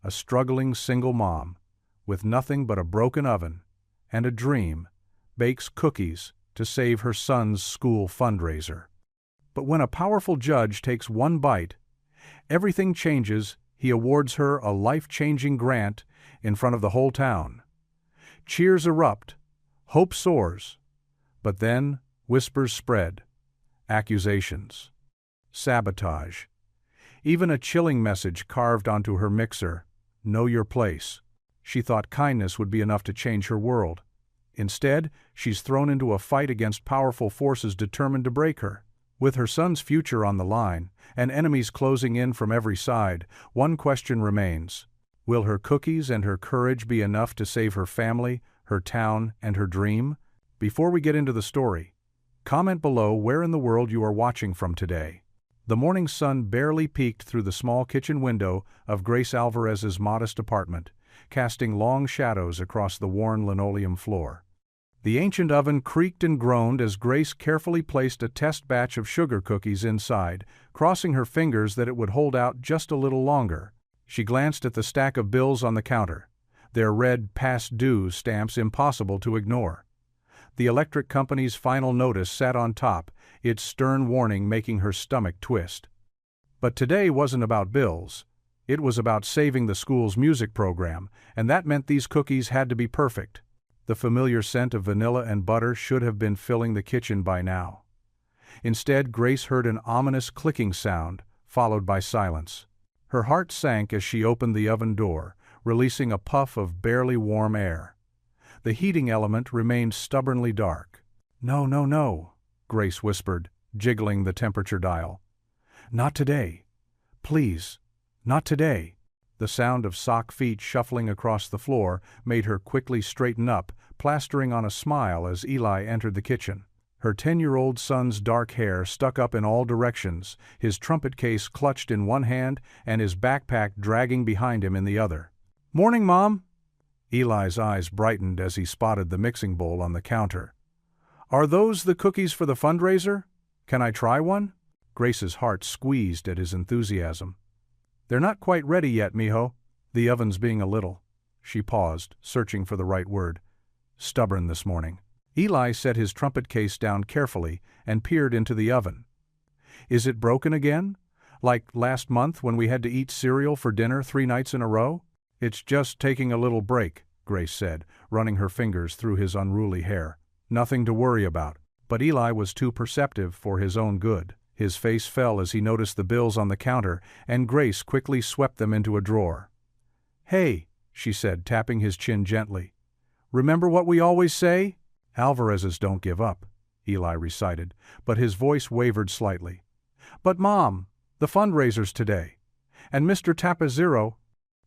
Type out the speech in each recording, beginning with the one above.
a struggling single mom, with nothing but a broken oven and a dream, bakes cookies to save her son's school fundraiser. But when a powerful judge takes one bite, everything changes. He awards her a life-changing grant in front of the whole town. Cheers erupt, hope soars, but then whispers spread, accusations, sabotage, even a chilling message carved onto her mixer, "Know your place." She thought kindness would be enough to change her world. Instead, she's thrown into a fight against powerful forces determined to break her. With her son's future on the line, and enemies closing in from every side, one question remains. Will her cookies and her courage be enough to save her family, her town, and her dream? Before we get into the story, comment below where in the world you are watching from today. The morning sun barely peeked through the small kitchen window of Grace Alvarez's modest apartment, casting long shadows across the worn linoleum floor. The ancient oven creaked and groaned as Grace carefully placed a test batch of sugar cookies inside, crossing her fingers that it would hold out just a little longer. She glanced at the stack of bills on the counter, their red past due stamps impossible to ignore. The electric company's final notice sat on top, its stern warning making her stomach twist. But today wasn't about bills. It was about saving the school's music program, and that meant these cookies had to be perfect. The familiar scent of vanilla and butter should have been filling the kitchen by now. Instead, Grace heard an ominous clicking sound, followed by silence. Her heart sank as she opened the oven door, releasing a puff of barely warm air. The heating element remained stubbornly dark. "No, no, no," Grace whispered, jiggling the temperature dial. "Not today. Please, not today." The sound of sock feet shuffling across the floor made her quickly straighten up, plastering on a smile as Eli entered the kitchen. Her 10-year-old son's dark hair stuck up in all directions, his trumpet case clutched in one hand and his backpack dragging behind him in the other. "Morning, Mom." Eli's eyes brightened as he spotted the mixing bowl on the counter. "Are those the cookies for the fundraiser? Can I try one?" Grace's heart squeezed at his enthusiasm. "They're not quite ready yet, mijo. The oven's being a little." She paused, searching for the right word. "Stubborn this morning." Eli set his trumpet case down carefully and peered into the oven. "Is it broken again? Like last month when we had to eat cereal for dinner 3 nights in a row?" "It's just taking a little break," Grace said, running her fingers through his unruly hair. "Nothing to worry about." But Eli was too perceptive for his own good. His face fell as he noticed the bills on the counter, and Grace quickly swept them into a drawer. "Hey," she said, tapping his chin gently. "Remember what we always say?" "Alvarez's don't give up," Eli recited, but his voice wavered slightly. "But Mom, the fundraiser's today. And Mr. Tapazero,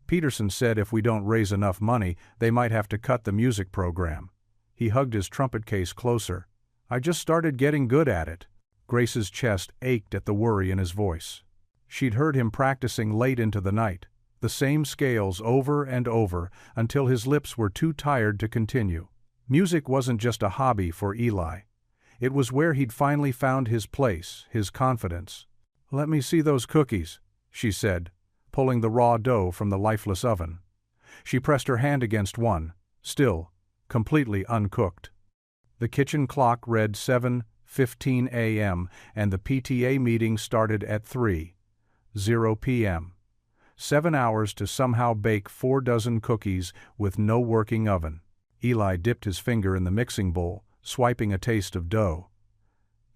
Peterson said if we don't raise enough money, they might have to cut the music program." He hugged his trumpet case closer. "I just started getting good at it." Grace's chest ached at the worry in his voice. She'd heard him practicing late into the night, the same scales over and over, until his lips were too tired to continue. Music wasn't just a hobby for Eli. It was where he'd finally found his place, his confidence. "Let me see those cookies," she said, pulling the raw dough from the lifeless oven. She pressed her hand against one, still, completely uncooked. The kitchen clock read 7:15 a.m. and the PTA meeting started at 3:00 p.m. 7 hours to somehow bake 4 dozen cookies with no working oven. Eli dipped his finger in the mixing bowl, swiping a taste of dough.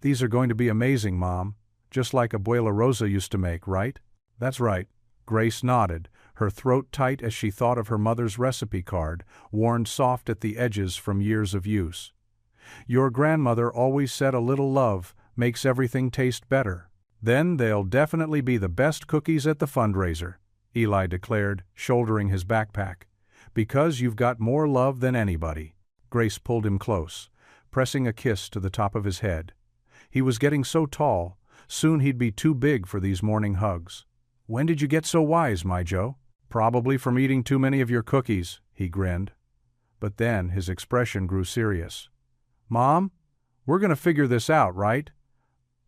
"These are going to be amazing, Mom. Just like Abuela Rosa used to make, right?" "That's right." Grace nodded, her throat tight as she thought of her mother's recipe card, worn soft at the edges from years of use. "Your grandmother always said a little love makes everything taste better." "Then they'll definitely be the best cookies at the fundraiser," Eli declared, shouldering his backpack. "Because you've got more love than anybody." Grace pulled him close, pressing a kiss to the top of his head. He was getting so tall, soon he'd be too big for these morning hugs. "When did you get so wise, my Joe?" "Probably from eating too many of your cookies," he grinned. But then his expression grew serious. "Mom, we're going to figure this out, right?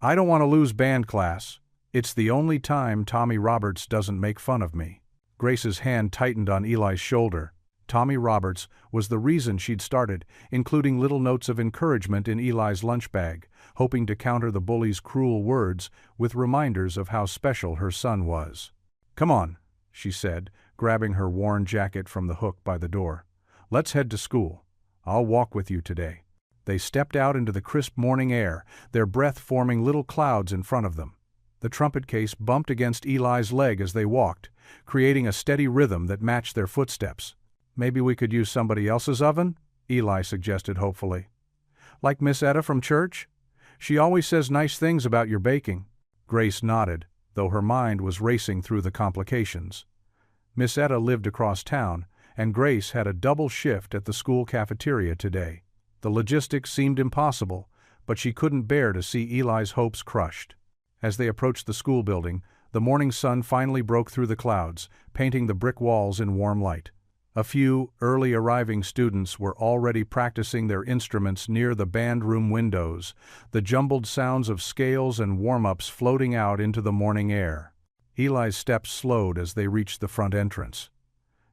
I don't want to lose band class. It's the only time Tommy Roberts doesn't make fun of me." Grace's hand tightened on Eli's shoulder. Tommy Roberts was the reason she'd started, including little notes of encouragement in Eli's lunch bag, hoping to counter the bully's cruel words with reminders of how special her son was. "Come on," she said, grabbing her worn jacket from the hook by the door. "Let's head to school. I'll walk with you today." They stepped out into the crisp morning air, their breath forming little clouds in front of them. The trumpet case bumped against Eli's leg as they walked, creating a steady rhythm that matched their footsteps. "Maybe we could use somebody else's oven?" Eli suggested hopefully. "Like Miss Etta from church? She always says nice things about your baking." Grace nodded, though her mind was racing through the complications. Miss Etta lived across town, and Grace had a double shift at the school cafeteria today. The logistics seemed impossible, but she couldn't bear to see Eli's hopes crushed. As they approached the school building, the morning sun finally broke through the clouds, painting the brick walls in warm light. A few early-arriving students were already practicing their instruments near the band room windows, the jumbled sounds of scales and warm-ups floating out into the morning air. Eli's steps slowed as they reached the front entrance.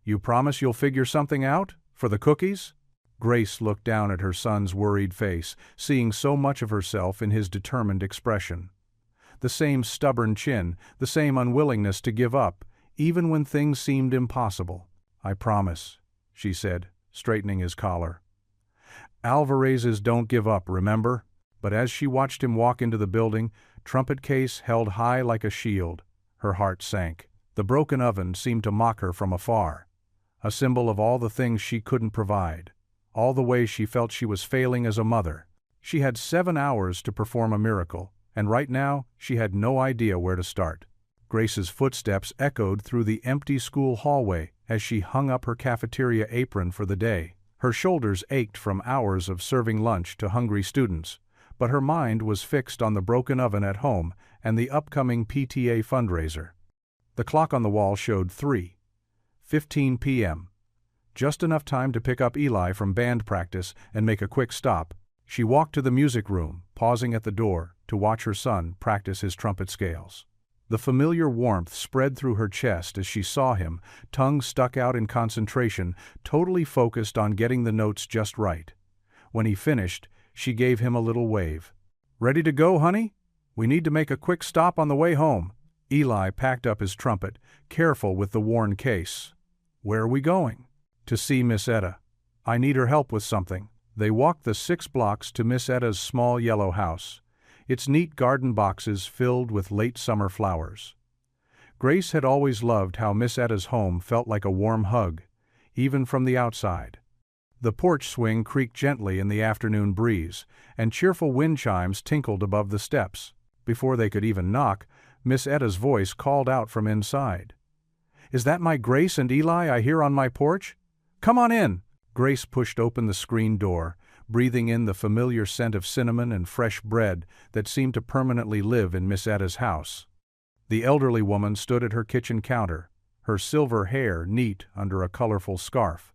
"You promise you'll figure something out? For the cookies?" Grace looked down at her son's worried face, seeing so much of herself in his determined expression. The same stubborn chin, the same unwillingness to give up, even when things seemed impossible. "I promise," she said, straightening his collar. "Alvarez's don't give up, remember?" But as she watched him walk into the building, trumpet case held high like a shield, her heart sank. The broken oven seemed to mock her from afar, a symbol of all the things she couldn't provide, all the ways she felt she was failing as a mother. She had 7 hours to perform a miracle, and right now she had no idea where to start. Grace's footsteps echoed through the empty school hallway as she hung up her cafeteria apron for the day. Her shoulders ached from hours of serving lunch to hungry students, but her mind was fixed on the broken oven at home and the upcoming PTA fundraiser. The clock on the wall showed 3:15 p.m. Just enough time to pick up Eli from band practice and make a quick stop. She walked to the music room, pausing at the door to watch her son practice his trumpet scales. The familiar warmth spread through her chest as she saw him, tongue stuck out in concentration, totally focused on getting the notes just right. When he finished, she gave him a little wave. "Ready to go, honey? We need to make a quick stop on the way home." Eli packed up his trumpet, careful with the worn case. "Where are we going?" "To see Miss Etta. I need her help with something." They walked the 6 blocks to Miss Etta's small yellow house, its neat garden boxes filled with late summer flowers. Grace had always loved how Miss Etta's home felt like a warm hug, even from the outside. The porch swing creaked gently in the afternoon breeze, and cheerful wind chimes tinkled above the steps. Before they could even knock, Miss Etta's voice called out from inside. "Is that my Grace and Eli I hear on my porch? Come on in!" Grace pushed open the screen door, breathing in the familiar scent of cinnamon and fresh bread that seemed to permanently live in Miss Etta's house. The elderly woman stood at her kitchen counter, her silver hair neat under a colorful scarf,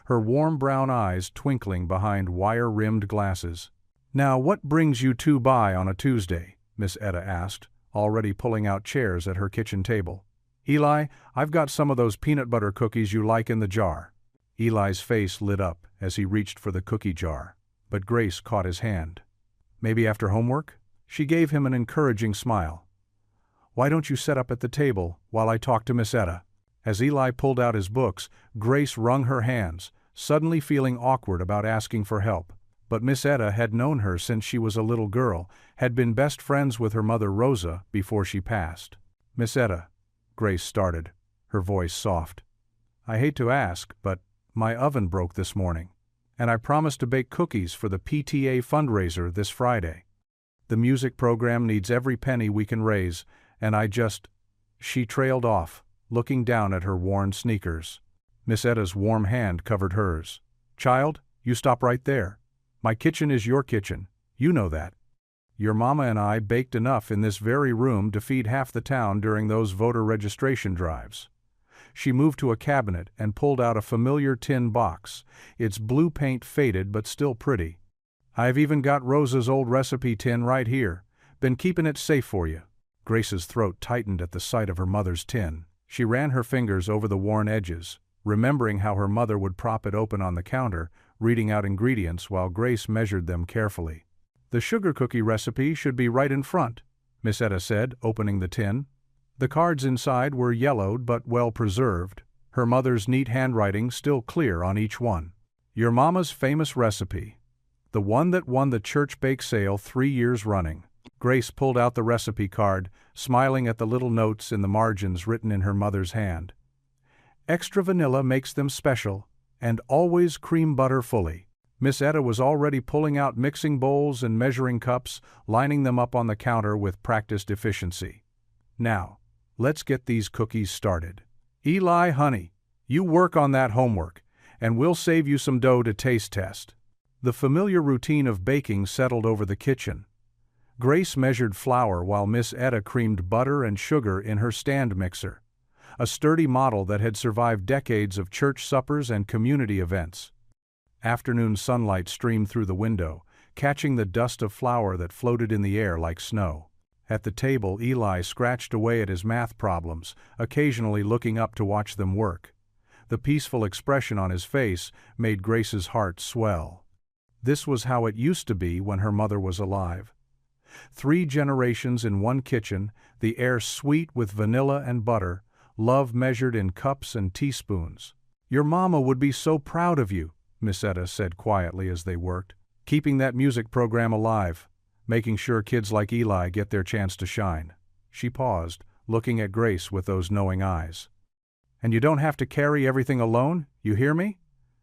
her warm brown eyes twinkling behind wire-rimmed glasses. "Now what brings you two by on a Tuesday?" Miss Etta asked, already pulling out chairs at her kitchen table. "Eli, I've got some of those peanut butter cookies you like in the jar." Eli's face lit up as he reached for the cookie jar, but Grace caught his hand. "Maybe after homework?" She gave him an encouraging smile. "Why don't you set up at the table while I talk to Miss Etta?" As Eli pulled out his books, Grace wrung her hands, suddenly feeling awkward about asking for help. But Miss Etta had known her since she was a little girl, had been best friends with her mother Rosa before she passed. "Miss Etta," Grace started, her voice soft. "I hate to ask, but my oven broke this morning, and I promised to bake cookies for the PTA fundraiser this Friday. The music program needs every penny we can raise, and I just—" She trailed off, looking down at her worn sneakers. Miss Etta's warm hand covered hers. "Child, you stop right there. My kitchen is your kitchen. You know that. Your mama and I baked enough in this very room to feed half the town during those voter registration drives." She moved to a cabinet and pulled out a familiar tin box, its blue paint faded but still pretty. "I've even got Rosa's old recipe tin right here. Been keeping it safe for you." Grace's throat tightened at the sight of her mother's tin. She ran her fingers over the worn edges, remembering how her mother would prop it open on the counter, reading out ingredients while Grace measured them carefully. "The sugar cookie recipe should be right in front," Miss Etta said, opening the tin. The cards inside were yellowed but well preserved, her mother's neat handwriting still clear on each one. "Your mama's famous recipe. The one that won the church bake sale 3 years running." Grace pulled out the recipe card, smiling at the little notes in the margins written in her mother's hand. "Extra vanilla makes them special, and always cream butter fully." Miss Etta was already pulling out mixing bowls and measuring cups, lining them up on the counter with practiced efficiency. "Now, let's get these cookies started. Eli, honey, you work on that homework, and we'll save you some dough to taste test." The familiar routine of baking settled over the kitchen. Grace measured flour while Miss Etta creamed butter and sugar in her stand mixer, a sturdy model that had survived decades of church suppers and community events. Afternoon sunlight streamed through the window, catching the dust of flour that floated in the air like snow. At the table, Eli scratched away at his math problems, occasionally looking up to watch them work. The peaceful expression on his face made Grace's heart swell. This was how it used to be when her mother was alive. 3 generations in one kitchen, the air sweet with vanilla and butter, love measured in cups and teaspoons. "Your mama would be so proud of you," Miss Etta said quietly as they worked, "keeping that music program alive, making sure kids like Eli get their chance to shine." She paused, looking at Grace with those knowing eyes. "And you don't have to carry everything alone, you hear me?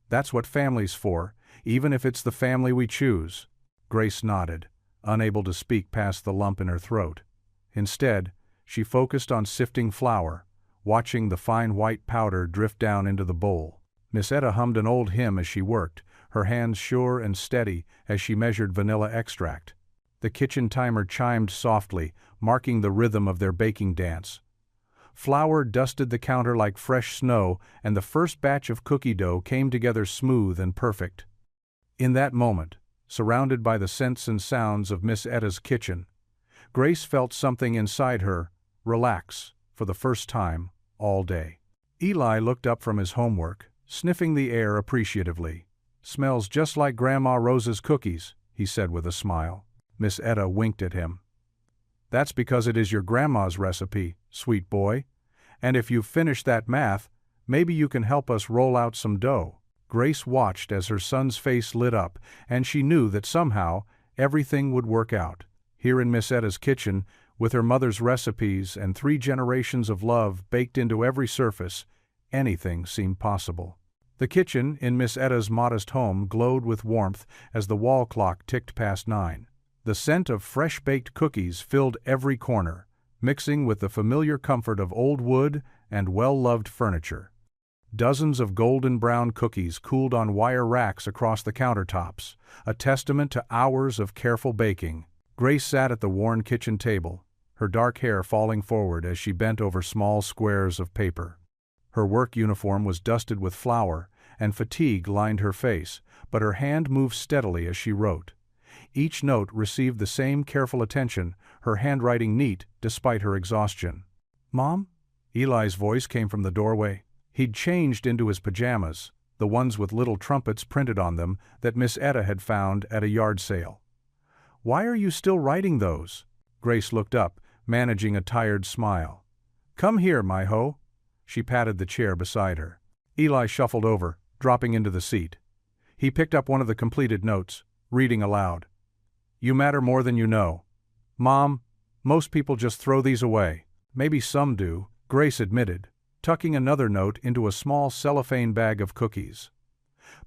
That's what family's for, even if it's the family we choose." Grace nodded, unable to speak past the lump in her throat. Instead, she focused on sifting flour, watching the fine white powder drift down into the bowl. Miss Etta hummed an old hymn as she worked, her hands sure and steady as she measured vanilla extract. The kitchen timer chimed softly, marking the rhythm of their baking dance. Flour dusted the counter like fresh snow, and the first batch of cookie dough came together smooth and perfect. In that moment, surrounded by the scents and sounds of Miss Etta's kitchen, Grace felt something inside her relax for the first time all day. Eli looked up from his homework, sniffing the air appreciatively. "Smells just like Grandma Rose's cookies," he said with a smile. Miss Etta winked at him. "That's because it is your grandma's recipe, sweet boy. And if you've finished that math, maybe you can help us roll out some dough." Grace watched as her son's face lit up, and she knew that somehow everything would work out. Here in Miss Etta's kitchen, with her mother's recipes and 3 generations of love baked into every surface, anything seemed possible. The kitchen in Miss Etta's modest home glowed with warmth as the wall clock ticked past 9. The scent of fresh-baked cookies filled every corner, mixing with the familiar comfort of old wood and well-loved furniture. Dozens of golden brown cookies cooled on wire racks across the countertops, a testament to hours of careful baking. Grace sat at the worn kitchen table, her dark hair falling forward as she bent over small squares of paper. Her work uniform was dusted with flour, and fatigue lined her face, but her hand moved steadily as she wrote. Each note received the same careful attention, her handwriting neat despite her exhaustion. "Mom?" Eli's voice came from the doorway. He'd changed into his pajamas, the ones with little trumpets printed on them that Miss Etta had found at a yard sale. "Why are you still writing those?" Grace looked up, managing a tired smile. "Come here, my ho." She patted the chair beside her. Eli shuffled over, dropping into the seat. He picked up one of the completed notes, reading aloud. "You matter more than you know. Mom, most people just throw these away." "Maybe some do," Grace admitted, tucking another note into a small cellophane bag of cookies.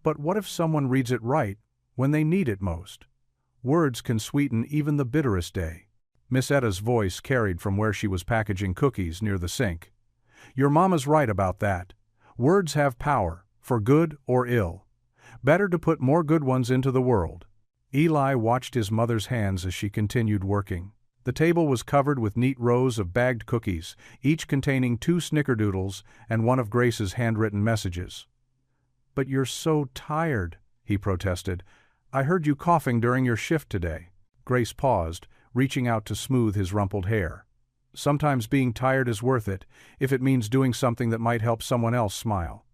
"But what if someone reads it right when they need it most? Words can sweeten even the bitterest day." Miss Etta's voice carried from where she was packaging cookies near the sink. "Your mama's right about that. Words have power, for good or ill. Better to put more good ones into the world." Eli watched his mother's hands as she continued working. The table was covered with neat rows of bagged cookies, each containing 2 snickerdoodles and one of Grace's handwritten messages. "But you're so tired," he protested. "I heard you coughing during your shift today." Grace paused, reaching out to smooth his rumpled hair. Sometimes being tired is worth it, if it means doing something that might help someone else smile.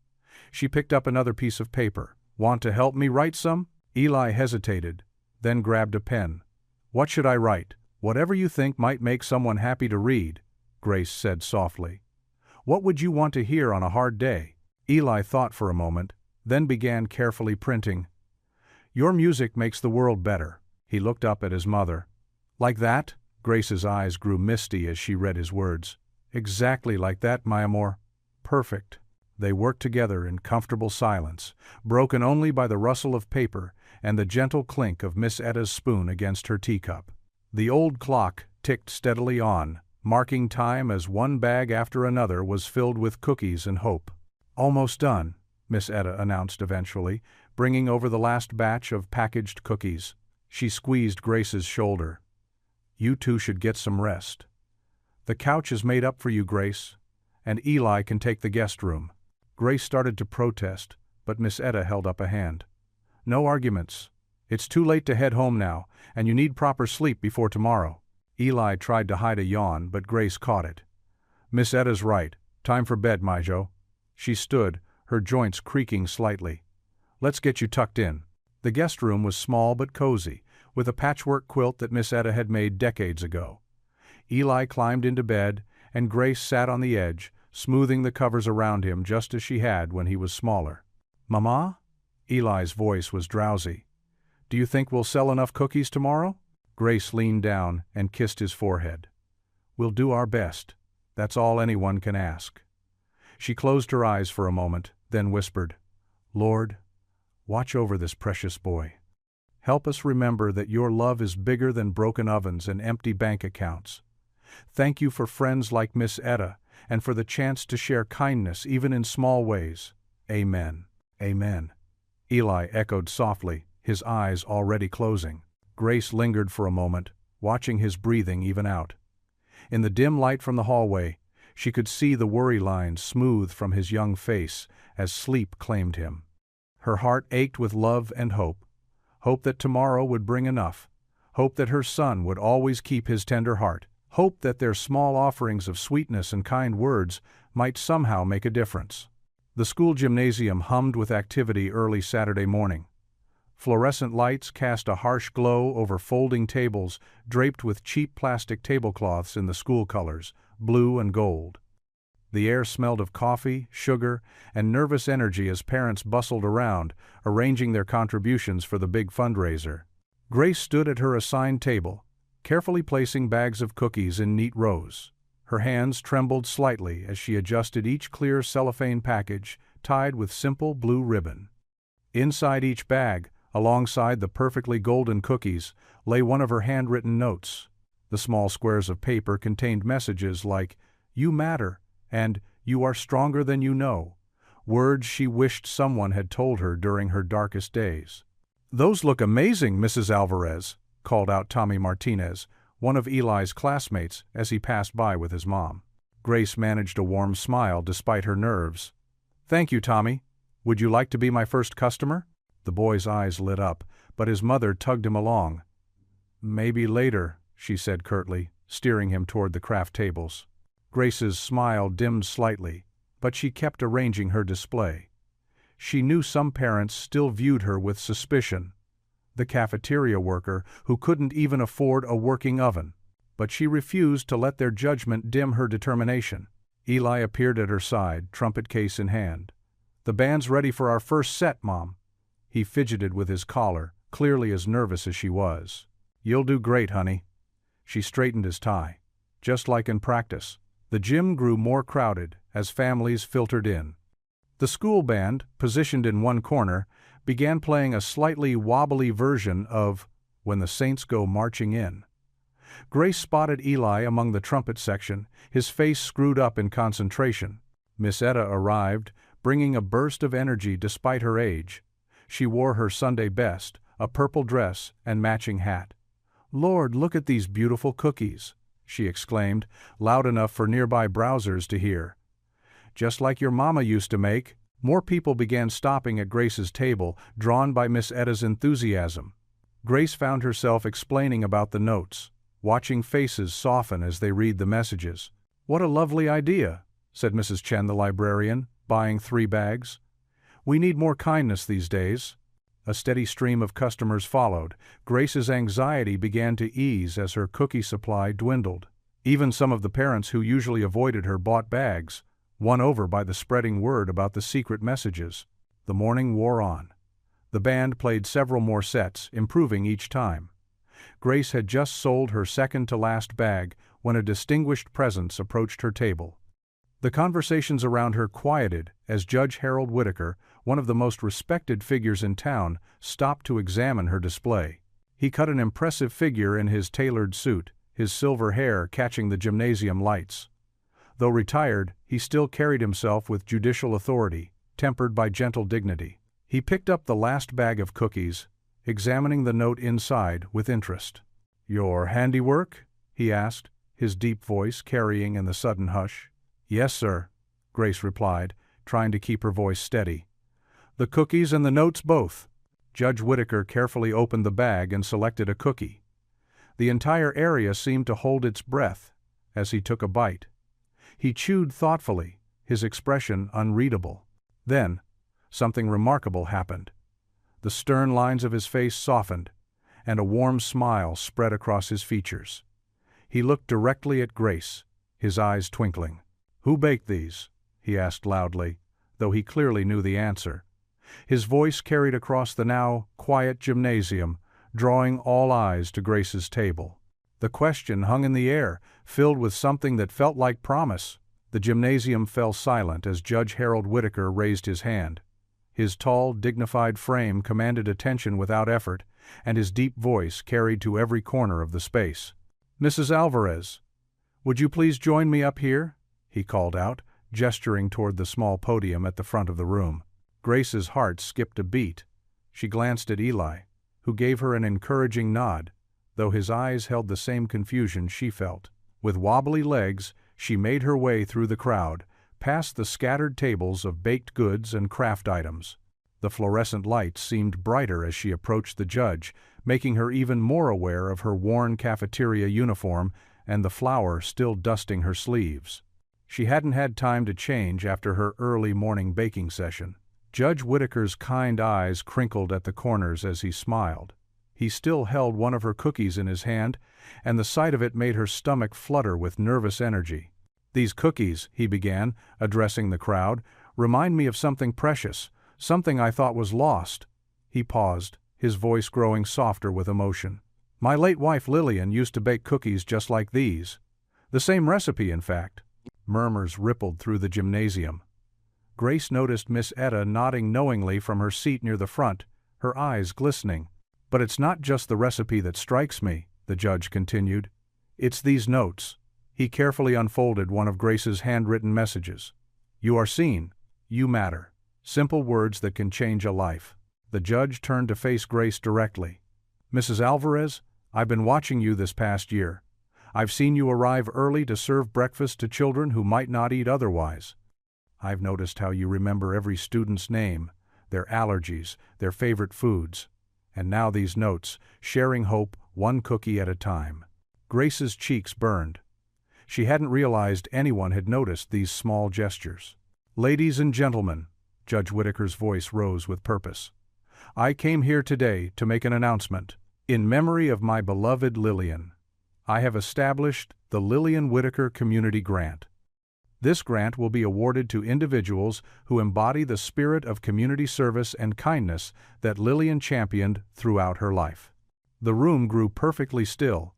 She picked up another piece of paper. Want to help me write some? Eli hesitated, then grabbed a pen. What should I write? Whatever you think might make someone happy to read, Grace said softly. What would you want to hear on a hard day? Eli thought for a moment, then began carefully printing. Your music makes the world better. He looked up at his mother. Like that? Grace's eyes grew misty as she read his words. Exactly like that, my amor. Perfect. They worked together in comfortable silence, broken only by the rustle of paper and the gentle clink of Miss Etta's spoon against her teacup. The old clock ticked steadily on, marking time as one bag after another was filled with cookies and hope. Almost done, Miss Etta announced eventually, bringing over the last batch of packaged cookies. She squeezed Grace's shoulder. You two should get some rest. The couch is made up for you, Grace, and Eli can take the guest room. Grace started to protest, but Miss Etta held up a hand. No arguments. It's too late to head home now, and you need proper sleep before tomorrow. Eli tried to hide a yawn, but Grace caught it. Miss Etta's right. Time for bed, Maijo. She stood, her joints creaking slightly. Let's get you tucked in. The guest room was small but cozy, with a patchwork quilt that Miss Etta had made decades ago. Eli climbed into bed, and Grace sat on the edge, smoothing the covers around him just as she had when he was smaller. Mama? Eli's voice was drowsy. Do you think we'll sell enough cookies tomorrow? Grace leaned down and kissed his forehead. We'll do our best. That's all anyone can ask. She closed her eyes for a moment, then whispered, Lord, watch over this precious boy. Help us remember that your love is bigger than broken ovens and empty bank accounts. Thank you for friends like Miss Etta, and for the chance to share kindness even in small ways. Amen. Amen. Eli echoed softly, his eyes already closing. Grace lingered for a moment, watching his breathing even out. In the dim light from the hallway, she could see the worry lines smooth from his young face as sleep claimed him. Her heart ached with love and hope. Hope that tomorrow would bring enough. Hope that her son would always keep his tender heart. Hope that their small offerings of sweetness and kind words might somehow make a difference. The school gymnasium hummed with activity early Saturday morning. Fluorescent lights cast a harsh glow over folding tables draped with cheap plastic tablecloths in the school colors, blue and gold. The air smelled of coffee, sugar, and nervous energy as parents bustled around, arranging their contributions for the big fundraiser. Grace stood at her assigned table, carefully placing bags of cookies in neat rows. Her hands trembled slightly as she adjusted each clear cellophane package tied with simple blue ribbon. Inside each bag, alongside the perfectly golden cookies, lay one of her handwritten notes. The small squares of paper contained messages like, "You matter," and "You are stronger than you know," words she wished someone had told her during her darkest days. "Those look amazing, Mrs. Alvarez," called out Tommy Martinez, one of Eli's classmates, as he passed by with his mom. Grace managed a warm smile despite her nerves. "Thank you, Tommy. Would you like to be my first customer?" The boy's eyes lit up, but his mother tugged him along. "Maybe later," she said curtly, steering him toward the craft tables. Grace's smile dimmed slightly, but she kept arranging her display. She knew some parents still viewed her with suspicion. The cafeteria worker who couldn't even afford a working oven. But she refused to let their judgment dim her determination. Eli appeared at her side, trumpet case in hand. "The band's ready for our first set, Mom." He fidgeted with his collar, clearly as nervous as she was. "You'll do great, honey." She straightened his tie. Just like in practice, the gym grew more crowded as families filtered in. The school band, positioned in one corner, began playing a slightly wobbly version of "When the Saints Go Marching In." Grace spotted Eli among the trumpet section, his face screwed up in concentration. Miss Etta arrived, bringing a burst of energy despite her age. She wore her Sunday best, a purple dress and matching hat. "Lord, look at these beautiful cookies," she exclaimed, loud enough for nearby browsers to hear. "Just like your mama used to make." More people began stopping at Grace's table, drawn by Miss Etta's enthusiasm. Grace found herself explaining about the notes. watching faces soften as they read the messages. "What a lovely idea," said Mrs. Chen the librarian, buying 3 bags. "We need more kindness these days." A steady stream of customers followed. Grace's anxiety began to ease as her cookie supply dwindled. Even some of the parents who usually avoided her bought bags, won over by the spreading word about the secret messages. The morning wore on. The band played several more sets, improving each time. Grace had just sold her second-to-last bag when a distinguished presence approached her table. The conversations around her quieted as Judge Harold Whitaker, one of the most respected figures in town, stopped to examine her display. He cut an impressive figure in his tailored suit, his silver hair catching the gymnasium lights. Though retired, he still carried himself with judicial authority, tempered by gentle dignity. He picked up the last bag of cookies, examining the note inside with interest. "Your handiwork?" he asked, his deep voice carrying in the sudden hush. "Yes, sir," Grace replied, trying to keep her voice steady. "The cookies and the notes both." Judge Whitaker carefully opened the bag and selected a cookie. The entire area seemed to hold its breath as he took a bite. He chewed thoughtfully, his expression unreadable. Then, something remarkable happened. The stern lines of his face softened, and a warm smile spread across his features. He looked directly at Grace, his eyes twinkling. "Who baked these?" he asked loudly, though he clearly knew the answer. His voice carried across the now quiet gymnasium, drawing all eyes to Grace's table. The question hung in the air, filled with something that felt like promise. The gymnasium fell silent as Judge Harold Whitaker raised his hand. His tall, dignified frame commanded attention without effort, and his deep voice carried to every corner of the space. "Mrs. Alvarez, would you please join me up here?" he called out, gesturing toward the small podium at the front of the room. Grace's heart skipped a beat. She glanced at Eli, who gave her an encouraging nod, though his eyes held the same confusion she felt. With wobbly legs, she made her way through the crowd, past the scattered tables of baked goods and craft items. The fluorescent lights seemed brighter as she approached the judge, making her even more aware of her worn cafeteria uniform and the flour still dusting her sleeves. She hadn't had time to change after her early morning baking session. Judge Whitaker's kind eyes crinkled at the corners as he smiled. He still held one of her cookies in his hand, and the sight of it made her stomach flutter with nervous energy. "These cookies," he began, addressing the crowd, "remind me of something precious, something I thought was lost." He paused, his voice growing softer with emotion. "My late wife Lillian used to bake cookies just like these. The same recipe, in fact." Murmurs rippled through the gymnasium. Grace noticed Miss Etta nodding knowingly from her seat near the front, her eyes glistening. "But it's not just the recipe that strikes me," the judge continued. "It's these notes." He carefully unfolded one of Grace's handwritten messages. "You are seen. You matter." Simple words that can change a life. The judge turned to face Grace directly. "Mrs. Alvarez, I've been watching you this past year. I've seen you arrive early to serve breakfast to children who might not eat otherwise. I've noticed how you remember every student's name, their allergies, their favorite foods. And now these notes, sharing hope one cookie at a time." Grace's cheeks burned. She hadn't realized anyone had noticed these small gestures. "Ladies and gentlemen," Judge Whitaker's voice rose with purpose, "I came here today to make an announcement. In memory of my beloved Lillian, I have established the Lillian Whitaker Community Grant. This grant will be awarded to individuals who embody the spirit of community service and kindness that Lillian championed throughout her life." The room grew perfectly still.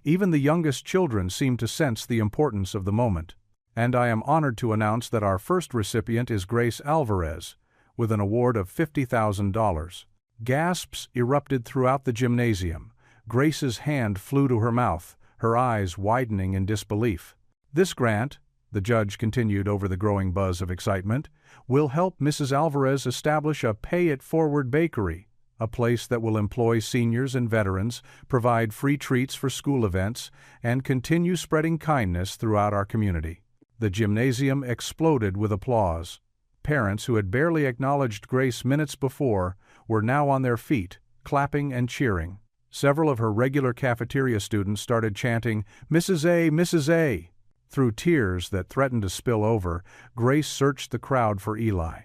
Even the youngest children seemed to sense the importance of the moment. "And I am honored to announce that our first recipient is Grace Alvarez, with an award of $50,000. Gasps erupted throughout the gymnasium. Grace's hand flew to her mouth, her eyes widening in disbelief. "This grant," the judge continued over the growing buzz of excitement, "will help Mrs. Alvarez establish a pay-it-forward bakery, a place that will employ seniors and veterans, provide free treats for school events, and continue spreading kindness throughout our community." The gymnasium exploded with applause. Parents who had barely acknowledged Grace minutes before were now on their feet, clapping and cheering. Several of her regular cafeteria students started chanting, "Mrs. A, Mrs. A." Through tears that threatened to spill over, Grace searched the crowd for Eli.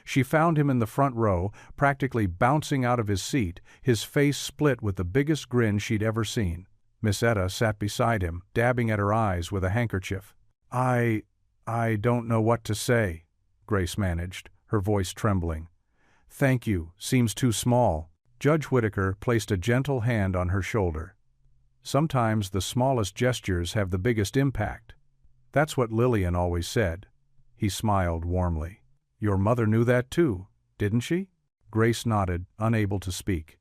She found him in the front row, practically bouncing out of his seat, his face split with the biggest grin she'd ever seen. Miss Etta sat beside him, dabbing at her eyes with a handkerchief. I don't know what to say," Grace managed, her voice trembling. "Thank you, seems too small." Judge Whittaker placed a gentle hand on her shoulder. "Sometimes the smallest gestures have the biggest impact. That's what Lillian always said." He smiled warmly. "Your mother knew that too, didn't she?" Grace nodded, unable to speak.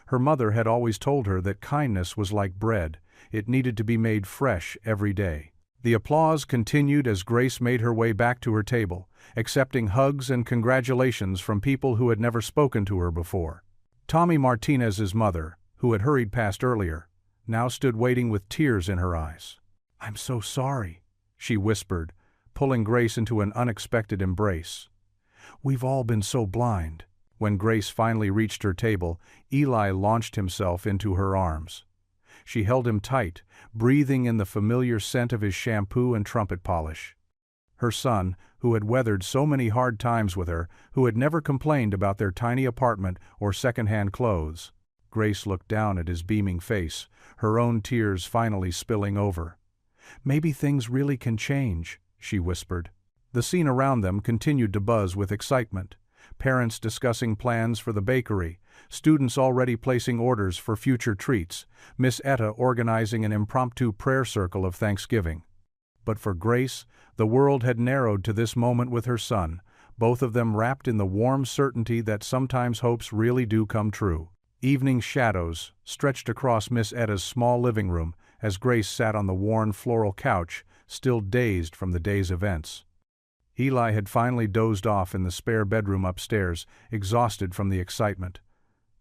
Her mother had always told her that kindness was like bread, it needed to be made fresh every day. The applause continued as Grace made her way back to her table, accepting hugs and congratulations from people who had never spoken to her before. Tommy Martinez's mother, who had hurried past earlier, now stood waiting with tears in her eyes. "I'm so sorry," she whispered, pulling Grace into an unexpected embrace. "We've all been so blind." When Grace finally reached her table, Eli launched himself into her arms. She held him tight, breathing in the familiar scent of his shampoo and trumpet polish. Her son, who had weathered so many hard times with her, who had never complained about their tiny apartment or second-hand clothes. Grace looked down at his beaming face, her own tears finally spilling over. "Maybe things really can change," she whispered. The scene around them continued to buzz with excitement. Parents discussing plans for the bakery, students already placing orders for future treats, Miss Etta organizing an impromptu prayer circle of Thanksgiving. But for Grace, the world had narrowed to this moment with her son, both of them wrapped in the warm certainty that sometimes hopes really do come true. Evening shadows stretched across Miss Etta's small living room as Grace sat on the worn floral couch, still dazed from the day's events. Eli had finally dozed off in the spare bedroom upstairs, exhausted from the excitement.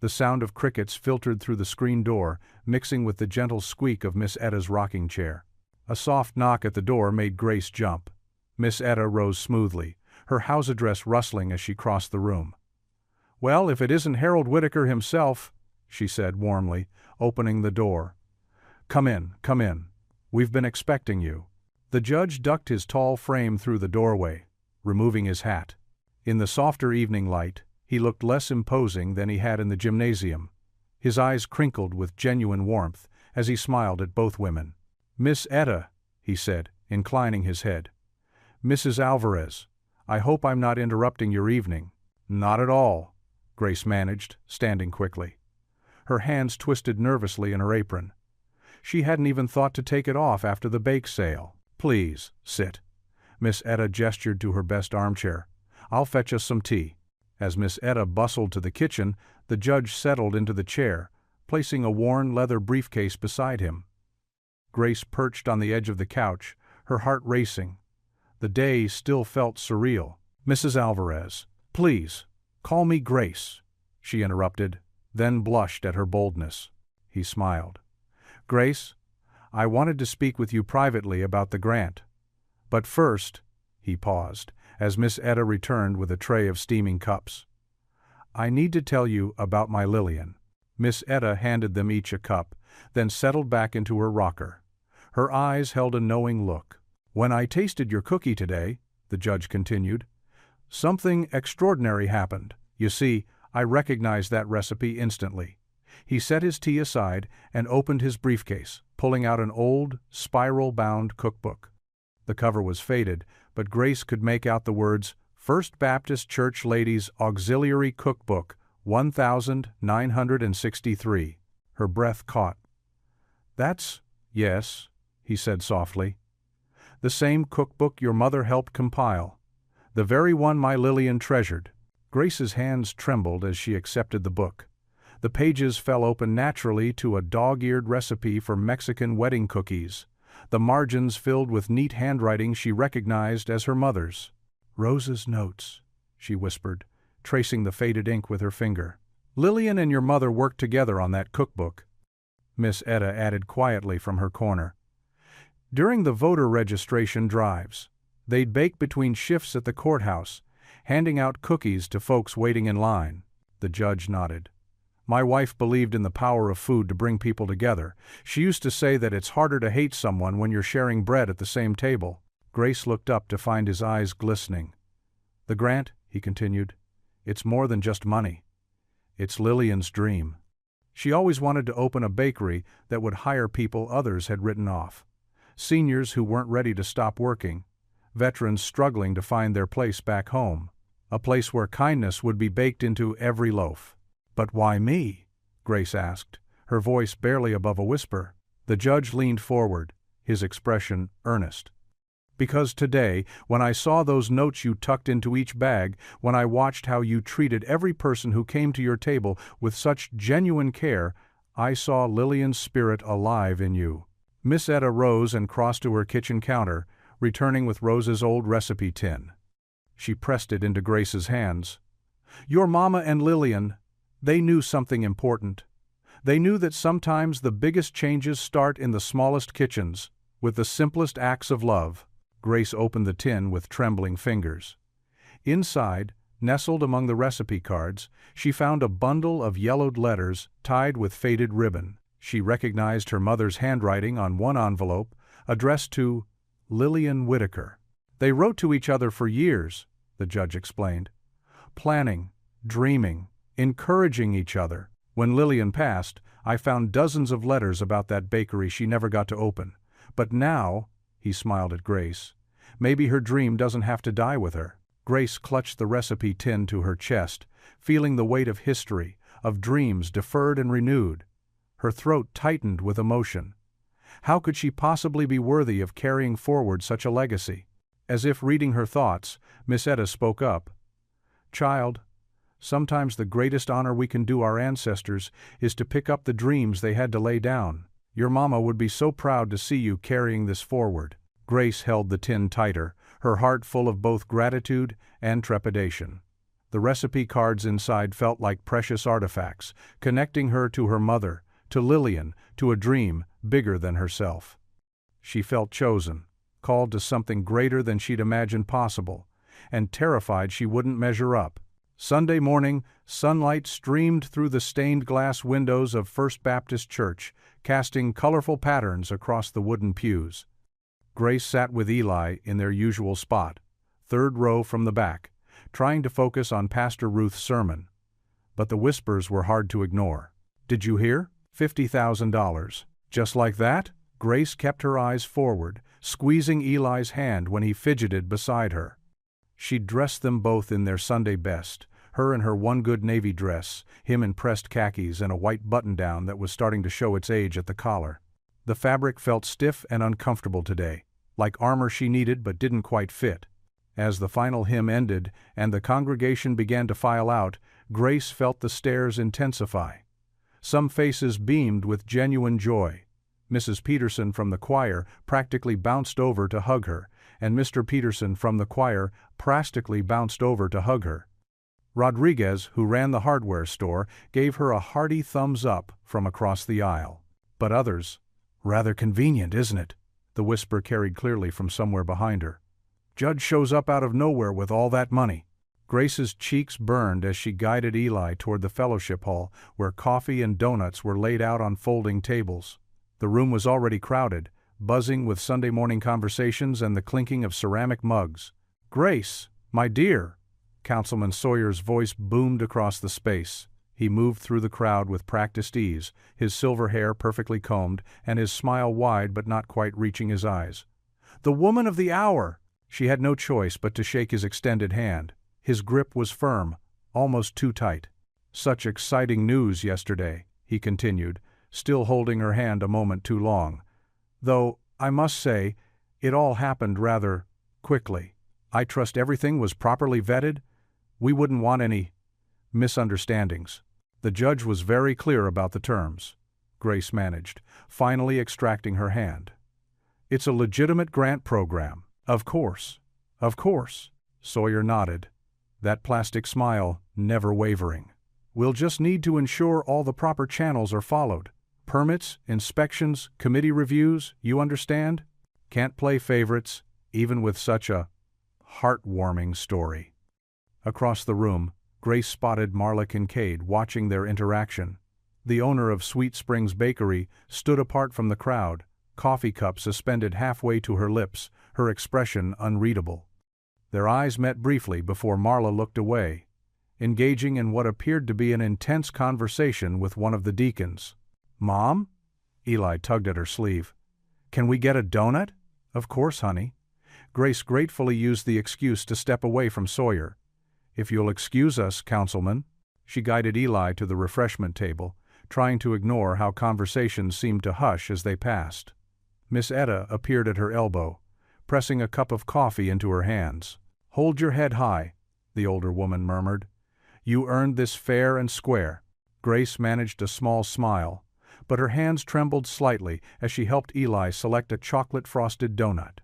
The sound of crickets filtered through the screen door, mixing with the gentle squeak of Miss Etta's rocking chair. A soft knock at the door made Grace jump. Miss Etta rose smoothly, her house address rustling as she crossed the room. "Well, if it isn't Harold Whittaker himself," she said warmly, opening the door. Come in. We've been expecting you." The judge ducked his tall frame through the doorway, removing his hat. In the softer evening light, he looked less imposing than he had in the gymnasium. His eyes crinkled with genuine warmth as he smiled at both women. "Miss Etta," he said, inclining his head. "Mrs. Alvarez, I hope I'm not interrupting your evening." "Not at all," Grace managed, standing quickly. Her hands twisted nervously in her apron. She hadn't even thought to take it off after the bake sale. "Please, sit." Miss Etta gestured to her best armchair. "I'll fetch us some tea." As Miss Etta bustled to the kitchen, the judge settled into the chair, placing a worn leather briefcase beside him. Grace perched on the edge of the couch, her heart racing. The day still felt surreal. "Mrs. Alvarez, please, call me Grace," she interrupted, then blushed at her boldness. He smiled. "Grace, I wanted to speak with you privately about the grant. But first," he paused, as Miss Etta returned with a tray of steaming cups. "I need to tell you about my Lillian." Miss Etta handed them each a cup, then settled back into her rocker. Her eyes held a knowing look. "When I tasted your cookie today," the judge continued, "something extraordinary happened. You see, I recognized that recipe instantly." He set his tea aside and opened his briefcase, pulling out an old, spiral-bound cookbook. The cover was faded, but Grace could make out the words, "First Baptist Church Ladies Auxiliary Cookbook, 1963. Her breath caught. "Yes," he said softly. "The same cookbook your mother helped compile. The very one my Lillian treasured." Grace's hands trembled as she accepted the book. The pages fell open naturally to a dog-eared recipe for Mexican wedding cookies, the margins filled with neat handwriting she recognized as her mother's. "Rosa's notes," she whispered, tracing the faded ink with her finger. "Lillian and your mother worked together on that cookbook," Miss Etta added quietly from her corner. "During the voter registration drives, they'd bake between shifts at the courthouse, handing out cookies to folks waiting in line." The judge nodded. My wife believed in the power of food to bring people together. She used to say that it's harder to hate someone when you're sharing bread at the same table. Grace looked up to find his eyes glistening. The grant, he continued, it's more than just money. It's Lillian's dream. She always wanted to open a bakery that would hire people others had written off. Seniors who weren't ready to stop working. Veterans struggling to find their place back home. A place where kindness would be baked into every loaf. But why me? Grace asked, her voice barely above a whisper. The judge leaned forward, his expression earnest. Because today, when I saw those notes you tucked into each bag, when I watched how you treated every person who came to your table with such genuine care, I saw Lillian's spirit alive in you. Miss Etta rose and crossed to her kitchen counter, returning with Rose's old recipe tin. She pressed it into Grace's hands. Your mama and Lillian, they knew something important. They knew that sometimes the biggest changes start in the smallest kitchens, with the simplest acts of love. Grace opened the tin with trembling fingers. Inside, nestled among the recipe cards, she found a bundle of yellowed letters tied with faded ribbon. She recognized her mother's handwriting on one envelope, addressed to Lillian Whitaker. They wrote to each other for years, the judge explained. Planning, dreaming, encouraging each other. When Lillian passed, I found dozens of letters about that bakery she never got to open. But now, he smiled at Grace, maybe her dream doesn't have to die with her. Grace clutched the recipe tin to her chest, feeling the weight of history, of dreams deferred and renewed. Her throat tightened with emotion. How could she possibly be worthy of carrying forward such a legacy? As if reading her thoughts, Miss Etta spoke up. Child, sometimes the greatest honor we can do our ancestors is to pick up the dreams they had to lay down. Your mama would be so proud to see you carrying this forward. Grace held the tin tighter, her heart full of both gratitude and trepidation. The recipe cards inside felt like precious artifacts, connecting her to her mother, to Lillian, to a dream bigger than herself. She felt chosen, called to something greater than she'd imagined possible, and terrified she wouldn't measure up. Sunday morning, sunlight streamed through the stained glass windows of First Baptist Church, casting colorful patterns across the wooden pews. Grace sat with Eli in their usual spot, third row from the back, trying to focus on Pastor Ruth's sermon. But the whispers were hard to ignore. Did you hear? $50,000. Just like that? Grace kept her eyes forward, squeezing Eli's hand when he fidgeted beside her. She'd dressed them both in their Sunday best, her in her one good navy dress, him in pressed khakis and a white button-down that was starting to show its age at the collar. The fabric felt stiff and uncomfortable today, like armor she needed but didn't quite fit. As the final hymn ended and the congregation began to file out, Grace felt the stares intensify. Some faces beamed with genuine joy. Mrs. Peterson from the choir practically bounced over to hug her, and Mr. Peterson from the choir practically bounced over to hug her. Rodriguez, who ran the hardware store, gave her a hearty thumbs up from across the aisle. But others, rather convenient, isn't it? The whisper carried clearly from somewhere behind her. Judge shows up out of nowhere with all that money. Grace's cheeks burned as she guided Eli toward the fellowship hall, where coffee and donuts were laid out on folding tables. The room was already crowded, buzzing with Sunday morning conversations and the clinking of ceramic mugs. Grace, my dear! Councilman Sawyer's voice boomed across the space. He moved through the crowd with practiced ease, his silver hair perfectly combed, and his smile wide but not quite reaching his eyes. The woman of the hour! She had no choice but to shake his extended hand. His grip was firm, almost too tight. Such exciting news yesterday, he continued, still holding her hand a moment too long. Though, I must say, it all happened rather quickly. I trust everything was properly vetted. We wouldn't want any misunderstandings. The judge was very clear about the terms, Grace managed, finally extracting her hand. It's a legitimate grant program. Of course. Of course. Sawyer nodded, that plastic smile never wavering. We'll just need to ensure all the proper channels are followed. Permits, inspections, committee reviews, you understand? Can't play favorites, even with such a heartwarming story. Across the room, Grace spotted Marla Kincaid watching their interaction. The owner of Sweet Springs Bakery stood apart from the crowd, coffee cup suspended halfway to her lips, her expression unreadable. Their eyes met briefly before Marla looked away, engaging in what appeared to be an intense conversation with one of the deacons. "Mom?" Eli tugged at her sleeve. "Can we get a donut?" "Of course, honey." Grace gratefully used the excuse to step away from Sawyer. "If you'll excuse us, Councilman." She guided Eli to the refreshment table, trying to ignore how conversations seemed to hush as they passed. Miss Etta appeared at her elbow, pressing a cup of coffee into her hands. "Hold your head high," the older woman murmured. "You earned this fair and square." Grace managed a small smile, but her hands trembled slightly as she helped Eli select a chocolate-frosted donut.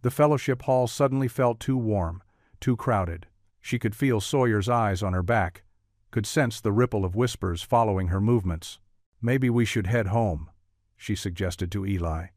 The fellowship hall suddenly felt too warm, too crowded. She could feel Sawyer's eyes on her back, could sense the ripple of whispers following her movements. "Maybe we should head home," she suggested to Eli.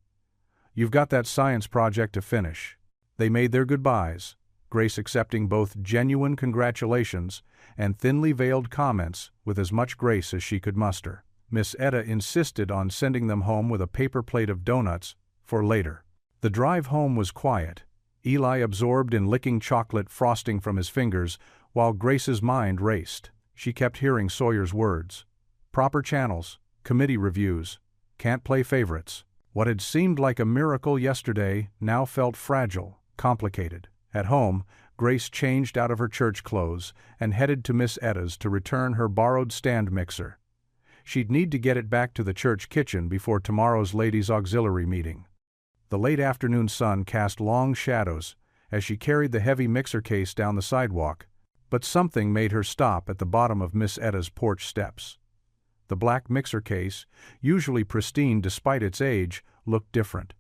"You've got that science project to finish." They made their goodbyes, Grace accepting both genuine congratulations and thinly veiled comments with as much grace as she could muster. Miss Etta insisted on sending them home with a paper plate of donuts for later. The drive home was quiet, Eli absorbed in licking chocolate frosting from his fingers, while Grace's mind raced. She kept hearing Sawyer's words. Proper channels, committee reviews, can't play favorites. What had seemed like a miracle yesterday now felt fragile, complicated. At home, Grace changed out of her church clothes and headed to Miss Etta's to return her borrowed stand mixer. She'd need to get it back to the church kitchen before tomorrow's ladies' auxiliary meeting. The late afternoon sun cast long shadows as she carried the heavy mixer case down the sidewalk, but something made her stop at the bottom of Miss Etta's porch steps. The black mixer case, usually pristine despite its age, looked different.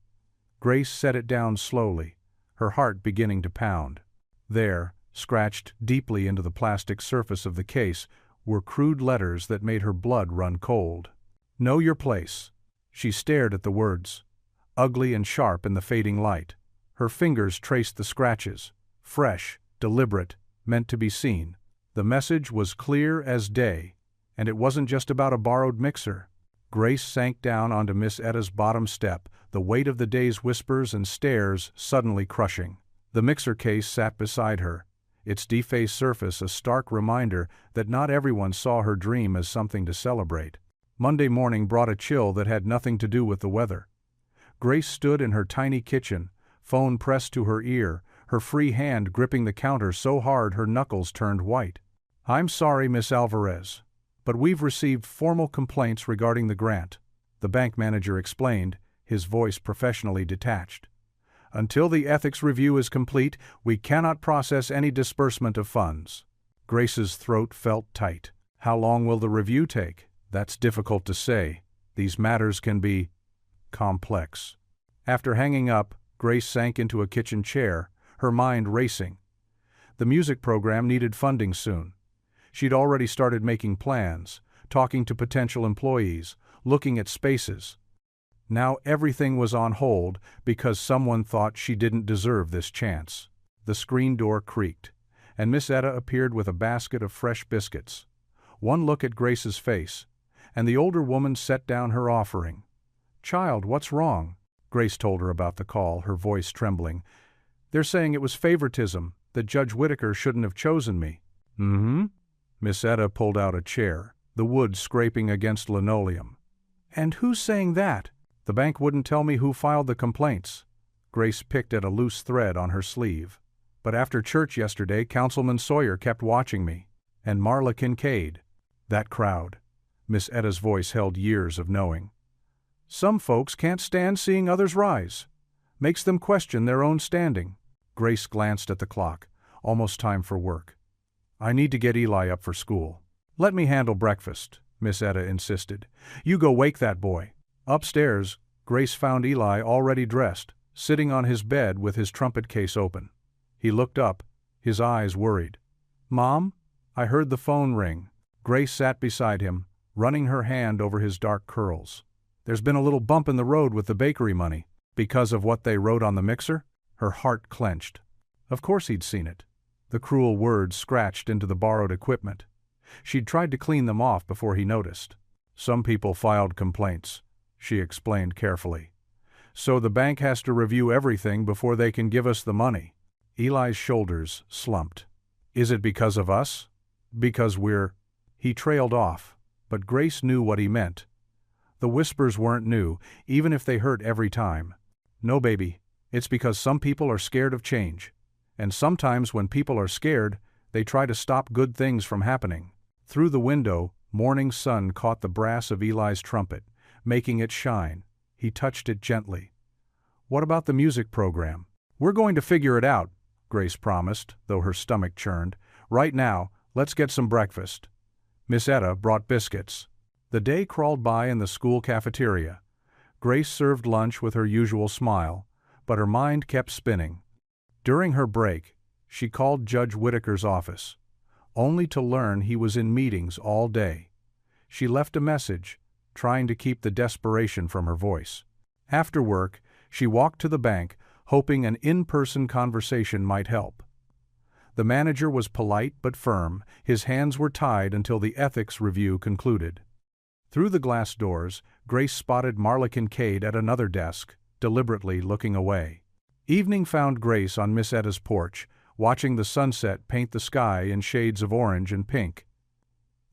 Grace set it down slowly, her heart beginning to pound. There, scratched deeply into the plastic surface of the case, were crude letters that made her blood run cold. "Know your place." She stared at the words, ugly and sharp in the fading light. Her fingers traced the scratches, fresh, deliberate, meant to be seen. The message was clear as day, and it wasn't just about a borrowed mixer. Grace sank down onto Miss Etta's bottom step, the weight of the day's whispers and stares suddenly crushing. The mixer case sat beside her, its defaced surface a stark reminder that not everyone saw her dream as something to celebrate. Monday morning brought a chill that had nothing to do with the weather. Grace stood in her tiny kitchen, phone pressed to her ear, her free hand gripping the counter so hard her knuckles turned white. "I'm sorry, Miss Alvarez, but we've received formal complaints regarding the grant," the bank manager explained, his voice professionally detached. "Until the ethics review is complete, we cannot process any disbursement of funds." Grace's throat felt tight. "How long will the review take?" "That's difficult to say. These matters can be complex." After hanging up, Grace sank into a kitchen chair, her mind racing. The music program needed funding soon. She'd already started making plans, talking to potential employees, looking at spaces. Now everything was on hold because someone thought she didn't deserve this chance. The screen door creaked, and Miss Etta appeared with a basket of fresh biscuits. One look at Grace's face, and the older woman set down her offering. "Child, what's wrong?" Grace told her about the call, her voice trembling. "They're saying it was favoritism, that Judge Whitaker shouldn't have chosen me." "Mm-hmm?" Miss Etta pulled out a chair, the wood scraping against linoleum. "And who's saying that?" "The bank wouldn't tell me who filed the complaints." Grace picked at a loose thread on her sleeve. "But after church yesterday, Councilman Sawyer kept watching me. And Marla Kincaid. That crowd." Miss Etta's voice held years of knowing. "Some folks can't stand seeing others rise. Makes them question their own standing." Grace glanced at the clock. Almost time for work. "I need to get Eli up for school." "Let me handle breakfast," Miss Etta insisted. "You go wake that boy." Upstairs, Grace found Eli already dressed, sitting on his bed with his trumpet case open. He looked up, his eyes worried. "Mom? I heard the phone ring." Grace sat beside him, running her hand over his dark curls. "There's been a little bump in the road with the bakery money." "Because of what they wrote on the mixer?" Her heart clenched. Of course he'd seen it. The cruel words scratched into the borrowed equipment. She'd tried to clean them off before he noticed. Some people filed complaints, she explained carefully. So the bank has to review everything before they can give us the money. Eli's shoulders slumped. Is it because of us? Because we're... He trailed off, but Grace knew what he meant. The whispers weren't new, even if they hurt every time. No, baby, it's because some people are scared of change. And sometimes when people are scared, they try to stop good things from happening. Through the window, morning sun caught the brass of Eli's trumpet, making it shine. He touched it gently. What about the music program? We're going to figure it out, Grace promised, though her stomach churned. Right now, let's get some breakfast. Miss Etta brought biscuits. The day crawled by in the school cafeteria. Grace served lunch with her usual smile, but her mind kept spinning. During her break, she called Judge Whitaker's office, only to learn he was in meetings all day. She left a message, trying to keep the desperation from her voice. After work, she walked to the bank, hoping an in-person conversation might help. The manager was polite but firm. His hands were tied until the ethics review concluded. Through the glass doors, Grace spotted Marla Kincaid at another desk, deliberately looking away. Evening found Grace on Miss Etta's porch, watching the sunset paint the sky in shades of orange and pink.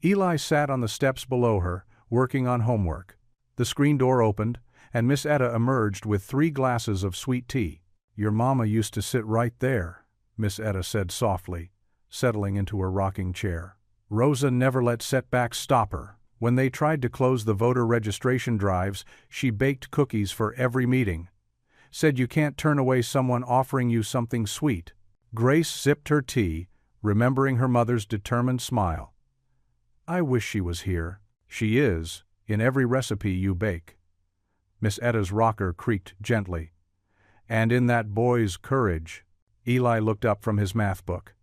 Eli sat on the steps below her, working on homework. The screen door opened, and Miss Etta emerged with 3 glasses of sweet tea. Your mama used to sit right there, Miss Etta said softly, settling into her rocking chair. Rosa never let setbacks stop her. When they tried to close the voter registration drives, she baked cookies for every meeting. Said you can't turn away someone offering you something sweet. Grace sipped her tea, remembering her mother's determined smile. I wish she was here. She is, in every recipe you bake. Miss Etta's rocker creaked gently. And in that boy's courage. Eli looked up from his math book.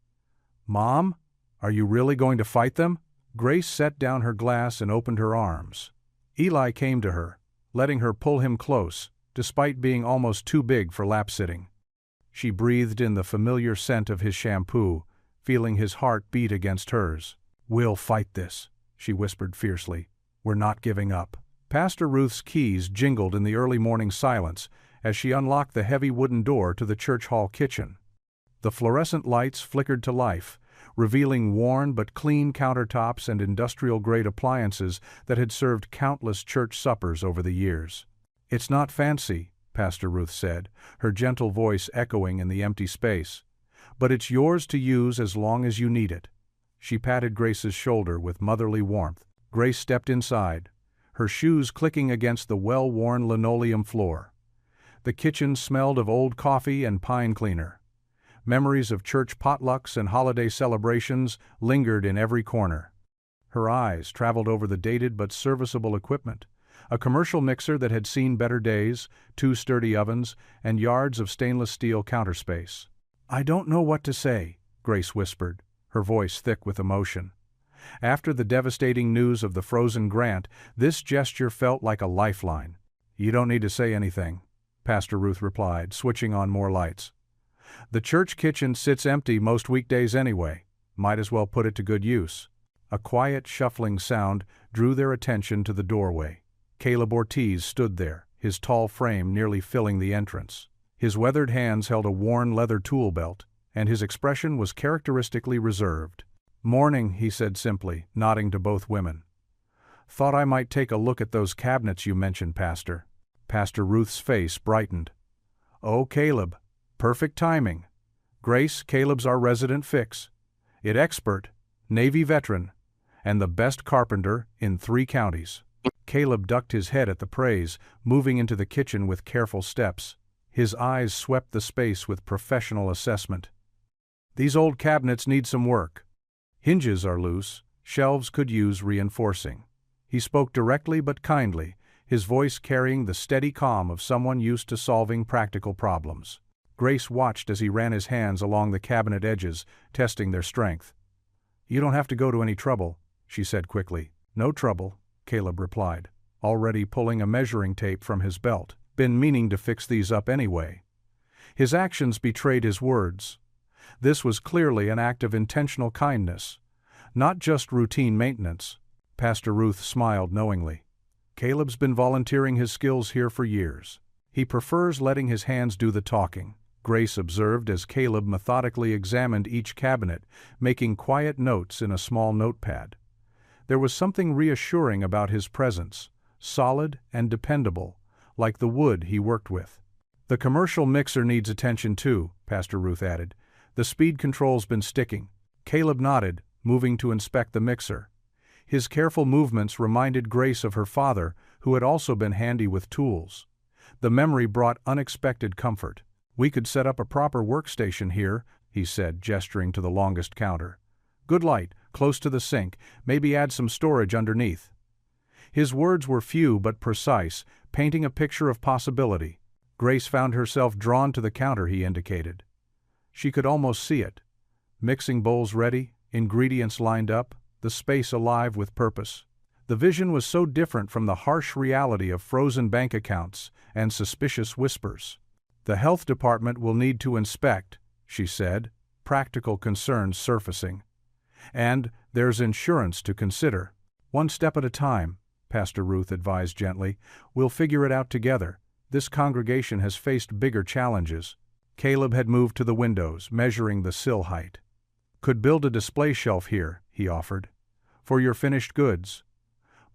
Mom, are you really going to fight them? Grace set down her glass and opened her arms. Eli came to her, letting her pull him close, despite being almost too big for lap-sitting. She breathed in the familiar scent of his shampoo, feeling his heart beat against hers. We'll fight this, she whispered fiercely. We're not giving up. Pastor Ruth's keys jingled in the early morning silence as she unlocked the heavy wooden door to the church hall kitchen. The fluorescent lights flickered to life, revealing worn but clean countertops and industrial-grade appliances that had served countless church suppers over the years. It's not fancy, Pastor Ruth said, her gentle voice echoing in the empty space, but it's yours to use as long as you need it. She patted Grace's shoulder with motherly warmth. Grace stepped inside, her shoes clicking against the well-worn linoleum floor. The kitchen smelled of old coffee and pine cleaner. Memories of church potlucks and holiday celebrations lingered in every corner. Her eyes traveled over the dated but serviceable equipment, a commercial mixer that had seen better days, 2 sturdy ovens, and yards of stainless steel counter space. I don't know what to say, Grace whispered, her voice thick with emotion. After the devastating news of the frozen grant, this gesture felt like a lifeline. You don't need to say anything, Pastor Ruth replied, switching on more lights. The church kitchen sits empty most weekdays anyway. Might as well put it to good use. A quiet, shuffling sound drew their attention to the doorway. Caleb Ortiz stood there, his tall frame nearly filling the entrance. His weathered hands held a worn leather tool belt, and his expression was characteristically reserved. Morning, he said simply, nodding to both women. Thought I might take a look at those cabinets you mentioned, Pastor. Pastor Ruth's face brightened. Oh, Caleb. Perfect timing. Grace, Caleb's our resident fix. It expert, Navy veteran, and the best carpenter in 3 counties. Caleb ducked his head at the praise, moving into the kitchen with careful steps. His eyes swept the space with professional assessment. These old cabinets need some work. Hinges are loose, shelves could use reinforcing. He spoke directly but kindly, his voice carrying the steady calm of someone used to solving practical problems. Grace watched as he ran his hands along the cabinet edges, testing their strength. You don't have to go to any trouble, she said quickly. No trouble, Caleb replied, already pulling a measuring tape from his belt. Been meaning to fix these up anyway. His actions betrayed his words. This was clearly an act of intentional kindness, not just routine maintenance. Pastor Ruth smiled knowingly. Caleb's been volunteering his skills here for years. He prefers letting his hands do the talking, Grace observed as Caleb methodically examined each cabinet, making quiet notes in a small notepad. There was something reassuring about his presence, solid and dependable, like the wood he worked with. The commercial mixer needs attention too, Pastor Ruth added. The speed control's been sticking. Caleb nodded, moving to inspect the mixer. His careful movements reminded Grace of her father, who had also been handy with tools. The memory brought unexpected comfort. "We could set up a proper workstation here," he said, gesturing to the longest counter. "Good light, close to the sink, maybe add some storage underneath." His words were few but precise, painting a picture of possibility. Grace found herself drawn to the counter he indicated. She could almost see it. Mixing bowls ready, ingredients lined up, the space alive with purpose. The vision was so different from the harsh reality of frozen bank accounts and suspicious whispers. "The health department will need to inspect," she said, practical concerns surfacing. "And there's insurance to consider." "One step at a time," Pastor Ruth advised gently. "We'll figure it out together. This congregation has faced bigger challenges." Caleb had moved to the windows, measuring the sill height. "Could build a display shelf here," he offered. "For your finished goods.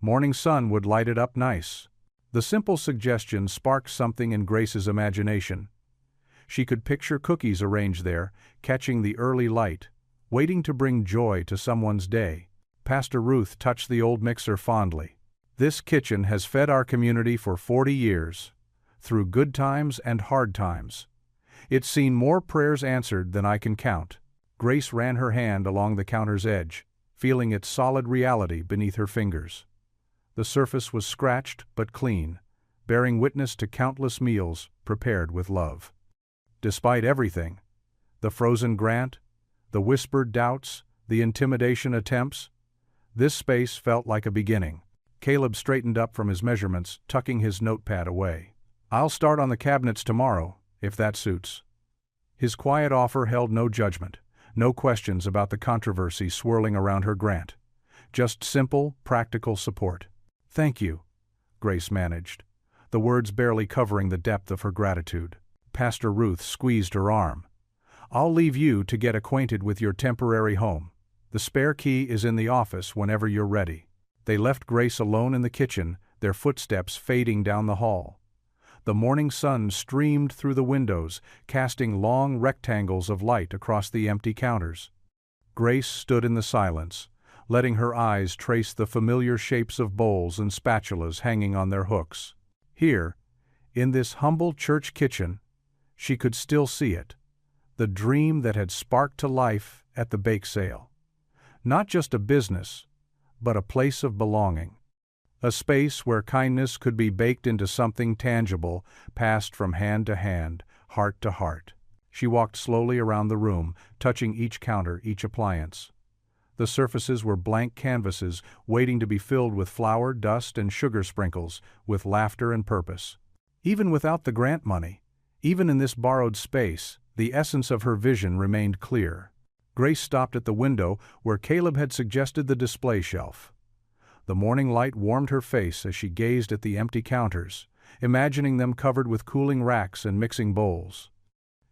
Morning sun would light it up nice." The simple suggestion sparked something in Grace's imagination. She could picture cookies arranged there, catching the early light, waiting to bring joy to someone's day. Pastor Ruth touched the old mixer fondly. "This kitchen has fed our community for 40 years, through good times and hard times. It's seen more prayers answered than I can count." Grace ran her hand along the counter's edge, feeling its solid reality beneath her fingers. The surface was scratched but clean, bearing witness to countless meals prepared with love. Despite everything, the frozen grant, the whispered doubts, the intimidation attempts, this space felt like a beginning. Caleb straightened up from his measurements, tucking his notepad away. "I'll start on the cabinets tomorrow, if that suits." His quiet offer held no judgment, no questions about the controversy swirling around her grant. Just simple, practical support. "Thank you," Grace managed, the words barely covering the depth of her gratitude. Pastor Ruth squeezed her arm. "I'll leave you to get acquainted with your temporary home. The spare key is in the office whenever you're ready." They left Grace alone in the kitchen, their footsteps fading down the hall. The morning sun streamed through the windows, casting long rectangles of light across the empty counters. Grace stood in the silence, letting her eyes trace the familiar shapes of bowls and spatulas hanging on their hooks. Here, in this humble church kitchen, she could still see it, the dream that had sparked to life at the bake sale. Not just a business, but a place of belonging. A space where kindness could be baked into something tangible, passed from hand to hand, heart to heart. She walked slowly around the room, touching each counter, each appliance. The surfaces were blank canvases, waiting to be filled with flour, dust, and sugar sprinkles, with laughter and purpose. Even without the grant money, even in this borrowed space, the essence of her vision remained clear. Grace stopped at the window where Caleb had suggested the display shelf. The morning light warmed her face as she gazed at the empty counters, imagining them covered with cooling racks and mixing bowls.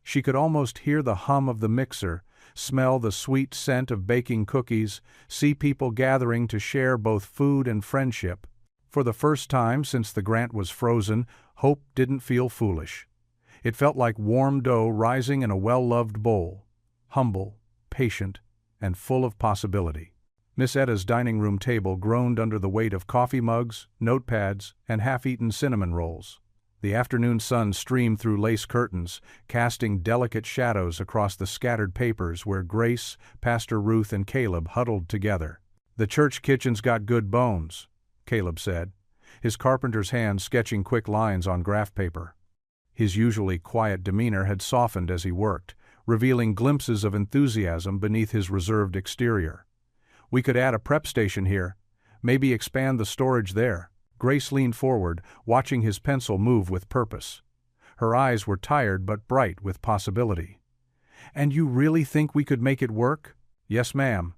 She could almost hear the hum of the mixer, smell the sweet scent of baking cookies, see people gathering to share both food and friendship. For the first time since the grant was frozen, hope didn't feel foolish. It felt like warm dough rising in a well-loved bowl, humble, patient, and full of possibility. Miss Etta's dining room table groaned under the weight of coffee mugs, notepads, and half-eaten cinnamon rolls. The afternoon sun streamed through lace curtains, casting delicate shadows across the scattered papers where Grace, Pastor Ruth, and Caleb huddled together. "The church kitchen's got good bones," Caleb said, his carpenter's hand sketching quick lines on graph paper. His usually quiet demeanor had softened as he worked, revealing glimpses of enthusiasm beneath his reserved exterior. "We could add a prep station here, maybe expand the storage there." Grace leaned forward, watching his pencil move with purpose. Her eyes were tired but bright with possibility. "And you really think we could make it work?" "Yes, ma'am."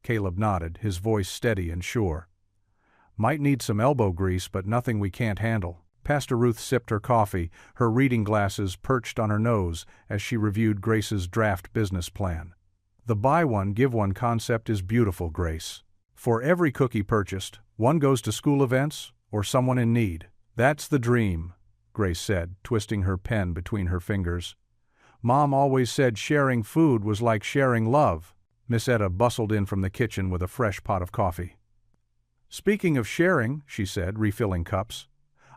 Caleb nodded, his voice steady and sure. "Might need some elbow grease, but nothing we can't handle." Pastor Ruth sipped her coffee, her reading glasses perched on her nose as she reviewed Grace's draft business plan. "The buy one, give one concept is beautiful, Grace. For every cookie purchased, one goes to school events or someone in need." "That's the dream," Grace said, twisting her pen between her fingers. "Mom always said sharing food was like sharing love." Miss Etta bustled in from the kitchen with a fresh pot of coffee. "Speaking of sharing," she said, refilling cups,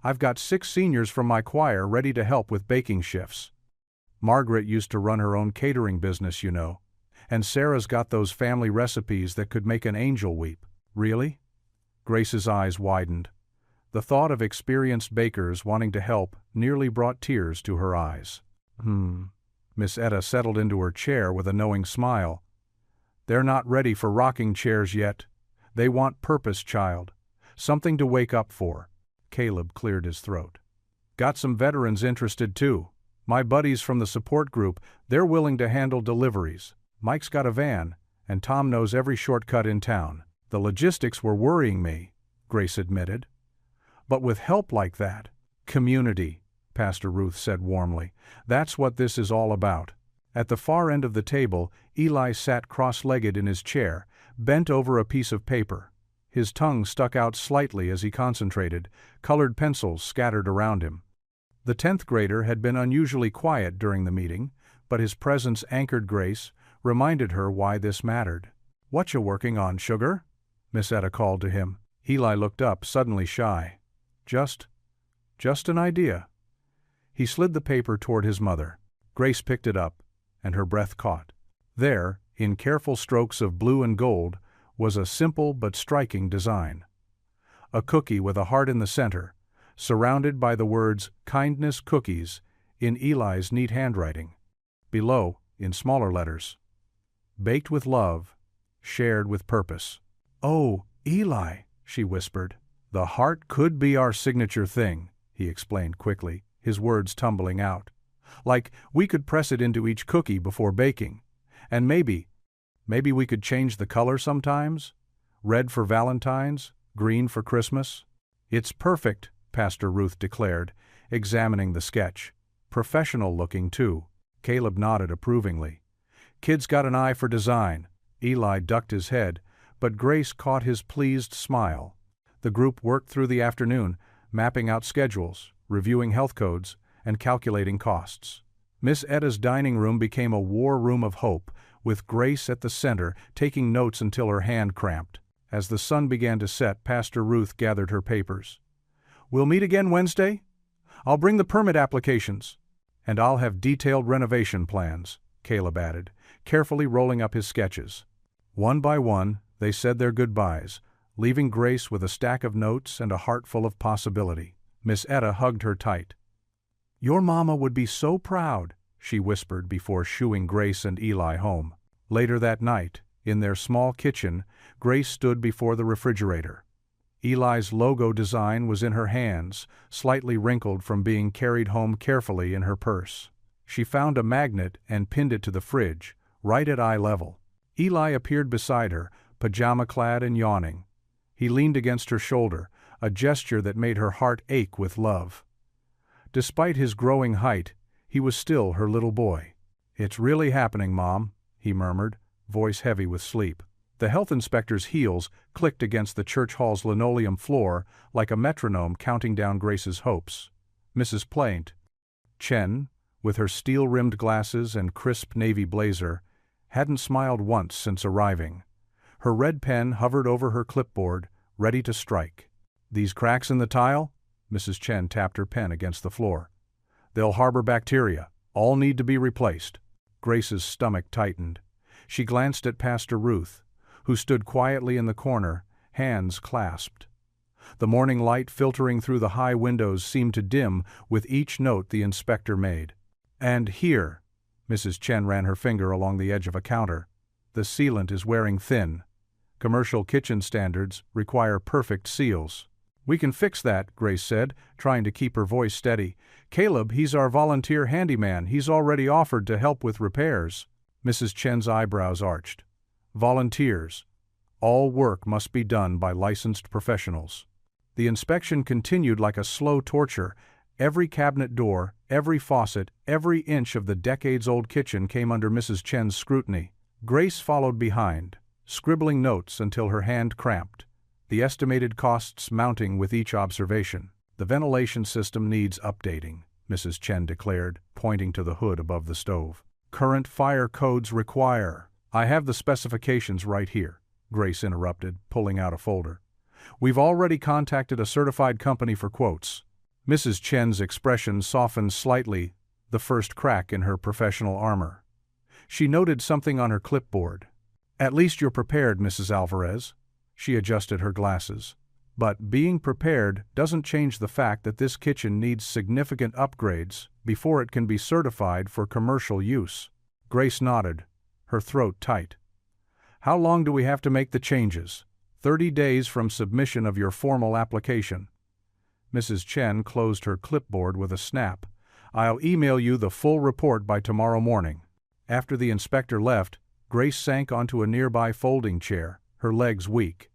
"I've got 6 seniors from my choir ready to help with baking shifts. Margaret used to run her own catering business, you know, and Sarah's got those family recipes that could make an angel weep." "Really?" Grace's eyes widened. The thought of experienced bakers wanting to help nearly brought tears to her eyes. Miss Etta settled into her chair with a knowing smile. "They're not ready for rocking chairs yet. They want purpose, child. Something to wake up for." Caleb cleared his throat. "Got some veterans interested too. My buddies from the support group, they're willing to handle deliveries. Mike's got a van, and Tom knows every shortcut in town." "The logistics were worrying me," Grace admitted. "But with help like that—" "Community," Pastor Ruth said warmly. "That's what this is all about." At the far end of the table, Eli sat cross-legged in his chair, bent over a piece of paper. His tongue stuck out slightly as he concentrated, colored pencils scattered around him. The 10th grader had been unusually quiet during the meeting, but his presence anchored Grace, reminded her why this mattered. "What you working on, sugar?" Miss Etta called to him. Eli looked up, suddenly shy. Just an idea." He slid the paper toward his mother. Grace picked it up, and her breath caught. There, in careful strokes of blue and gold, was a simple but striking design. A cookie with a heart in the center, surrounded by the words "Kindness Cookies" in Eli's neat handwriting. Below, in smaller letters, "Baked with love, shared with purpose." "Oh, Eli," she whispered. "The heart could be our signature thing," he explained quickly, his words tumbling out. "Like, we could press it into each cookie before baking. And maybe we could change the color sometimes? Red for Valentine's, green for Christmas." "It's perfect," Pastor Ruth declared, examining the sketch. "Professional looking, too." Caleb nodded approvingly. "Kid's got an eye for design." Eli ducked his head, but Grace caught his pleased smile. The group worked through the afternoon, mapping out schedules, reviewing health codes, and calculating costs. Miss Etta's dining room became a war room of hope, with Grace at the center, taking notes until her hand cramped. As the sun began to set, Pastor Ruth gathered her papers. "We'll meet again Wednesday? I'll bring the permit applications. And I'll have detailed renovation plans," Caleb added, carefully rolling up his sketches. One by one, they said their goodbyes, leaving Grace with a stack of notes and a heart full of possibility. Miss Etta hugged her tight. "Your mama would be so proud," she whispered before shooing Grace and Eli home. Later that night, in their small kitchen, Grace stood before the refrigerator. Eli's logo design was in her hands, slightly wrinkled from being carried home carefully in her purse. She found a magnet and pinned it to the fridge, right at eye level. Eli appeared beside her, pajama-clad and yawning. He leaned against her shoulder, a gesture that made her heart ache with love. Despite his growing height, he was still her little boy. "It's really happening, Mom," he murmured, voice heavy with sleep. The health inspector's heels clicked against the church hall's linoleum floor like a metronome counting down Grace's hopes. Mrs. Plaint, Chen, with her steel-rimmed glasses and crisp navy blazer, hadn't smiled once since arriving. Her red pen hovered over her clipboard, ready to strike. "These cracks in the tile?" Mrs. Chen tapped her pen against the floor. "They'll harbor bacteria. All need to be replaced." Grace's stomach tightened. She glanced at Pastor Ruth, who stood quietly in the corner, hands clasped. The morning light filtering through the high windows seemed to dim with each note the inspector made. "And here," Mrs. Chen ran her finger along the edge of a counter, "the sealant is wearing thin. Commercial kitchen standards require perfect seals. "We can fix that," Grace said, trying to keep her voice steady. "Caleb, he's our volunteer handyman. He's already offered to help with repairs." Mrs. Chen's eyebrows arched. Volunteers. All work must be done by licensed professionals. The inspection continued like a slow torture. Every cabinet door, every faucet, every inch of the decades-old kitchen came under Mrs. Chen's scrutiny. Grace followed behind, scribbling notes until her hand cramped, the estimated costs mounting with each observation. "The ventilation system needs updating," Mrs. Chen declared, pointing to the hood above the stove. "Current fire codes require—" "I have the specifications right here," Grace interrupted, pulling out a folder. "We've already contacted a certified company for quotes." Mrs. Chen's expression softened slightly, the first crack in her professional armor. She noted something on her clipboard. "At least you're prepared, Mrs. Alvarez." She adjusted her glasses. "But being prepared doesn't change the fact that this kitchen needs significant upgrades before it can be certified for commercial use." Grace nodded, her throat tight. "How long do we have to make the changes?" 30 days from submission of your formal application." Mrs. Chen closed her clipboard with a snap. "I'll email you the full report by tomorrow morning." After the inspector left, Grace sank onto a nearby folding chair, her legs weak.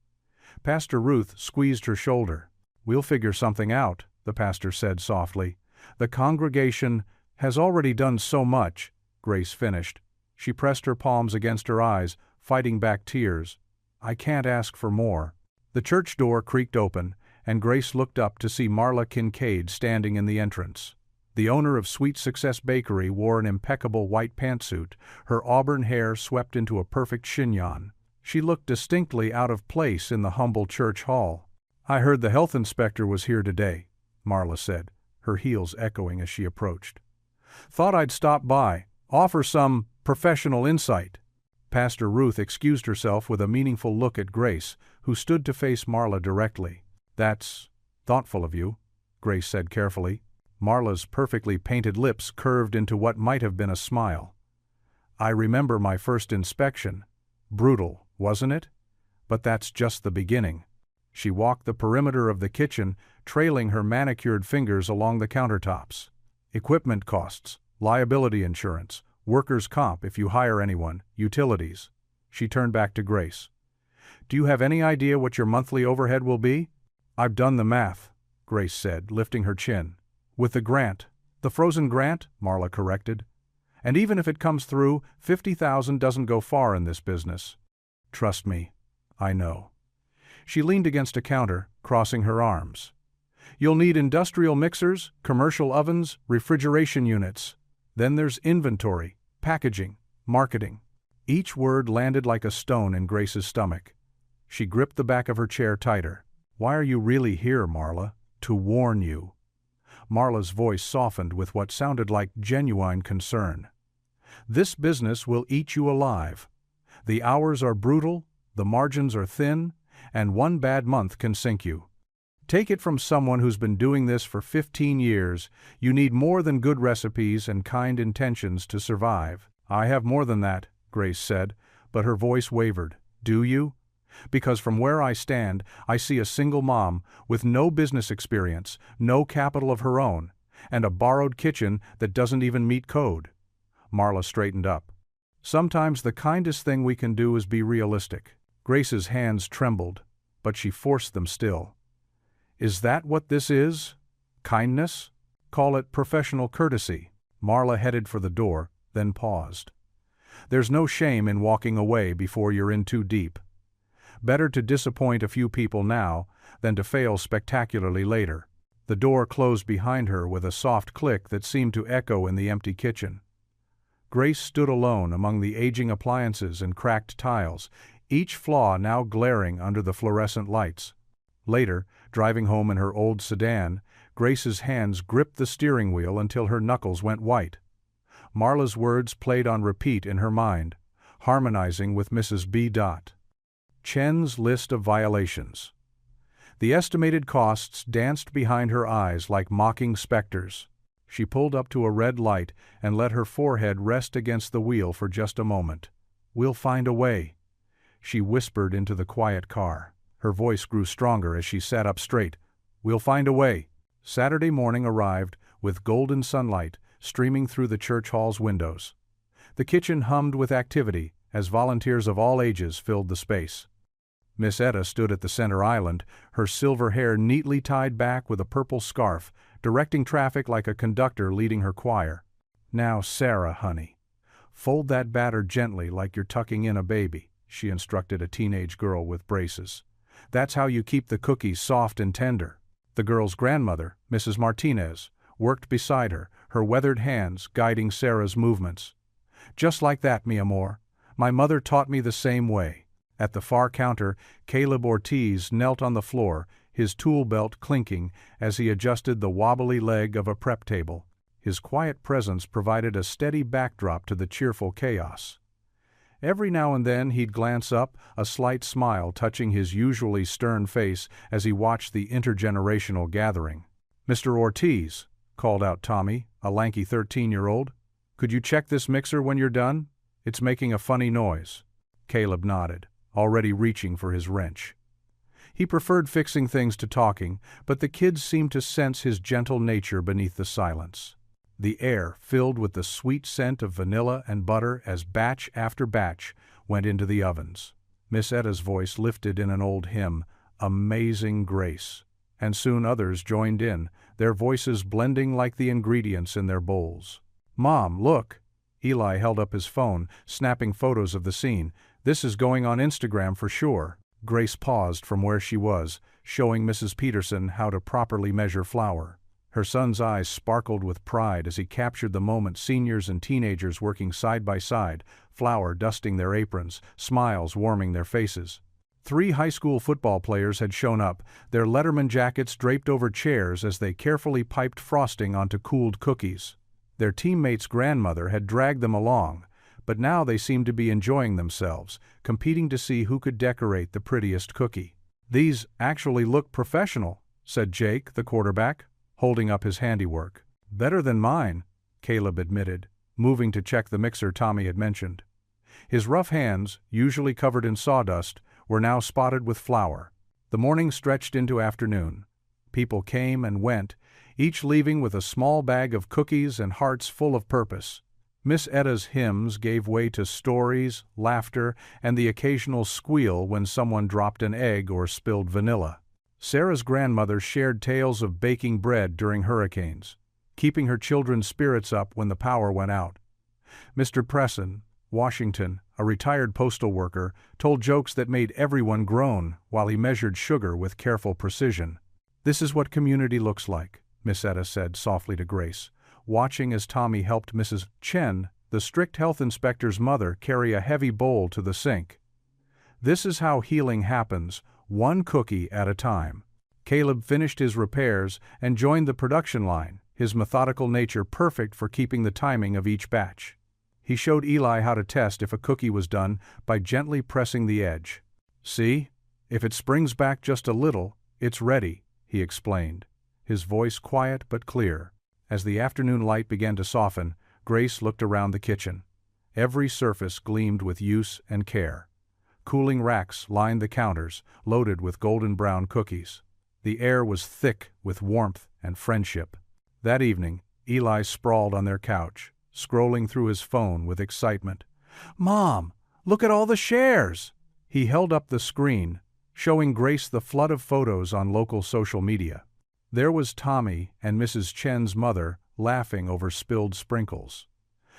Pastor Ruth squeezed her shoulder. "We'll figure something out," the pastor said softly. "The congregation has already done so much," Grace finished. She pressed her palms against her eyes, fighting back tears. "I can't ask for more." The church door creaked open, and Grace looked up to see Marla Kincaid standing in the entrance. The owner of Sweet Success Bakery wore an impeccable white pantsuit, her auburn hair swept into a perfect chignon. She looked distinctly out of place in the humble church hall. "I heard the health inspector was here today," Marla said, her heels echoing as she approached. "Thought I'd stop by, offer some professional insight." Pastor Ruth excused herself with a meaningful look at Grace, who stood to face Marla directly. "That's thoughtful of you," Grace said carefully. Marla's perfectly painted lips curved into what might have been a smile. "I remember my first inspection. Brutal, wasn't it? But that's just the beginning." She walked the perimeter of the kitchen, trailing her manicured fingers along the countertops. "Equipment costs, liability insurance, workers' comp if you hire anyone, utilities." She turned back to Grace. "Do you have any idea what your monthly overhead will be?" "I've done the math," Grace said, lifting her chin. "With the grant." "The frozen grant," Marla corrected. "And even if it comes through, 50,000 doesn't go far in this business." "Trust me, I know." She leaned against a counter, crossing her arms. "You'll need industrial mixers, commercial ovens, refrigeration units. Then there's inventory, packaging, marketing." Each word landed like a stone in Grace's stomach. She gripped the back of her chair tighter. "Why are you really here, Marla?" "To warn you." Marla's voice softened with what sounded like genuine concern. "This business will eat you alive. The hours are brutal, the margins are thin, and one bad month can sink you. Take it from someone who's been doing this for 15 years, you need more than good recipes and kind intentions to survive." "I have more than that," Grace said, but her voice wavered. "Do you? Because from where I stand, I see a single mom with no business experience, no capital of her own, and a borrowed kitchen that doesn't even meet code." Marla straightened up. "Sometimes the kindest thing we can do is be realistic." Grace's hands trembled, but she forced them still. "Is that what this is? Kindness? Call it professional courtesy." Marla headed for the door, then paused. "There's no shame in walking away before you're in too deep. Better to disappoint a few people now than to fail spectacularly later." The door closed behind her with a soft click that seemed to echo in the empty kitchen. Grace stood alone among the aging appliances and cracked tiles, each flaw now glaring under the fluorescent lights. Later, driving home in her old sedan, Grace's hands gripped the steering wheel until her knuckles went white. Marla's words played on repeat in her mind, harmonizing with Mrs. B. Chen's list of violations. The estimated costs danced behind her eyes like mocking specters. She pulled up to a red light and let her forehead rest against the wheel for just a moment. "We'll find a way," she whispered into the quiet car. Her voice grew stronger as she sat up straight. We'll find a way. Saturday morning arrived, with golden sunlight streaming through the church hall's windows. The kitchen hummed with activity as volunteers of all ages filled the space. Miss Etta stood at the center island, her silver hair neatly tied back with a purple scarf, directing traffic like a conductor leading her choir. "Now, Sarah, honey, fold that batter gently like you're tucking in a baby," she instructed a teenage girl with braces. "That's how you keep the cookies soft and tender." The girl's grandmother, Mrs. Martinez, worked beside her, her weathered hands guiding Sarah's movements. "Just like that, mi amor. My mother taught me the same way." At the far counter, Caleb Ortiz knelt on the floor, his tool belt clinking as he adjusted the wobbly leg of a prep table. His quiet presence provided a steady backdrop to the cheerful chaos. Every now and then he'd glance up, a slight smile touching his usually stern face as he watched the intergenerational gathering. "Mr. Ortiz," called out Tommy, a lanky 13-year-old, "could you check this mixer when you're done? It's making a funny noise." Caleb nodded, already reaching for his wrench. He preferred fixing things to talking, but the kids seemed to sense his gentle nature beneath the silence. The air filled with the sweet scent of vanilla and butter as batch after batch went into the ovens. Miss Etta's voice lifted in an old hymn, "Amazing Grace," and soon others joined in, their voices blending like the ingredients in their bowls. "Mom, look!" Eli held up his phone, snapping photos of the scene. "This is going on Instagram for sure." Grace paused from where she was, showing Mrs. Peterson how to properly measure flour. Her son's eyes sparkled with pride as he captured the moment, seniors and teenagers working side by side, flour dusting their aprons, smiles warming their faces. 3 high school football players had shown up, their Letterman jackets draped over chairs as they carefully piped frosting onto cooled cookies. Their teammates' grandmother had dragged them along, but now they seemed to be enjoying themselves, competing to see who could decorate the prettiest cookie. "These actually look professional," said Jake, the quarterback, holding up his handiwork. "Better than mine," Caleb admitted, moving to check the mixer Tommy had mentioned. His rough hands, usually covered in sawdust, were now spotted with flour. The morning stretched into afternoon. People came and went, each leaving with a small bag of cookies and hearts full of purpose. Miss Etta's hymns gave way to stories, laughter, and the occasional squeal when someone dropped an egg or spilled vanilla. Sarah's grandmother shared tales of baking bread during hurricanes, keeping her children's spirits up when the power went out. Mr. Presson, Washington, a retired postal worker, told jokes that made everyone groan while he measured sugar with careful precision. "This is what community looks like," Miss Etta said softly to Grace, watching as Tommy helped Mrs. Chen, the strict health inspector's mother, carry a heavy bowl to the sink. "This is how healing happens, one cookie at a time." Caleb finished his repairs and joined the production line, his methodical nature perfect for keeping the timing of each batch. He showed Eli how to test if a cookie was done by gently pressing the edge. "See? If it springs back just a little, it's ready," he explained, his voice quiet but clear. As the afternoon light began to soften, Grace looked around the kitchen. Every surface gleamed with use and care. Cooling racks lined the counters, loaded with golden brown cookies. The air was thick with warmth and friendship. That evening, Eli sprawled on their couch, scrolling through his phone with excitement. "Mom, look at all the shares!" He held up the screen, showing Grace the flood of photos on local social media. There was Tommy and Mrs. Chen's mother laughing over spilled sprinkles.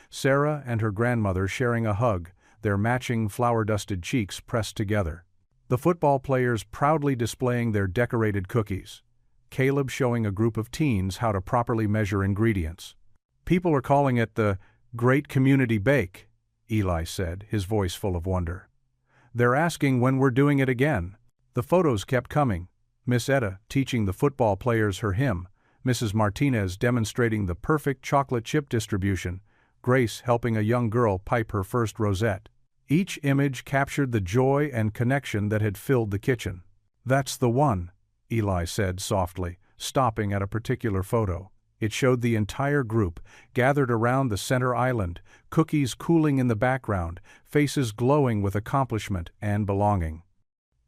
Sarah and her grandmother sharing a hug, their matching flour-dusted cheeks pressed together. The football players proudly displaying their decorated cookies. Caleb showing a group of teens how to properly measure ingredients. "People are calling it the Great Community Bake," Eli said, his voice full of wonder. "They're asking when we're doing it again." The photos kept coming. Miss Etta teaching the football players her hymn, Mrs. Martinez demonstrating the perfect chocolate chip distribution, Grace helping a young girl pipe her first rosette. Each image captured the joy and connection that had filled the kitchen. "That's the one," Eli said softly, stopping at a particular photo. It showed the entire group, gathered around the center island, cookies cooling in the background, faces glowing with accomplishment and belonging.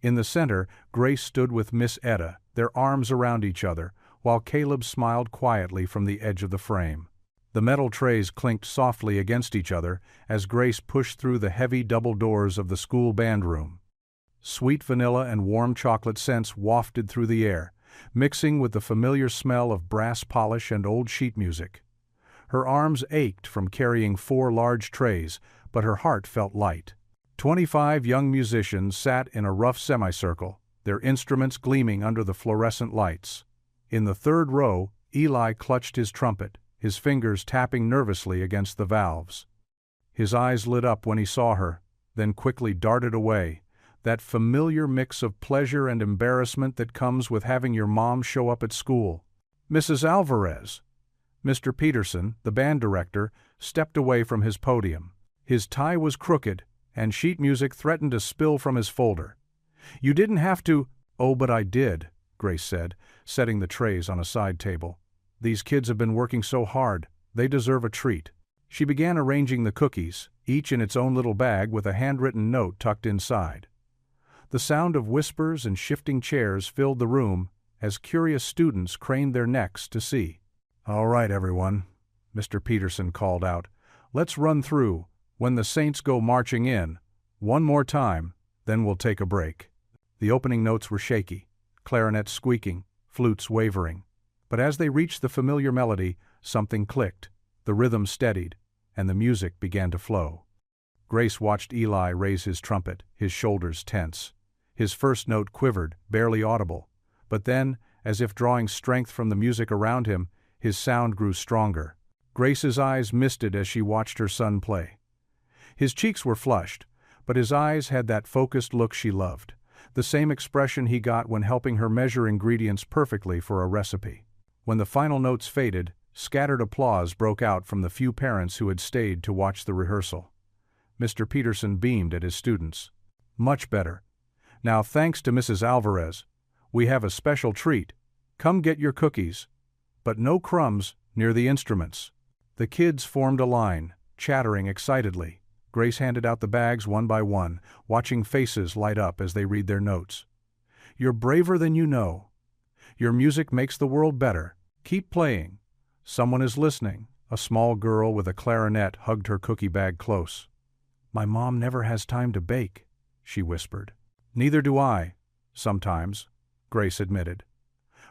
In the center, Grace stood with Miss Etta, their arms around each other, while Caleb smiled quietly from the edge of the frame. The metal trays clinked softly against each other as Grace pushed through the heavy double doors of the school band room. Sweet vanilla and warm chocolate scents wafted through the air, mixing with the familiar smell of brass polish and old sheet music. Her arms ached from carrying 4 large trays, but her heart felt light. 25 young musicians sat in a rough semicircle, their instruments gleaming under the fluorescent lights. In the third row, Eli clutched his trumpet, his fingers tapping nervously against the valves. His eyes lit up when he saw her, then quickly darted away, that familiar mix of pleasure and embarrassment that comes with having your mom show up at school. "Mrs. Alvarez." Mr. Peterson, the band director, stepped away from his podium. His tie was crooked, and sheet music threatened to spill from his folder. "You didn't have to—" "Oh, but I did," Grace said, setting the trays on a side table. "These kids have been working so hard, they deserve a treat." She began arranging the cookies, each in its own little bag with a handwritten note tucked inside. The sound of whispers and shifting chairs filled the room as curious students craned their necks to see. "All right, everyone," Mr. Peterson called out. "Let's run through, when the Saints go marching in, one more time, then we'll take a break." The opening notes were shaky, clarinets squeaking, flutes wavering. But as they reached the familiar melody, something clicked, the rhythm steadied, and the music began to flow. Grace watched Eli raise his trumpet, his shoulders tense. His first note quivered, barely audible, but then, as if drawing strength from the music around him, his sound grew stronger. Grace's eyes misted as she watched her son play. His cheeks were flushed, but his eyes had that focused look she loved, the same expression he got when helping her measure ingredients perfectly for a recipe. When the final notes faded, scattered applause broke out from the few parents who had stayed to watch the rehearsal. Mr. Peterson beamed at his students. "Much better. Now, thanks to Mrs. Alvarez, we have a special treat. Come get your cookies. But no crumbs near the instruments." The kids formed a line, chattering excitedly. Grace handed out the bags one by one, watching faces light up as they read their notes. "You're braver than you know. Your music makes the world better. Keep playing. Someone is listening." A small girl with a clarinet hugged her cookie bag close. "My mom never has time to bake," she whispered. "Neither do I, sometimes," Grace admitted.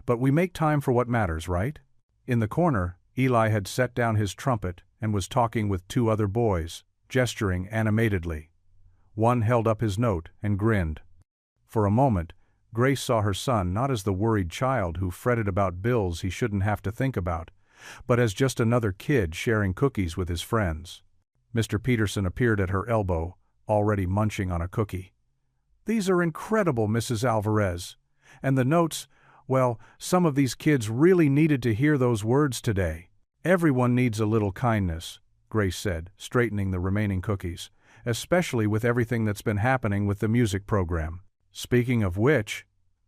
"But we make time for what matters, right?" In the corner, Eli had set down his trumpet and was talking with 2 other boys, gesturing animatedly. One held up his note and grinned. For a moment, Grace saw her son not as the worried child who fretted about bills he shouldn't have to think about, but as just another kid sharing cookies with his friends. Mr. Peterson appeared at her elbow, already munching on a cookie. "These are incredible, Mrs. Alvarez. And the notes, well, some of these kids really needed to hear those words today." "Everyone needs a little kindness," Grace said, straightening the remaining cookies, "especially with everything that's been happening with the music program." "Speaking of which,"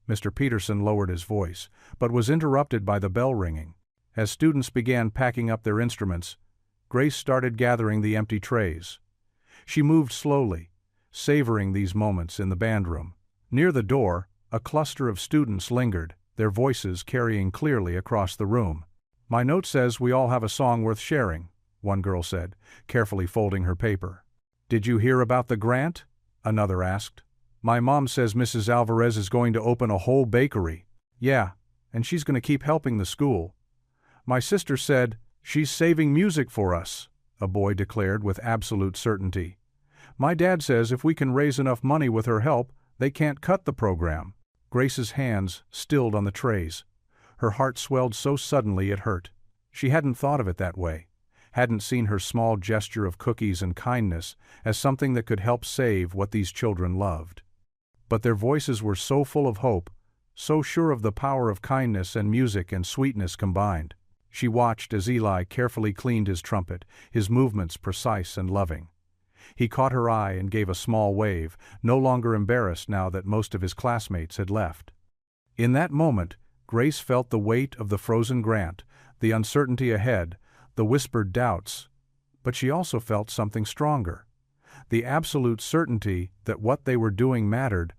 Mr. Peterson lowered his voice, but was interrupted by the bell ringing. As students began packing up their instruments, Grace started gathering the empty trays. She moved slowly, savoring these moments in the band room. Near the door, a cluster of students lingered, their voices carrying clearly across the room. "My note says we all have a song worth sharing," one girl said, carefully folding her paper. "Did you hear about the grant?" another asked. "My mom says Mrs. Alvarez is going to open a whole bakery." "Yeah, and she's going to keep helping the school." "My sister said, she's saving music for us," a boy declared with absolute certainty. "My dad says if we can raise enough money with her help, they can't cut the program." Grace's hands stilled on the trays. Her heart swelled so suddenly it hurt. She hadn't thought of it that way, hadn't seen her small gesture of cookies and kindness as something that could help save what these children loved. But their voices were so full of hope, so sure of the power of kindness and music and sweetness combined. She watched as Eli carefully cleaned his trumpet, his movements precise and loving. He caught her eye and gave a small wave, no longer embarrassed now that most of his classmates had left. In that moment, Grace felt the weight of the frozen grant, the uncertainty ahead, the whispered doubts, but she also felt something stronger. The absolute certainty that what they were doing mattered,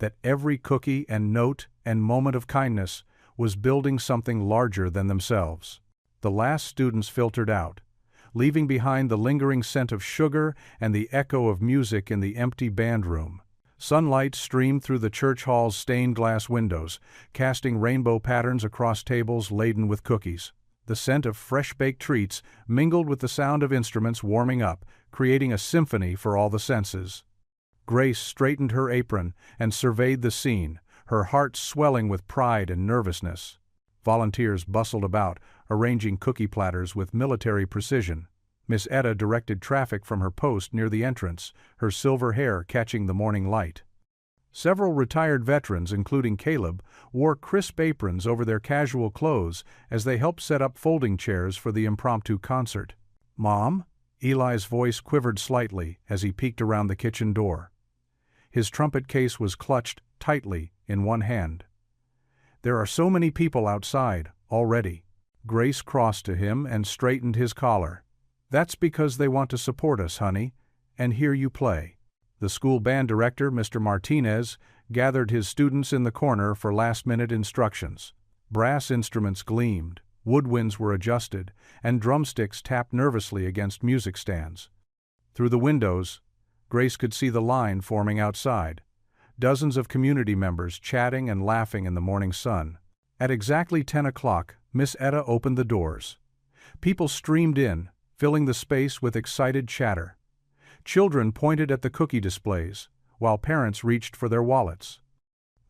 that every cookie and note and moment of kindness was building something larger than themselves. The last students filtered out, leaving behind the lingering scent of sugar and the echo of music in the empty band room. Sunlight streamed through the church hall's stained glass windows, casting rainbow patterns across tables laden with cookies. The scent of fresh-baked treats mingled with the sound of instruments warming up, creating a symphony for all the senses. Grace straightened her apron and surveyed the scene, her heart swelling with pride and nervousness. Volunteers bustled about, arranging cookie platters with military precision. Miss Etta directed traffic from her post near the entrance, her silver hair catching the morning light. Several retired veterans, including Caleb, wore crisp aprons over their casual clothes as they helped set up folding chairs for the impromptu concert. "Mom?" Eli's voice quivered slightly as he peeked around the kitchen door. His trumpet case was clutched tightly in one hand. "There are so many people outside, already." Grace crossed to him and straightened his collar. "That's because they want to support us, honey, and hear you play." The school band director, Mr. Martinez, gathered his students in the corner for last-minute instructions. Brass instruments gleamed, woodwinds were adjusted, and drumsticks tapped nervously against music stands. Through the windows, Grace could see the line forming outside, dozens of community members chatting and laughing in the morning sun. At exactly 10 o'clock, Miss Etta opened the doors. People streamed in, filling the space with excited chatter. Children pointed at the cookie displays, while parents reached for their wallets.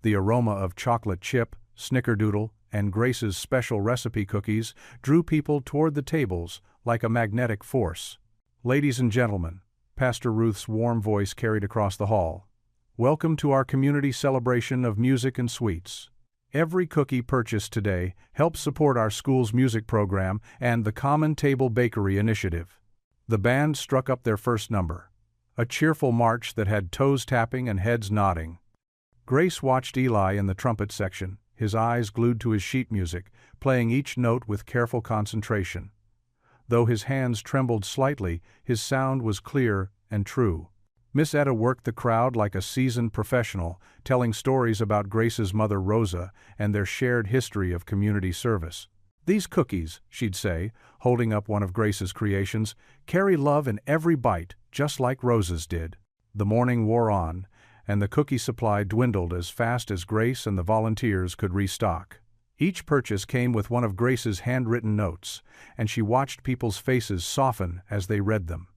The aroma of chocolate chip, snickerdoodle, and Grace's special recipe cookies drew people toward the tables like a magnetic force. "Ladies and gentlemen," Pastor Ruth's warm voice carried across the hall, "welcome to our community celebration of music and sweets. Every cookie purchased today helps support our school's music program and the Common Table Bakery initiative." The band struck up their first number, a cheerful march that had toes tapping and heads nodding. Grace watched Eli in the trumpet section, his eyes glued to his sheet music, playing each note with careful concentration. Though his hands trembled slightly, his sound was clear and true. Miss Etta worked the crowd like a seasoned professional, telling stories about Grace's mother Rosa and their shared history of community service. "These cookies," she'd say, holding up one of Grace's creations, "carry love in every bite, just like Rosa's did." The morning wore on, and the cookie supply dwindled as fast as Grace and the volunteers could restock. Each purchase came with one of Grace's handwritten notes, and she watched people's faces soften as they read them.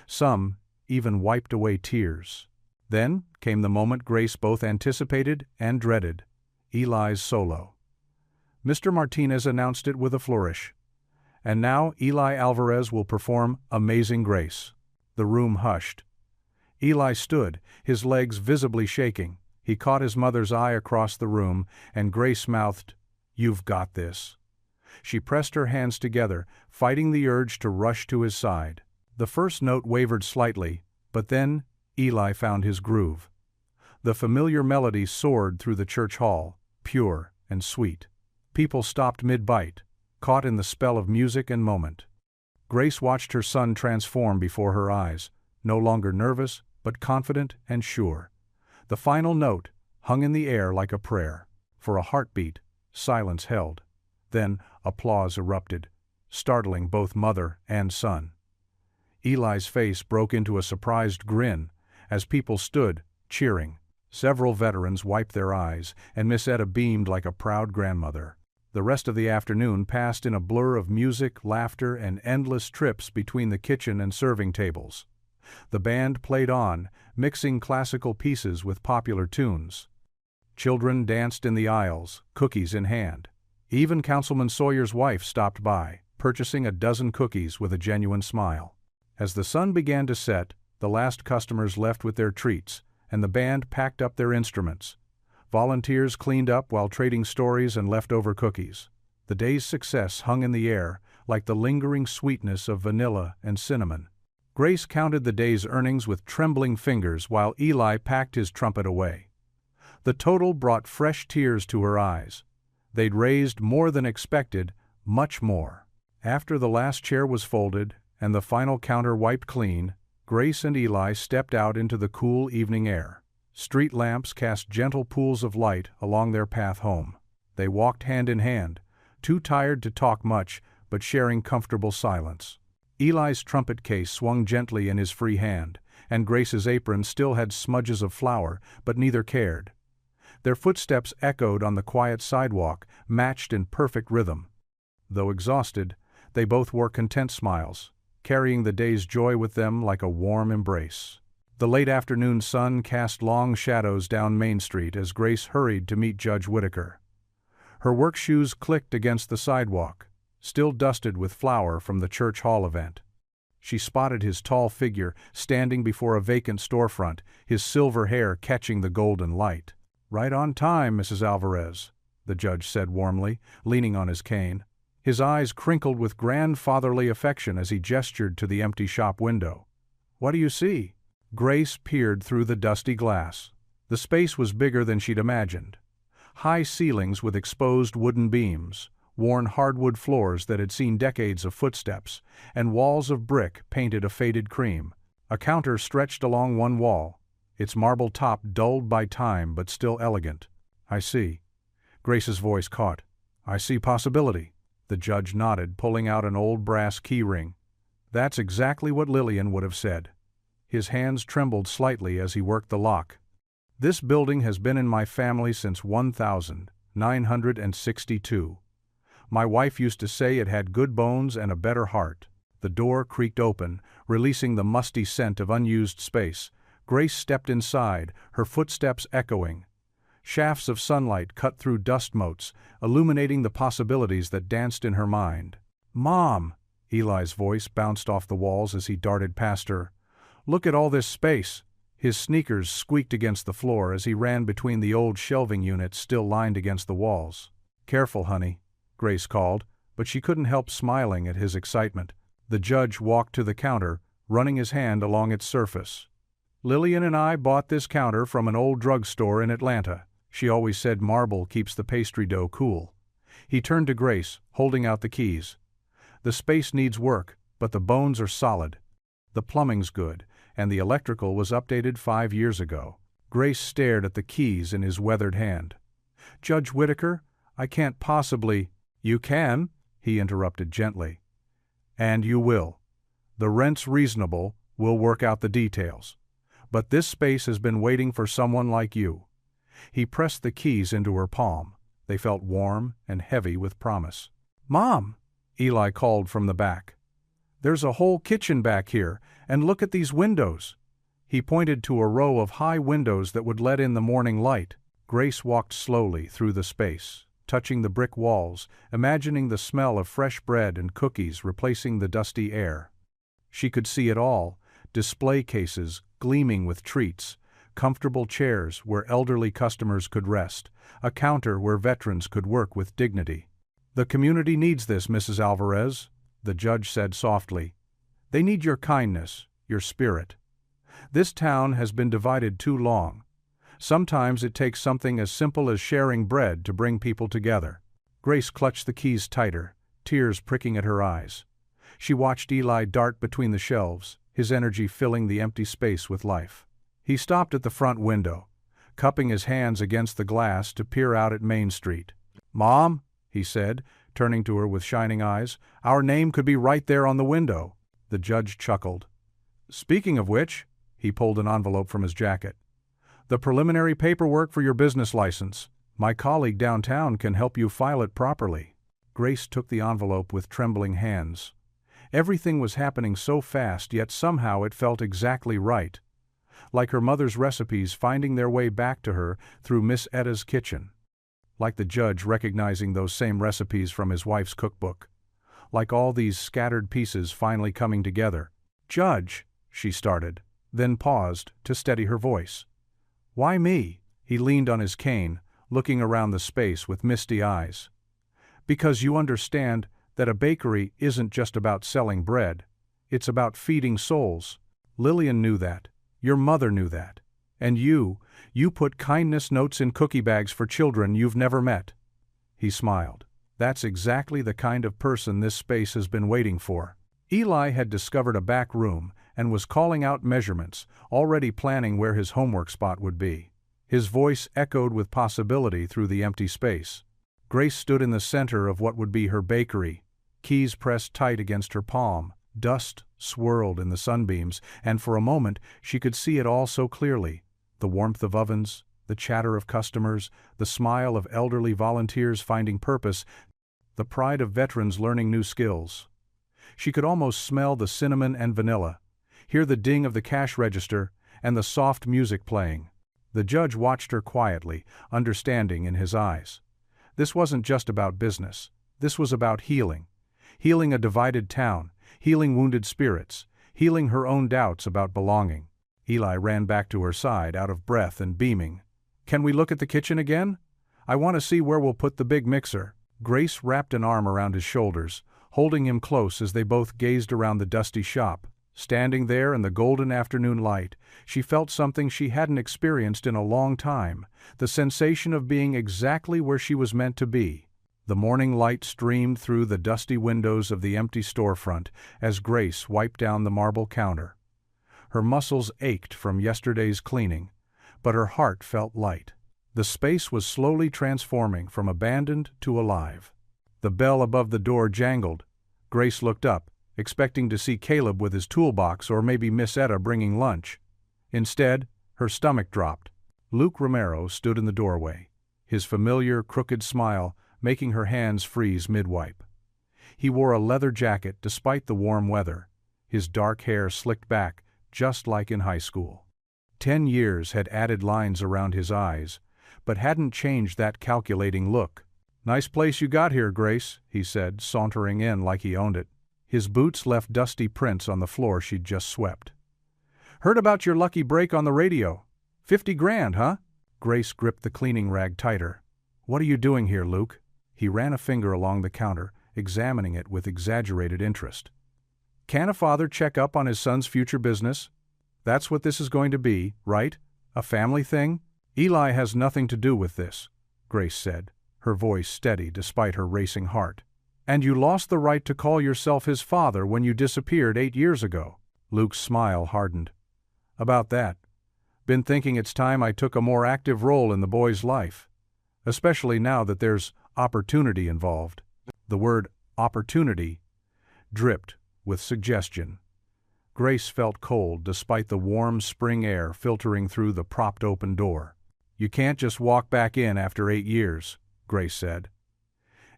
Some even wiped away tears. Then came the moment Grace both anticipated and dreaded: Eli's solo. Mr. Martinez announced it with a flourish. "And now Eli Alvarez will perform Amazing Grace." The room hushed. Eli stood, his legs visibly shaking. He caught his mother's eye across the room, and Grace mouthed, "You've got this." She pressed her hands together, fighting the urge to rush to his side. The first note wavered slightly, but then Eli found his groove. The familiar melody soared through the church hall, pure and sweet. People stopped mid-bite, caught in the spell of music and moment. Grace watched her son transform before her eyes, no longer nervous, but confident and sure. The final note hung in the air like a prayer. For a heartbeat, silence held. Then applause erupted, startling both mother and son. Eli's face broke into a surprised grin as people stood, cheering. Several veterans wiped their eyes, and Miss Etta beamed like a proud grandmother. The rest of the afternoon passed in a blur of music, laughter, and endless trips between the kitchen and serving tables. The band played on, mixing classical pieces with popular tunes. Children danced in the aisles, cookies in hand. Even Councilman Sawyer's wife stopped by, purchasing a dozen cookies with a genuine smile. As the sun began to set, the last customers left with their treats, and the band packed up their instruments. Volunteers cleaned up while trading stories and leftover cookies. The day's success hung in the air, like the lingering sweetness of vanilla and cinnamon. Grace counted the day's earnings with trembling fingers while Eli packed his trumpet away. The total brought fresh tears to her eyes. They'd raised more than expected, much more. After the last chair was folded and the final counter wiped clean, Grace and Eli stepped out into the cool evening air. Street lamps cast gentle pools of light along their path home. They walked hand in hand, too tired to talk much, but sharing comfortable silence. Eli's trumpet case swung gently in his free hand, and Grace's apron still had smudges of flour, but neither cared. Their footsteps echoed on the quiet sidewalk, matched in perfect rhythm. Though exhausted, they both wore content smiles, carrying the day's joy with them like a warm embrace. The late afternoon sun cast long shadows down Main Street as Grace hurried to meet Judge Whitaker. Her work shoes clicked against the sidewalk, still dusted with flour from the church hall event. She spotted his tall figure standing before a vacant storefront, his silver hair catching the golden light. "Right on time, Mrs. Alvarez," the judge said warmly, leaning on his cane. His eyes crinkled with grandfatherly affection as he gestured to the empty shop window. "What do you see?" Grace peered through the dusty glass. The space was bigger than she'd imagined. High ceilings with exposed wooden beams, worn hardwood floors that had seen decades of footsteps, and walls of brick painted a faded cream. A counter stretched along one wall, its marble top dulled by time but still elegant. "I see." Grace's voice caught. "I see possibility." The judge nodded, pulling out an old brass key ring. "That's exactly what Lillian would have said." His hands trembled slightly as he worked the lock. "This building has been in my family since 1962. My wife used to say it had good bones and a better heart." The door creaked open, releasing the musty scent of unused space. Grace stepped inside, her footsteps echoing. Shafts of sunlight cut through dust motes, illuminating the possibilities that danced in her mind. "Mom!" Eli's voice bounced off the walls as he darted past her. "Look at all this space!" His sneakers squeaked against the floor as he ran between the old shelving units still lined against the walls. "Careful, honey," Grace called, but she couldn't help smiling at his excitement. The judge walked to the counter, running his hand along its surface. "Lillian and I bought this counter from an old drugstore in Atlanta. She always said marble keeps the pastry dough cool." He turned to Grace, holding out the keys. "The space needs work, but the bones are solid. The plumbing's good, and the electrical was updated 5 years ago." Grace stared at the keys in his weathered hand. "Judge Whitaker, I can't possibly—" "You can," he interrupted gently. "And you will. The rent's reasonable, we'll work out the details. But this space has been waiting for someone like you." He pressed the keys into her palm. They felt warm and heavy with promise. "Mom!" Eli called from the back. "There's a whole kitchen back here, and look at these windows." He pointed to a row of high windows that would let in the morning light. Grace walked slowly through the space, touching the brick walls, imagining the smell of fresh bread and cookies replacing the dusty air. She could see it all: display cases gleaming with treats, comfortable chairs where elderly customers could rest, a counter where veterans could work with dignity. "The community needs this, Mrs. Alvarez," the judge said softly. "They need your kindness, your spirit. This town has been divided too long. Sometimes it takes something as simple as sharing bread to bring people together." Grace clutched the keys tighter, tears pricking at her eyes. She watched Eli dart between the shelves, his energy filling the empty space with life. He stopped at the front window, cupping his hands against the glass to peer out at Main Street. "Mom," he said, turning to her with shining eyes, "our name could be right there on the window." The judge chuckled. "Speaking of which," he pulled an envelope from his jacket. "The preliminary paperwork for your business license. My colleague downtown can help you file it properly." Grace took the envelope with trembling hands. Everything was happening so fast, yet somehow it felt exactly right. Like her mother's recipes finding their way back to her through Miss Etta's kitchen. Like the judge recognizing those same recipes from his wife's cookbook. Like all these scattered pieces finally coming together. "Judge," she started, then paused to steady her voice. "Why me?" He leaned on his cane, looking around the space with misty eyes. "Because you understand that a bakery isn't just about selling bread. It's about feeding souls. Lillian knew that. Your mother knew that. And you put kindness notes in cookie bags for children you've never met." He smiled. "That's exactly the kind of person this space has been waiting for." Eli had discovered a back room, and was calling out measurements, already planning where his homework spot would be. His voice echoed with possibility through the empty space. Grace stood in the center of what would be her bakery, keys pressed tight against her palm. Dust swirled in the sunbeams, and for a moment she could see it all so clearly: the warmth of ovens, the chatter of customers, the smile of elderly volunteers finding purpose, the pride of veterans learning new skills. She could almost smell the cinnamon and vanilla, hear the ding of the cash register, and the soft music playing. The judge watched her quietly, understanding in his eyes. This wasn't just about business. This was about healing. Healing a divided town, healing wounded spirits, healing her own doubts about belonging. Eli ran back to her side, out of breath and beaming. "Can we look at the kitchen again? I want to see where we'll put the big mixer." Grace wrapped an arm around his shoulders, holding him close as they both gazed around the dusty shop. Standing there in the golden afternoon light, she felt something she hadn't experienced in a long time, the sensation of being exactly where she was meant to be. The morning light streamed through the dusty windows of the empty storefront as Grace wiped down the marble counter. Her muscles ached from yesterday's cleaning, but her heart felt light. The space was slowly transforming from abandoned to alive. The bell above the door jangled. Grace looked up, expecting to see Caleb with his toolbox or maybe Miss Etta bringing lunch. Instead, her stomach dropped. Luke Romero stood in the doorway, his familiar crooked smile making her hands freeze mid-wipe. He wore a leather jacket despite the warm weather, his dark hair slicked back just like in high school. 10 years had added lines around his eyes, but hadn't changed that calculating look. "Nice place you got here, Grace," he said, sauntering in like he owned it. His boots left dusty prints on the floor she'd just swept. "Heard about your lucky break on the radio. 50 grand, huh?" Grace gripped the cleaning rag tighter. "What are you doing here, Luke?" He ran a finger along the counter, examining it with exaggerated interest. "Can a father check up on his son's future business? That's what this is going to be, right? A family thing?" "Eli has nothing to do with this," Grace said, her voice steady despite her racing heart. "And you lost the right to call yourself his father when you disappeared 8 years ago." Luke's smile hardened. "About that. Been thinking it's time I took a more active role in the boy's life. Especially now that there's opportunity involved." The word opportunity dripped with suggestion. Grace felt cold despite the warm spring air filtering through the propped open door. "You can't just walk back in after 8 years, Grace said.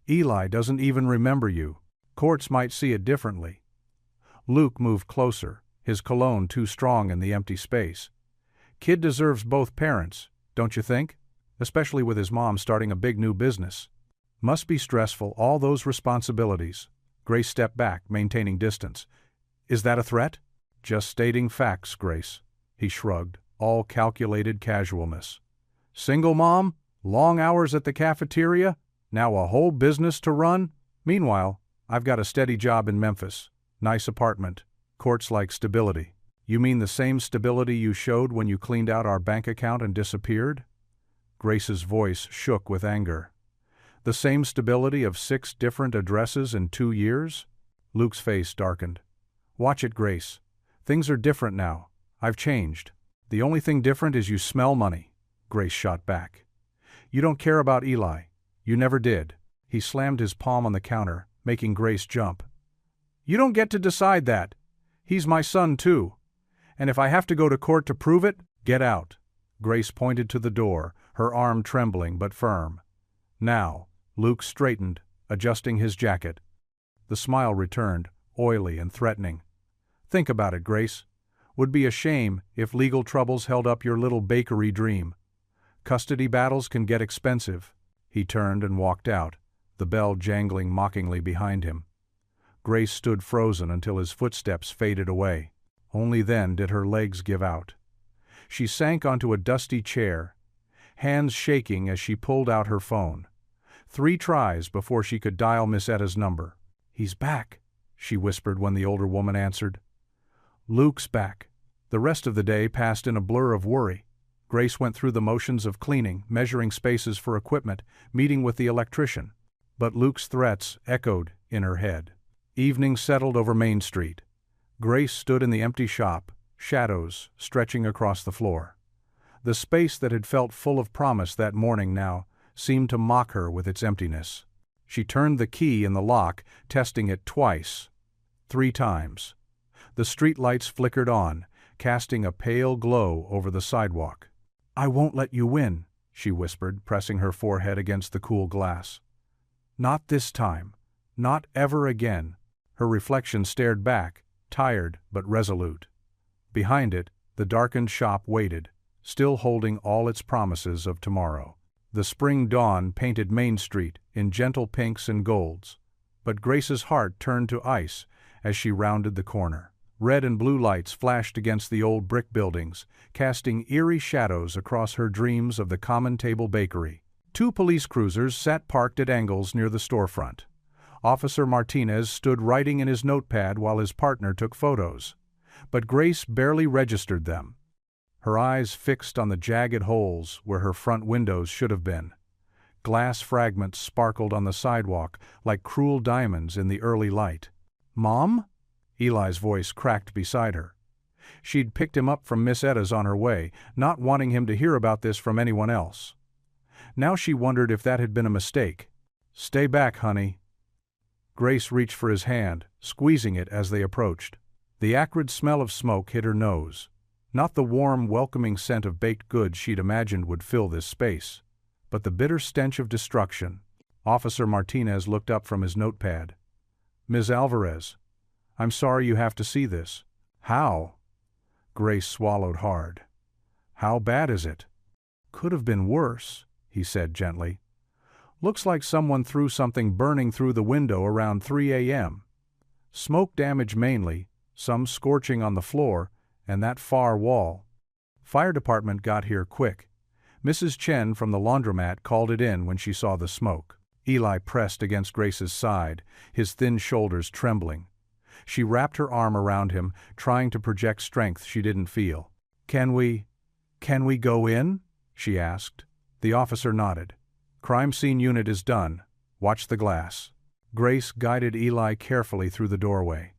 "Eli doesn't even remember you. Courts might see it differently." Luke moved closer, his cologne too strong in the empty space. "Kid deserves both parents, don't you think? Especially with his mom starting a big new business. Must be stressful, all those responsibilities." Grace stepped back, maintaining distance. "Is that a threat?" "Just stating facts, Grace." He shrugged, all calculated casualness. "Single mom? Long hours at the cafeteria? Now a whole business to run? Meanwhile, I've got a steady job in Memphis. Nice apartment. Courts like stability." "You mean the same stability you showed when you cleaned out our bank account and disappeared?" Grace's voice shook with anger. "The same stability of 6 different addresses in 2 years?" Luke's face darkened. "Watch it, Grace. Things are different now. I've changed. The only thing different is you smell money." Grace shot back. "You don't care about Eli. You never did." He slammed his palm on the counter, making Grace jump. "You don't get to decide that. He's my son, too. And if I have to go to court to prove it, get out." Grace pointed to the door, her arm trembling but firm. "Now." Luke straightened, adjusting his jacket. The smile returned, oily and threatening. "Think about it, Grace. Would be a shame if legal troubles held up your little bakery dream. Custody battles can get expensive." He turned and walked out, the bell jangling mockingly behind him. Grace stood frozen until his footsteps faded away. Only then did her legs give out. She sank onto a dusty chair, hands shaking as she pulled out her phone. 3 tries before she could dial Miss Etta's number. "He's back," she whispered when the older woman answered. "Luke's back." The rest of the day passed in a blur of worry. Grace went through the motions of cleaning, measuring spaces for equipment, meeting with the electrician. But Luke's threats echoed in her head. Evening settled over Main Street. Grace stood in the empty shop, shadows stretching across the floor. The space that had felt full of promise that morning now seemed to mock her with its emptiness. She turned the key in the lock, testing it twice, 3 times. The street lights flickered on, casting a pale glow over the sidewalk. "I won't let you win," she whispered, pressing her forehead against the cool glass. "Not this time. Not ever again." Her reflection stared back, tired but resolute. Behind it, the darkened shop waited, still holding all its promises of tomorrow. The spring dawn painted Main Street in gentle pinks and golds, but Grace's heart turned to ice as she rounded the corner. Red and blue lights flashed against the old brick buildings, casting eerie shadows across her dreams of the Common Table Bakery. 2 police cruisers sat parked at angles near the storefront. Officer Martinez stood writing in his notepad while his partner took photos, but Grace barely registered them. Her eyes fixed on the jagged holes where her front windows should have been. Glass fragments sparkled on the sidewalk like cruel diamonds in the early light. "Mom?" Eli's voice cracked beside her. She'd picked him up from Miss Etta's on her way, not wanting him to hear about this from anyone else. Now she wondered if that had been a mistake. "Stay back, honey." Grace reached for his hand, squeezing it as they approached. The acrid smell of smoke hit her nose. Not the warm, welcoming scent of baked goods she'd imagined would fill this space, but the bitter stench of destruction. Officer Martinez looked up from his notepad. "Ms. Alvarez, I'm sorry you have to see this." "How?" Grace swallowed hard. "How bad is it?" "Could have been worse," he said gently. "Looks like someone threw something burning through the window around 3 a.m. Smoke damage mainly, some scorching on the floor, and that far wall. Fire department got here quick. Mrs. Chen from the laundromat called it in when she saw the smoke." Eli pressed against Grace's side, his thin shoulders trembling. She wrapped her arm around him, trying to project strength she didn't feel. Can we go in?" she asked. The officer nodded. "Crime scene unit is done. Watch the glass." Grace guided Eli carefully through the doorway.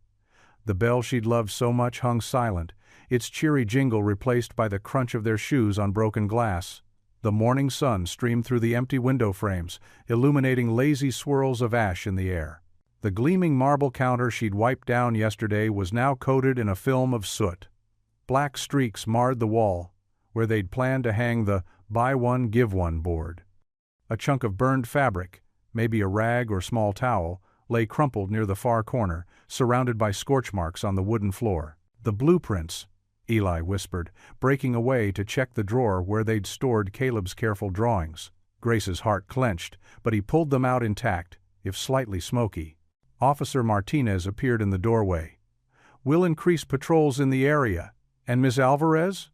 The bell she'd loved so much hung silent, its cheery jingle replaced by the crunch of their shoes on broken glass. The morning sun streamed through the empty window frames, illuminating lazy swirls of ash in the air. The gleaming marble counter she'd wiped down yesterday was now coated in a film of soot. Black streaks marred the wall, where they'd planned to hang the "buy one, give one" board. A chunk of burned fabric, maybe a rag or small towel, lay crumpled near the far corner, surrounded by scorch marks on the wooden floor. "The blueprints," Eli whispered, breaking away to check the drawer where they'd stored Caleb's careful drawings. Grace's heart clenched, but he pulled them out intact, if slightly smoky. Officer Martinez appeared in the doorway. "We'll increase patrols in the area. And Ms. Alvarez?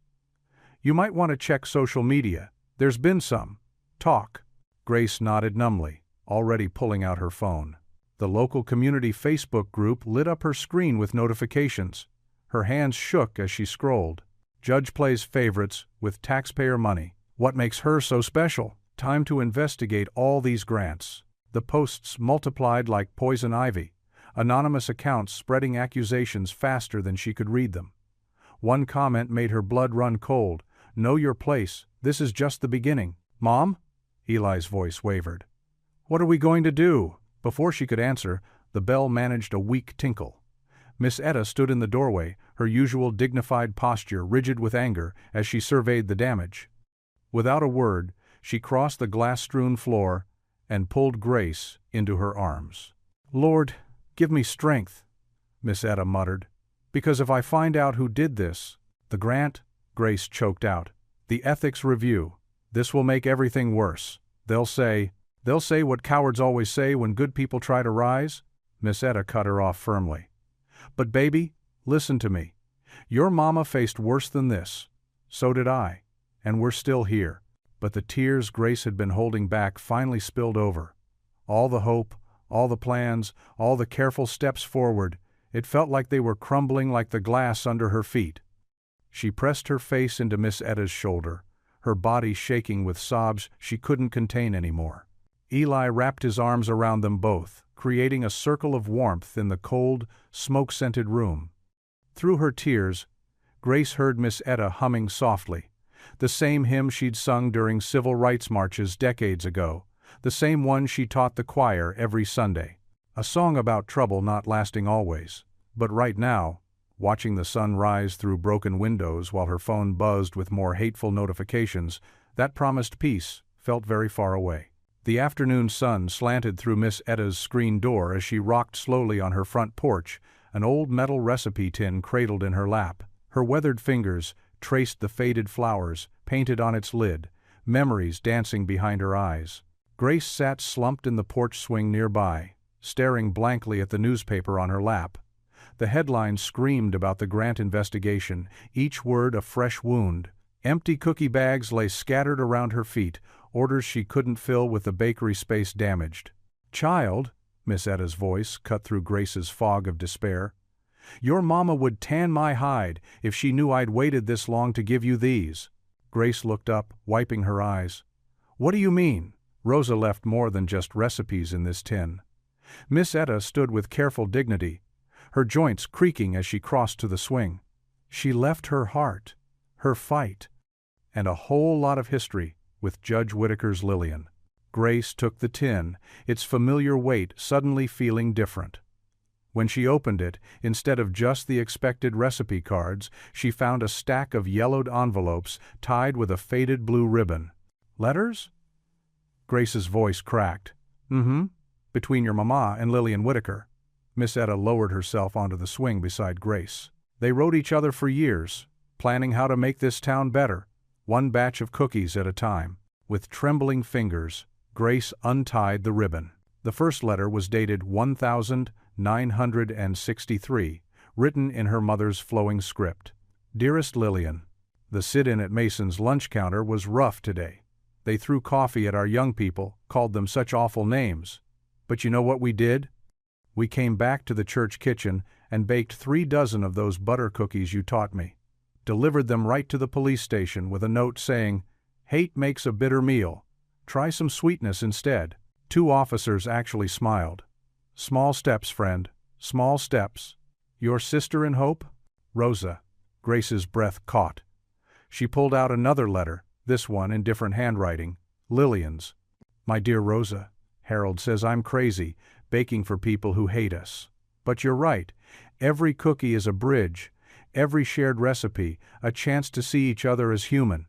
You might want to check social media. There's been some talk." Grace nodded numbly, already pulling out her phone. The local community Facebook group lit up her screen with notifications. Her hands shook as she scrolled. "Judge plays favorites with taxpayer money. What makes her so special? Time to investigate all these grants." The posts multiplied like poison ivy, anonymous accounts spreading accusations faster than she could read them. One comment made her blood run cold. "Know your place. This is just the beginning." "Mom?" Eli's voice wavered. "What are we going to do?" Before she could answer, the bell managed a weak tinkle. Miss Etta stood in the doorway, her usual dignified posture rigid with anger as she surveyed the damage. Without a word, she crossed the glass-strewn floor and pulled Grace into her arms. "Lord, give me strength," Miss Etta muttered, "because if I find out who did this—" "The grant," Grace choked out. "The ethics review. This will make everything worse. They'll say what cowards always say when good people try to rise." Miss Etta cut her off firmly. "But baby, listen to me. Your mama faced worse than this. So did I. And we're still here." But the tears Grace had been holding back finally spilled over. All the hope, all the plans, all the careful steps forward, it felt like they were crumbling like the glass under her feet. She pressed her face into Miss Etta's shoulder, her body shaking with sobs she couldn't contain anymore. Eli wrapped his arms around them both, creating a circle of warmth in the cold, smoke-scented room. Through her tears, Grace heard Miss Etta humming softly, the same hymn she'd sung during civil rights marches decades ago, the same one she taught the choir every Sunday. A song about trouble not lasting always. But right now, watching the sun rise through broken windows while her phone buzzed with more hateful notifications, that promised peace felt very far away. The afternoon sun slanted through Miss Etta's screen door as she rocked slowly on her front porch, an old metal recipe tin cradled in her lap. Her weathered fingers traced the faded flowers painted on its lid, memories dancing behind her eyes. Grace sat slumped in the porch swing nearby, staring blankly at the newspaper on her lap. The headlines screamed about the Grant investigation, each word a fresh wound. Empty cookie bags lay scattered around her feet, orders she couldn't fill with the bakery space damaged. "Child," Miss Etta's voice cut through Grace's fog of despair, "your mama would tan my hide if she knew I'd waited this long to give you these." Grace looked up, wiping her eyes. "What do you mean?" Rosa left more than just recipes in this tin. Miss Etta stood with careful dignity, her joints creaking as she crossed to the swing. "She left her heart, her fight, and a whole lot of history with Judge Whittaker's Lillian." Grace took the tin, its familiar weight suddenly feeling different. When she opened it, instead of just the expected recipe cards, she found a stack of yellowed envelopes tied with a faded blue ribbon. "Letters?" Grace's voice cracked. "Mm-hmm. Between your mama and Lillian Whittaker." Miss Etta lowered herself onto the swing beside Grace. "They wrote each other for years, planning how to make this town better, one batch of cookies at a time." With trembling fingers, Grace untied the ribbon. The first letter was dated 1963, written in her mother's flowing script. "Dearest Lillian, the sit-in at Mason's lunch counter was rough today. They threw coffee at our young people, called them such awful names. But you know what we did? We came back to the church kitchen and baked 3 dozen of those butter cookies you taught me. Delivered them right to the police station with a note saying, 'Hate makes a bitter meal. Try some sweetness instead.' 2 officers actually smiled. Small steps, friend, small steps. Your sister in hope?" Rosa. Grace's breath caught. She pulled out another letter, this one in different handwriting, Lillian's. "My dear Rosa, Harold says I'm crazy, baking for people who hate us. But you're right. Every cookie is a bridge, every shared recipe, a chance to see each other as human.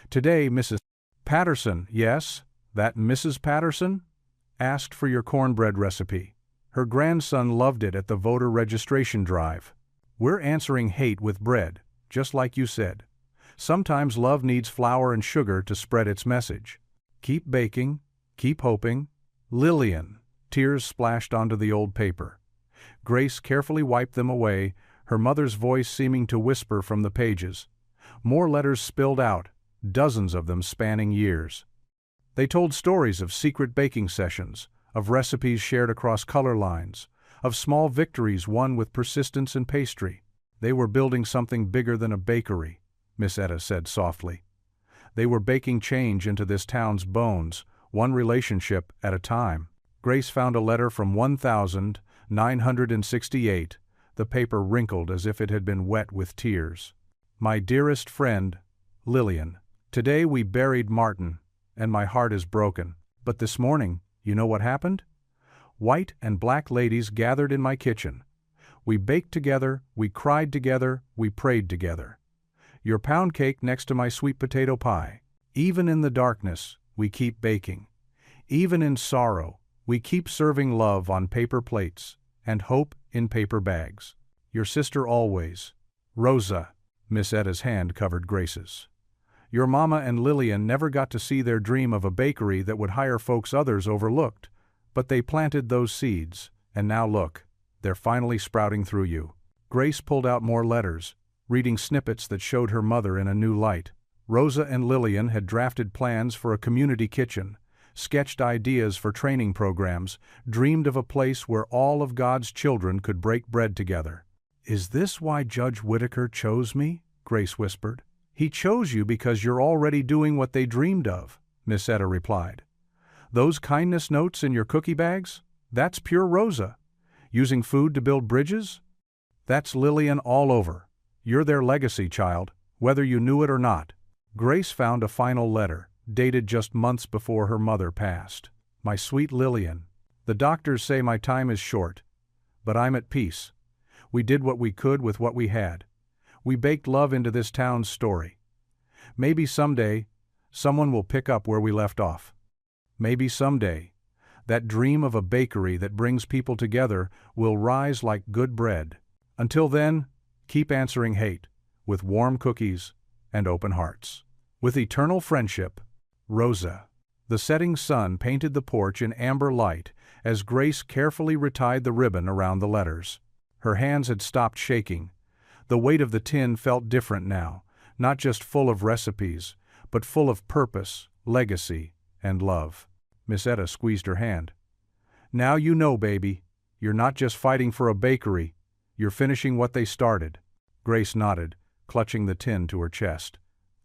Today, Mrs. Patterson, yes, that Mrs. Patterson, asked for your cornbread recipe. Her grandson loved it at the voter registration drive. We're answering hate with bread, just like you said. Sometimes love needs flour and sugar to spread its message. Keep baking, keep hoping. Lillian." Tears splashed onto the old paper. Grace carefully wiped them away, her mother's voice seeming to whisper from the pages. More letters spilled out, dozens of them spanning years. They told stories of secret baking sessions, of recipes shared across color lines, of small victories won with persistence and pastry. "They were building something bigger than a bakery," Miss Etta said softly. "They were baking change into this town's bones, one relationship at a time." Grace found a letter from 1968, the paper wrinkled as if it had been wet with tears. "My dearest friend, Lillian, today we buried Martin, and my heart is broken. But this morning, you know what happened? White and black ladies gathered in my kitchen. We baked together, we cried together, we prayed together. Your pound cake next to my sweet potato pie. Even in the darkness, we keep baking. Even in sorrow, we keep serving love on paper plates and hope in paper bags. Your sister always, Rosa." Miss Etta's hand covered Grace's. "Your mama and Lillian never got to see their dream of a bakery that would hire folks others overlooked, but they planted those seeds, and now look, they're finally sprouting through you." Grace pulled out more letters, reading snippets that showed her mother in a new light. Rosa and Lillian had drafted plans for a community kitchen, sketched ideas for training programs, dreamed of a place where all of God's children could break bread together. "Is this why Judge Whittaker chose me?" Grace whispered. "He chose you because you're already doing what they dreamed of," Miss Etta replied. "Those kindness notes in your cookie bags? That's pure Rosa. Using food to build bridges? That's Lillian all over. You're their legacy, child, whether you knew it or not. Grace found a final letter, dated just months before her mother passed. My sweet Lillian, the doctors say my time is short, but I'm at peace. We did what we could with what we had. We baked love into this town's story. Maybe someday, someone will pick up where we left off. Maybe someday, that dream of a bakery that brings people together will rise like good bread. Until then, keep answering hate with warm cookies and open hearts. With eternal friendship, Rosa. The setting sun painted the porch in amber light as Grace carefully retied the ribbon around the letters. Her hands had stopped shaking. The weight of the tin felt different now, not just full of recipes, but full of purpose, legacy, and love. Miss Etta squeezed her hand. Now you know, baby. You're not just fighting for a bakery. You're finishing what they started. Grace nodded, clutching the tin to her chest.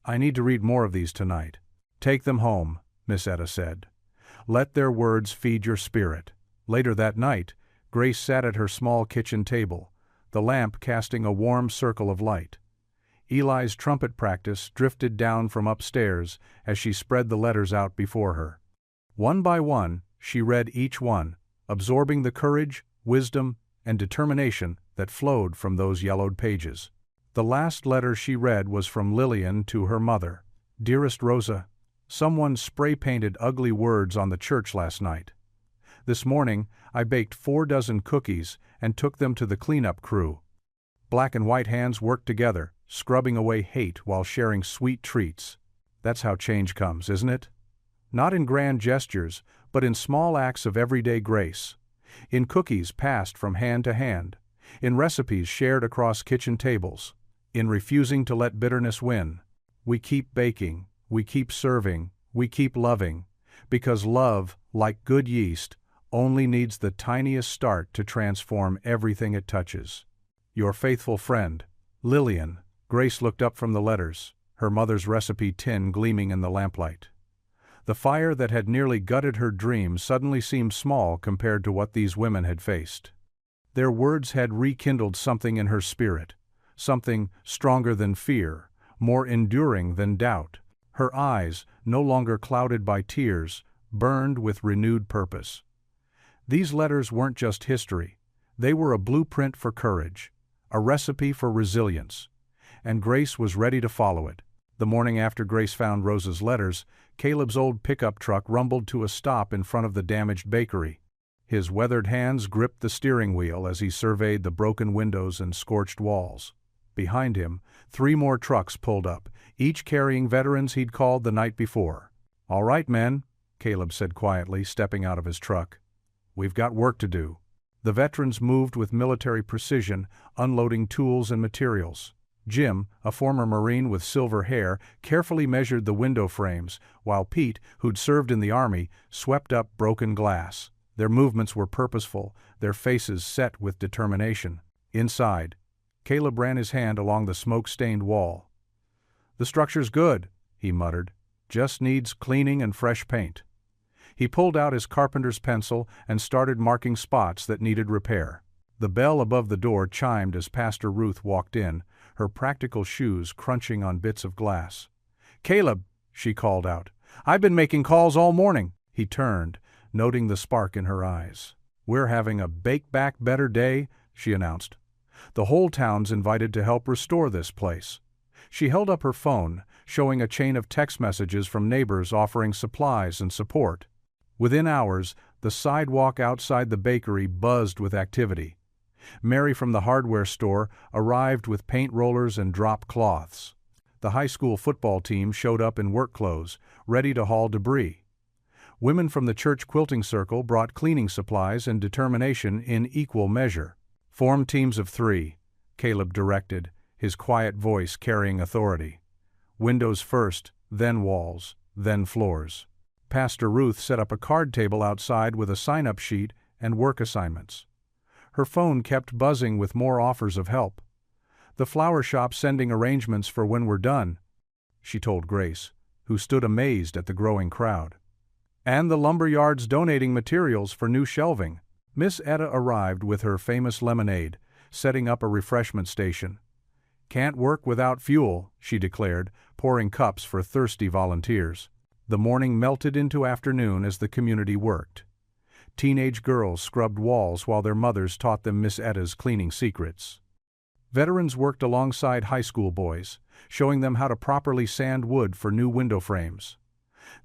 I need to read more of these tonight. Take them home, Miss Etta said. Let their words feed your spirit. Later that night, Grace sat at her small kitchen table, the lamp casting a warm circle of light. Eli's trumpet practice drifted down from upstairs as she spread the letters out before her. One by one, she read each one, absorbing the courage, wisdom, and determination that flowed from those yellowed pages. The last letter she read was from Lillian to her mother. Dearest Rosa, someone spray-painted ugly words on the church last night. This morning, I baked 4 dozen cookies and took them to the cleanup crew. Black and white hands worked together, scrubbing away hate while sharing sweet treats. That's how change comes, isn't it? Not in grand gestures, but in small acts of everyday grace. In cookies passed from hand to hand. In recipes shared across kitchen tables. In refusing to let bitterness win. We keep baking, we keep serving, we keep loving, because love, like good yeast, only needs the tiniest start to transform everything it touches. Your faithful friend, Lillian. Grace looked up from the letters, her mother's recipe tin gleaming in the lamplight. The fire that had nearly gutted her dreams suddenly seemed small compared to what these women had faced. Their words had rekindled something in her spirit, something stronger than fear, more enduring than doubt. Her eyes, no longer clouded by tears, burned with renewed purpose. These letters weren't just history. They were a blueprint for courage, a recipe for resilience, and Grace was ready to follow it. The morning after Grace found Rosa's letters, Caleb's old pickup truck rumbled to a stop in front of the damaged bakery. His weathered hands gripped the steering wheel as he surveyed the broken windows and scorched walls. Behind him, 3 more trucks pulled up, each carrying veterans he'd called the night before. All right, men, Caleb said quietly, stepping out of his truck. We've got work to do. The veterans moved with military precision, unloading tools and materials. Jim, a former Marine with silver hair, carefully measured the window frames, while Pete, who'd served in the Army, swept up broken glass. Their movements were purposeful, their faces set with determination. Inside, Caleb ran his hand along the smoke-stained wall. The structure's good, he muttered. Just needs cleaning and fresh paint. He pulled out his carpenter's pencil and started marking spots that needed repair. The bell above the door chimed as Pastor Ruth walked in, her practical shoes crunching on bits of glass. Caleb, she called out. I've been making calls all morning. He turned, noting the spark in her eyes. We're having a Bake Back Better day, she announced. The whole town's invited to help restore this place. She held up her phone, showing a chain of text messages from neighbors offering supplies and support. Within hours, the sidewalk outside the bakery buzzed with activity. Mary from the hardware store arrived with paint rollers and drop cloths. The high school football team showed up in work clothes, ready to haul debris. Women from the church quilting circle brought cleaning supplies and determination in equal measure. Form teams of 3, Caleb directed, his quiet voice carrying authority. Windows first, then walls, then floors. Pastor Ruth set up a card table outside with a sign-up sheet and work assignments. Her phone kept buzzing with more offers of help. The flower shop sending arrangements for when we're done, she told Grace, who stood amazed at the growing crowd. And the lumber yards donating materials for new shelving. Miss Etta arrived with her famous lemonade, setting up a refreshment station. "Can't work without fuel," she declared, pouring cups for thirsty volunteers. The morning melted into afternoon as the community worked. Teenage girls scrubbed walls while their mothers taught them Miss Etta's cleaning secrets. Veterans worked alongside high school boys, showing them how to properly sand wood for new window frames.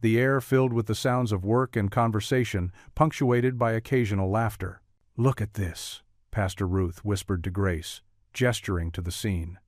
The air filled with the sounds of work and conversation, punctuated by occasional laughter. "Look at this," Pastor Ruth whispered to Grace, gesturing to the scene.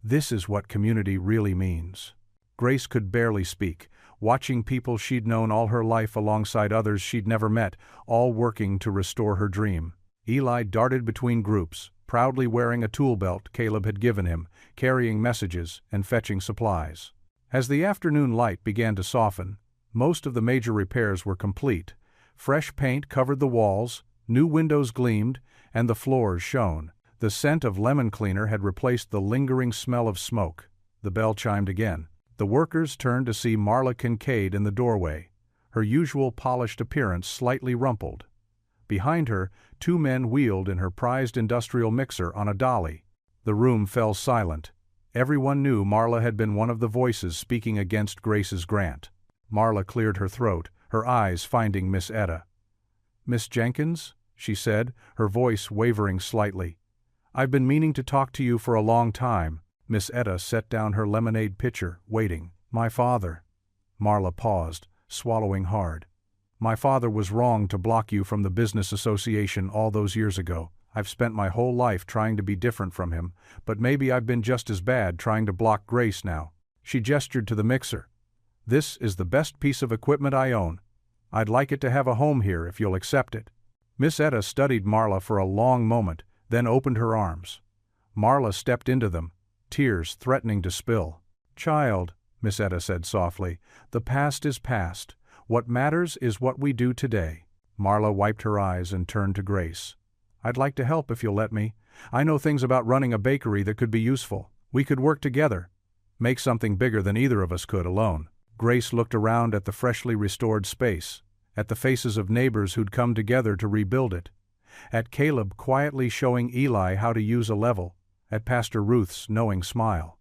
"This is what community really means." Grace could barely speak, watching people she'd known all her life alongside others she'd never met, all working to restore her dream. Eli darted between groups, proudly wearing a tool belt Caleb had given him, carrying messages and fetching supplies. As the afternoon light began to soften, most of the major repairs were complete. Fresh paint covered the walls, new windows gleamed, and the floors shone. The scent of lemon cleaner had replaced the lingering smell of smoke. The bell chimed again. The workers turned to see Marla Kincaid in the doorway, her usual polished appearance slightly rumpled. Behind her, 2 men wheeled in her prized industrial mixer on a dolly. The room fell silent. Everyone knew Marla had been one of the voices speaking against Grace's grant. Marla cleared her throat, her eyes finding Miss Etta. "Miss Jenkins," she said, her voice wavering slightly. "I've been meaning to talk to you for a long time." Miss Etta set down her lemonade pitcher, waiting. "My father." Marla paused, swallowing hard. "My father was wrong to block you from the business association all those years ago. I've spent my whole life trying to be different from him, but maybe I've been just as bad trying to block Grace now." She gestured to the mixer. "This is the best piece of equipment I own. I'd like it to have a home here if you'll accept it." Miss Etta studied Marla for a long moment, then opened her arms. Marla stepped into them, tears threatening to spill. "Child," Miss Etta said softly, "the past is past. What matters is what we do today." Marla wiped her eyes and turned to Grace. "I'd like to help if you'll let me. I know things about running a bakery that could be useful. We could work together. Make something bigger than either of us could alone." Grace looked around at the freshly restored space, at the faces of neighbors who'd come together to rebuild it, at Caleb quietly showing Eli how to use a level, at Pastor Ruth's knowing smile.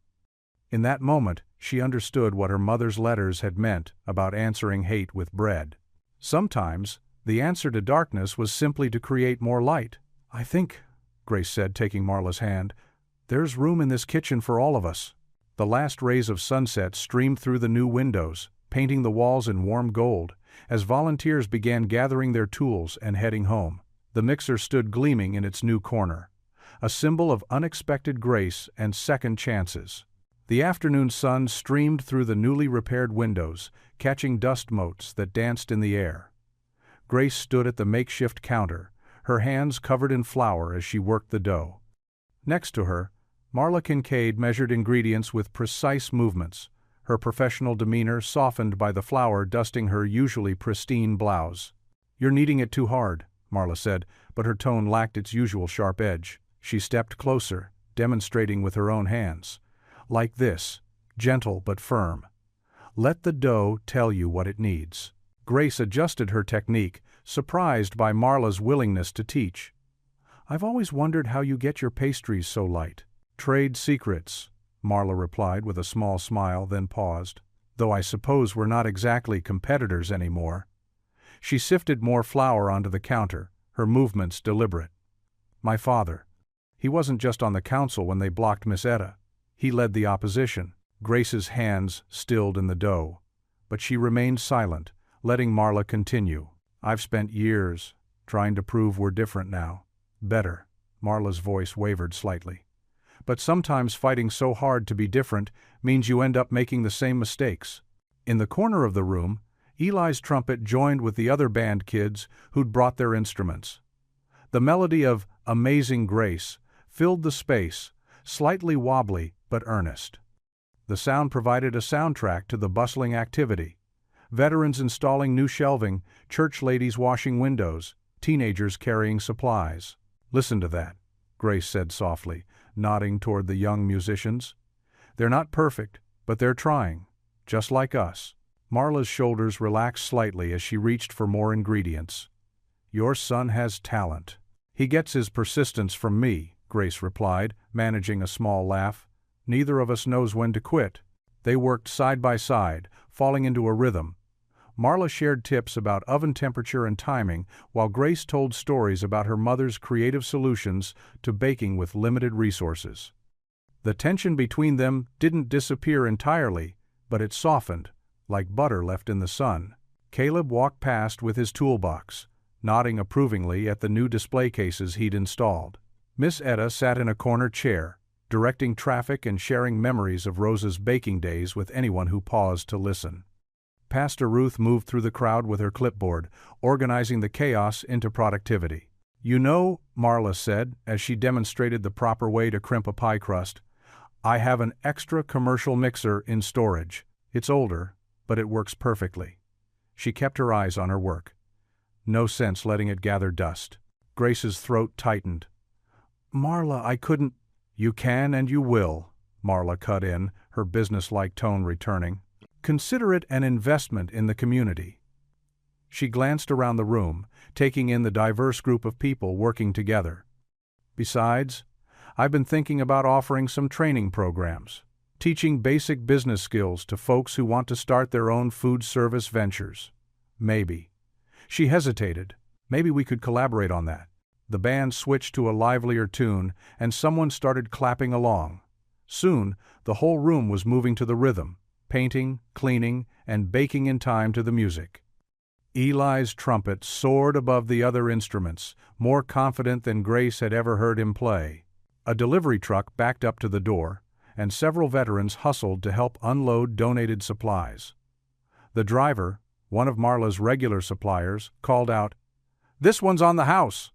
In that moment, she understood what her mother's letters had meant about answering hate with bread. Sometimes, the answer to darkness was simply to create more light. "I think," Grace said, taking Marla's hand, "there's room in this kitchen for all of us." The last rays of sunset streamed through the new windows, painting the walls in warm gold, as volunteers began gathering their tools and heading home. The mixer stood gleaming in its new corner, a symbol of unexpected grace and second chances. The afternoon sun streamed through the newly repaired windows, catching dust motes that danced in the air. Grace stood at the makeshift counter, her hands covered in flour as she worked the dough. Next to her, Marla Kincaid measured ingredients with precise movements, her professional demeanor softened by the flour dusting her usually pristine blouse. "You're kneading it too hard," Marla said, but her tone lacked its usual sharp edge. She stepped closer, demonstrating with her own hands. "Like this, gentle but firm. Let the dough tell you what it needs." Grace adjusted her technique, surprised by Marla's willingness to teach. "I've always wondered how you get your pastries so light." "Trade secrets," Marla replied with a small smile, then paused. "Though I suppose we're not exactly competitors anymore." She sifted more flour onto the counter, her movements deliberate. "My father. He wasn't just on the council when they blocked Miss Etta. He led the opposition." Grace's hands stilled in the dough, but she remained silent, letting Marla continue. "I've spent years trying to prove we're different now. Better." Marla's voice wavered slightly. "But sometimes fighting so hard to be different means you end up making the same mistakes." In the corner of the room, Eli's trumpet joined with the other band kids who'd brought their instruments. The melody of "Amazing Grace" filled the space, slightly wobbly but earnest. The sound provided a soundtrack to the bustling activity. Veterans installing new shelving, church ladies washing windows, teenagers carrying supplies. "Listen to that," Grace said softly, nodding toward the young musicians. "They're not perfect, but they're trying, just like us." Marla's shoulders relaxed slightly as she reached for more ingredients. "Your son has talent. He gets his persistence from me," Grace replied, managing a small laugh. "Neither of us knows when to quit." They worked side by side, falling into a rhythm. Marla shared tips about oven temperature and timing, while Grace told stories about her mother's creative solutions to baking with limited resources. The tension between them didn't disappear entirely, but it softened, like butter left in the sun. Caleb walked past with his toolbox, nodding approvingly at the new display cases he'd installed. Miss Etta sat in a corner chair, directing traffic and sharing memories of Rosa's baking days with anyone who paused to listen. Pastor Ruth moved through the crowd with her clipboard, organizing the chaos into productivity. "You know," Marla said, as she demonstrated the proper way to crimp a pie crust, "I have an extra commercial mixer in storage. It's older, but it works perfectly." She kept her eyes on her work. No sense letting it gather dust. Grace's throat tightened. "Marla, I couldn't—" "You can and you will," Marla cut in, her businesslike tone returning. "Consider it an investment in the community." She glanced around the room, taking in the diverse group of people working together. "Besides, I've been thinking about offering some training programs, teaching basic business skills to folks who want to start their own food service ventures. Maybe." She hesitated. "Maybe we could collaborate on that." The band switched to a livelier tune, and someone started clapping along. Soon, the whole room was moving to the rhythm, painting, cleaning, and baking in time to the music. Eli's trumpet soared above the other instruments, more confident than Grace had ever heard him play. A delivery truck backed up to the door, and several veterans hustled to help unload donated supplies. The driver, one of Marla's regular suppliers, called out, "This one's on the house."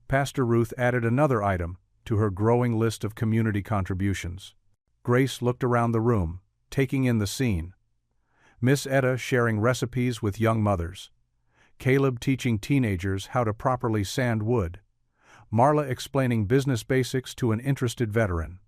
Pastor Ruth added another item to her growing list of community contributions. Grace looked around the room, taking in the scene. Miss Etta sharing recipes with young mothers. Caleb teaching teenagers how to properly sand wood. Marla explaining business basics to an interested veteran.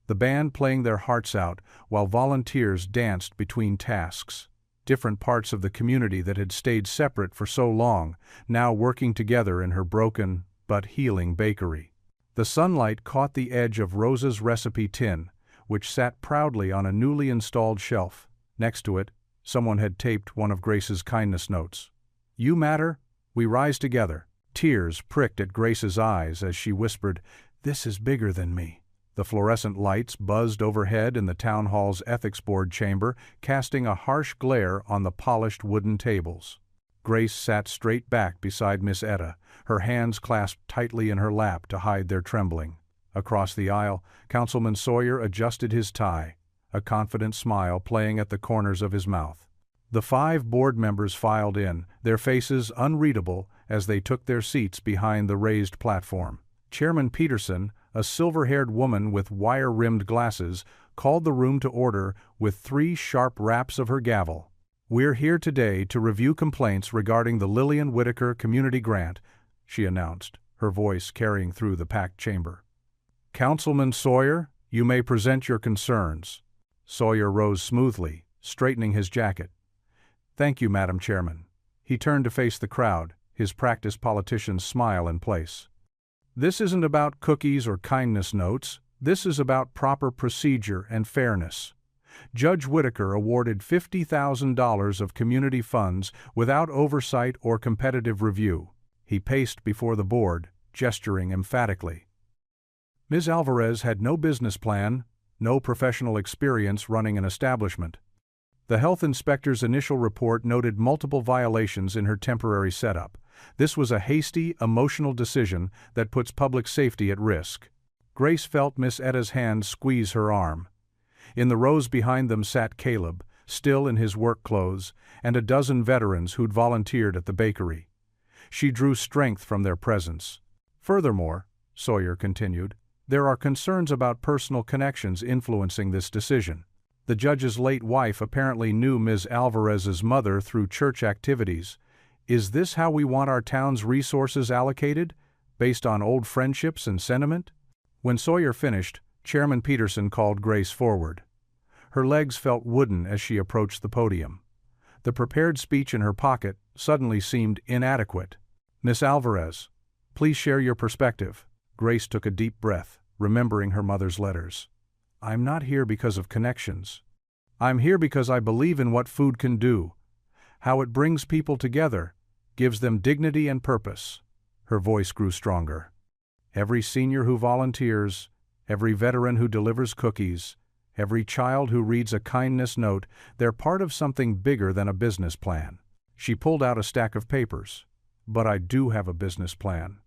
The band playing their hearts out while volunteers danced between tasks. Different parts of the community that had stayed separate for so long, now working together in her broken but healing bakery. The sunlight caught the edge of Rosa's recipe tin, which sat proudly on a newly installed shelf. Next to it, someone had taped one of Grace's kindness notes. "You matter, we rise together." Tears pricked at Grace's eyes as she whispered, "This is bigger than me." The fluorescent lights buzzed overhead in the town hall's ethics board chamber, casting a harsh glare on the polished wooden tables. Grace sat straight back beside Miss Etta, her hands clasped tightly in her lap to hide their trembling. Across the aisle, Councilman Sawyer adjusted his tie, a confident smile playing at the corners of his mouth. The 5 board members filed in, their faces unreadable as they took their seats behind the raised platform. Chairman Peterson, a silver-haired woman with wire-rimmed glasses, called the room to order with 3 sharp raps of her gavel. "We're here today to review complaints regarding the Lillian Whitaker Community Grant," she announced, her voice carrying through the packed chamber. "Councilman Sawyer, you may present your concerns." Sawyer rose smoothly, straightening his jacket. "Thank you, Madam Chairman." He turned to face the crowd, his practiced politician's smile in place. "This isn't about cookies or kindness notes. This is about proper procedure and fairness. Judge Whitaker awarded $50,000 of community funds without oversight or competitive review." He paced before the board, gesturing emphatically. Ms. Alvarez had no business plan, no professional experience running an establishment. The health inspector's initial report noted multiple violations in her temporary setup. This was a hasty, emotional decision that puts public safety at risk. Grace felt Miss Etta's hand squeeze her arm. In the rows behind them sat Caleb, still in his work clothes, and a dozen veterans who'd volunteered at the bakery. She drew strength from their presence. "Furthermore," Sawyer continued, "there are concerns about personal connections influencing this decision. The judge's late wife apparently knew Ms. Alvarez's mother through church activities. Is this how we want our town's resources allocated, based on old friendships and sentiment?" When Sawyer finished, Chairman Peterson called Grace forward. Her legs felt wooden as she approached the podium. The prepared speech in her pocket suddenly seemed inadequate. "Miss Alvarez, please share your perspective." Grace took a deep breath, remembering her mother's letters. I'm not here because of connections. I'm here because I believe in what food can do, how it brings people together, gives them dignity and purpose. Her voice grew stronger. Every senior who volunteers, every veteran who delivers cookies, every child who reads a kindness note, they're part of something bigger than a business plan. She pulled out a stack of papers. But I do have a business plan.